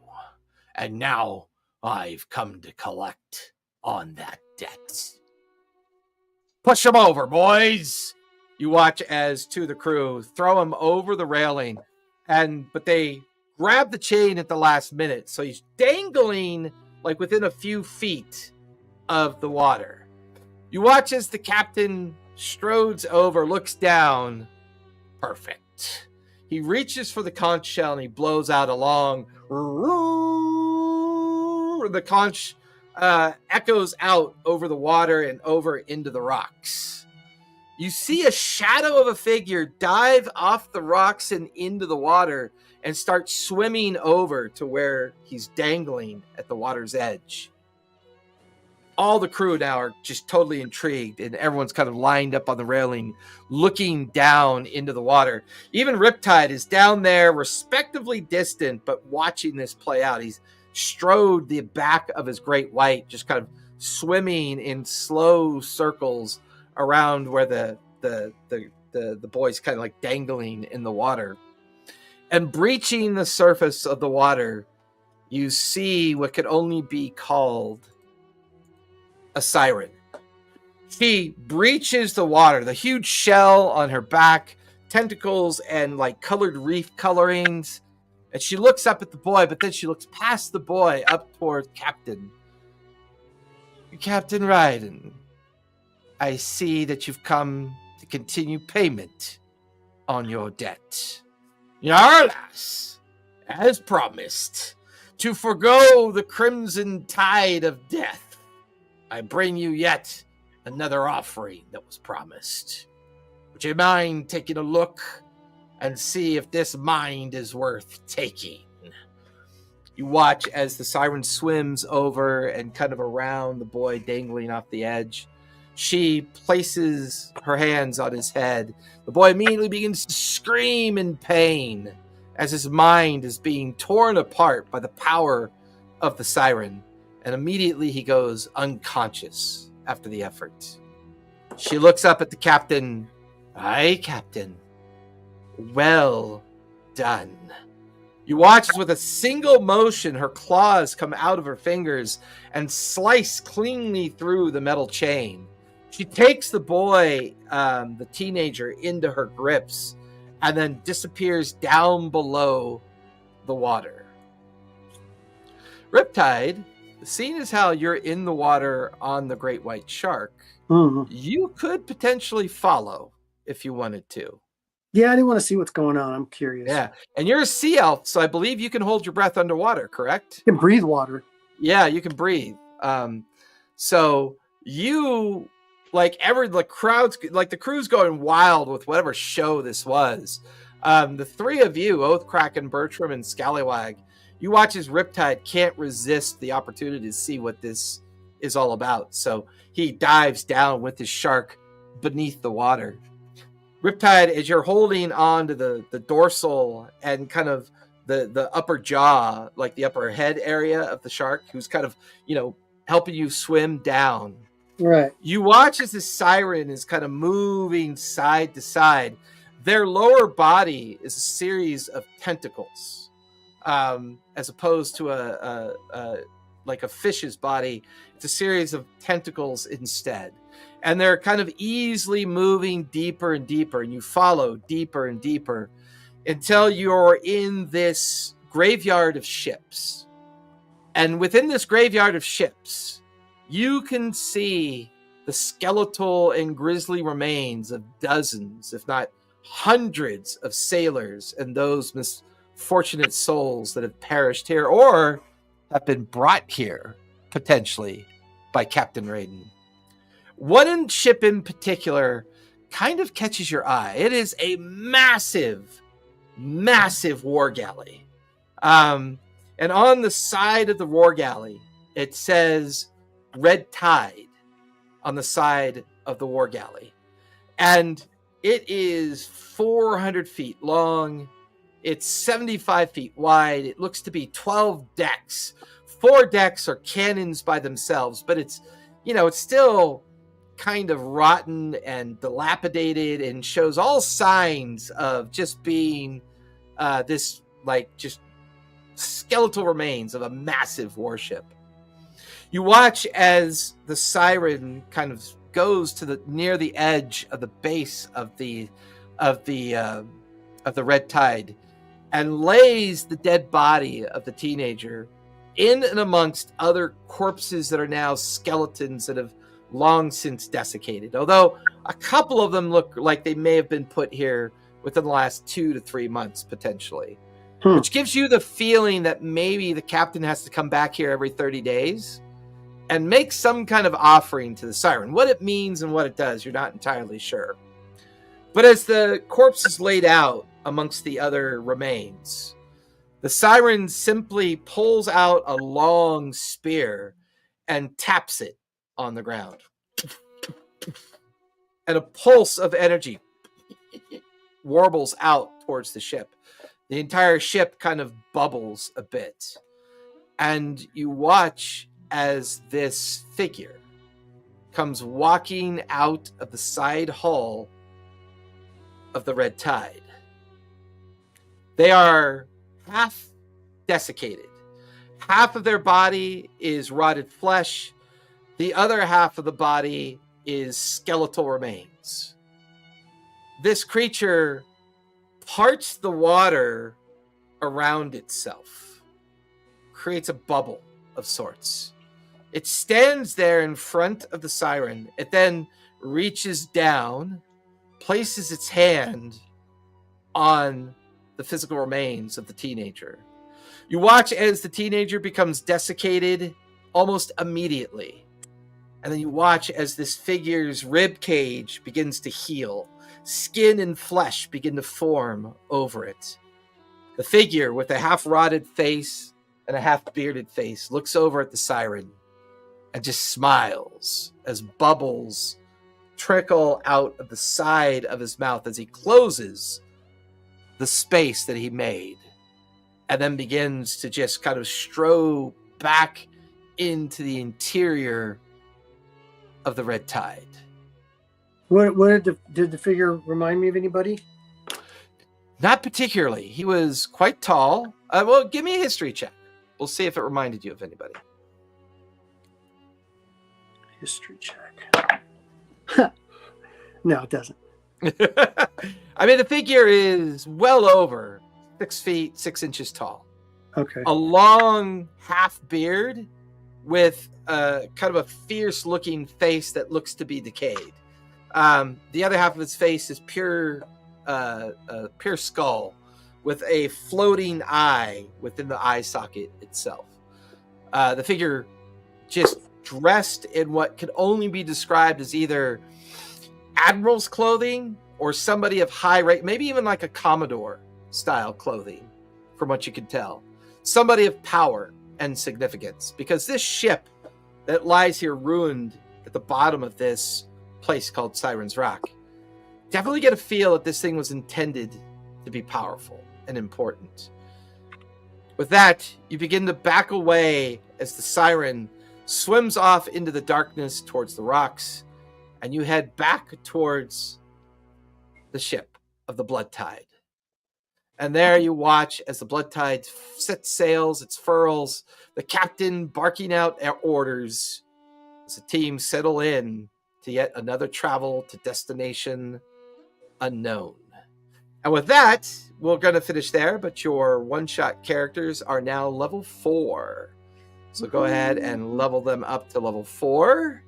and now I've come to collect on that debt. Push him over, boys! You watch as two of the crew throw him over the railing, but they grab the chain at the last minute, so he's dangling like within a few feet of the water. You watch as the captain strodes over, looks down. Perfect. He reaches for the conch shell and he blows out a long. The conch echoes out over the water and over into the rocks. You see a shadow of a figure dive off the rocks and into the water and start swimming over to where he's dangling at the water's edge. All the crew now are just totally intrigued, and everyone's kind of lined up on the railing, looking down into the water. Even Riptide is down there, respectively distant, but watching this play out. He's strode the back of his great white, just kind of swimming in slow circles around where the boy's kind of like dangling in the water. And breaching the surface of the water, you see what could only be called a siren. She breaches the water, the huge shell on her back, tentacles and like colored reef colorings. And she looks up at the boy, but then she looks past the boy up toward Captain. Captain Ryden, I see that you've come to continue payment on your debt. Yarlas, as promised, to forgo the crimson tide of death, I bring you yet another offering that was promised. Would you mind taking a look and see if this mind is worth taking? You watch as the siren swims over and kind of around the boy dangling off the edge. She places her hands on his head. The boy immediately begins to scream in pain as his mind is being torn apart by the power of the siren. And immediately he goes unconscious after the effort. She looks up at the captain. Aye, Captain. Well done. You watch as with a single motion, her claws come out of her fingers and slice cleanly through the metal chain. She takes the boy, the teenager, into her grips and then disappears down below the water. Riptide, the scene is how you're in the water on the great white shark. Mm-hmm. You could potentially follow if you wanted to. Yeah, I didn't want to see what's going on. I'm curious. Yeah, and you're a sea elf, so I believe you can hold your breath underwater, correct? You can breathe water. Yeah, you can breathe. So you, the crew's going wild with whatever show this was. The three of you, Oathcracken, Bertram, and Scallywag, you watch as Riptide can't resist the opportunity to see what this is all about. So he dives down with his shark beneath the water. Riptide, as you're holding on to the dorsal and kind of the upper jaw, like the upper head area of the shark, who's kind of, helping you swim down. Right. You watch as the siren is kind of moving side to side. Their lower body is a series of tentacles. As opposed to a fish's body, it's a series of tentacles instead. And they're kind of easily moving deeper and deeper, and you follow deeper and deeper until you're in this graveyard of ships. And within this graveyard of ships, you can see the skeletal and grisly remains of dozens, if not hundreds, of sailors and those misfortunate souls that have perished here or have been brought here, potentially, by Captain Raiden. One ship in particular kind of catches your eye. It is a massive, massive war galley. And on the side of the war galley, it says Red Tide on the side of the war galley. And it is 400 feet long. It's 75 feet wide. It looks to be 12 decks. 4 decks are cannons by themselves, but it's, it's still kind of rotten and dilapidated and shows all signs of just being this, like, just skeletal remains of a massive warship. You watch as the siren kind of goes to near the edge of the base of the Red Tide and lays the dead body of the teenager in and amongst other corpses that are now skeletons that have long since desiccated. Although a couple of them look like they may have been put here within the last 2 to 3 months, potentially. Which gives you the feeling that maybe the captain has to come back here every 30 days and make some kind of offering to the siren. What it means and what it does, you're not entirely sure. But as the corpse is laid out amongst the other remains, the siren simply pulls out a long spear and taps it on the ground. And a pulse of energy warbles out towards the ship. The entire ship kind of bubbles a bit. And you watch as this figure comes walking out of the side hull of the Red Tide. They are half desiccated. Half of their body is rotted flesh. The other half of the body is skeletal remains. This creature parts the water around itself, creates a bubble of sorts. It stands there in front of the siren. It then reaches down, places its hand on the physical remains of the teenager. You watch as the teenager becomes desiccated almost immediately. And then you watch as this figure's rib cage begins to heal. Skin and flesh begin to form over it. The figure with a half-rotted face and a half-bearded face looks over at the siren and just smiles as bubbles trickle out of the side of his mouth as he closes the space that he made, and then begins to just kind of stroll back into the interior of the Red Tide. What did the figure remind me of anybody? Not particularly. He was quite tall. Well, give me a history check. We'll see if it reminded you of anybody. History check. No, it doesn't. I mean, the figure is well over 6 feet, 6 inches tall. Okay. A long half beard with kind of a fierce looking face that looks to be decayed. The other half of his face is pure skull with a floating eye within the eye socket itself. The figure just dressed in what could only be described as either admiral's clothing or somebody of high rank, maybe even like a Commodore style clothing, from what you can tell. Somebody of power and significance, because this ship that lies here ruined at the bottom of this place called Siren's Rock, definitely get a feel that this thing was intended to be powerful and important. With that, you begin to back away as the siren swims off into the darkness towards the rocks, and you head back towards the ship of the Blood Tide. And there you watch as the Blood Tide sets sails, its furls, the captain barking out orders as the team settle in to yet another travel to destination unknown. And with that, we're going to finish there, but your one-shot characters are now level 4. So go ahead and level them up to level 4.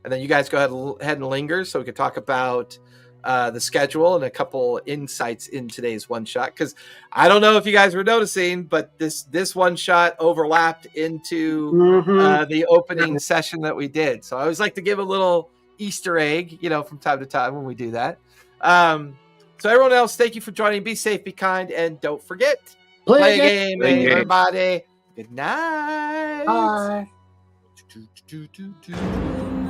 And then you guys go ahead and linger so we can talk about the schedule and a couple insights in today's one-shot. Because I don't know if you guys were noticing, but this one-shot overlapped into the opening session that we did. So I always like to give a little Easter egg, from time to time when we do that. So everyone else, thank you for joining. Be safe, be kind, and don't forget, play a game, Play a game. everybody. Good night. Bye. Do, do, do, do, do.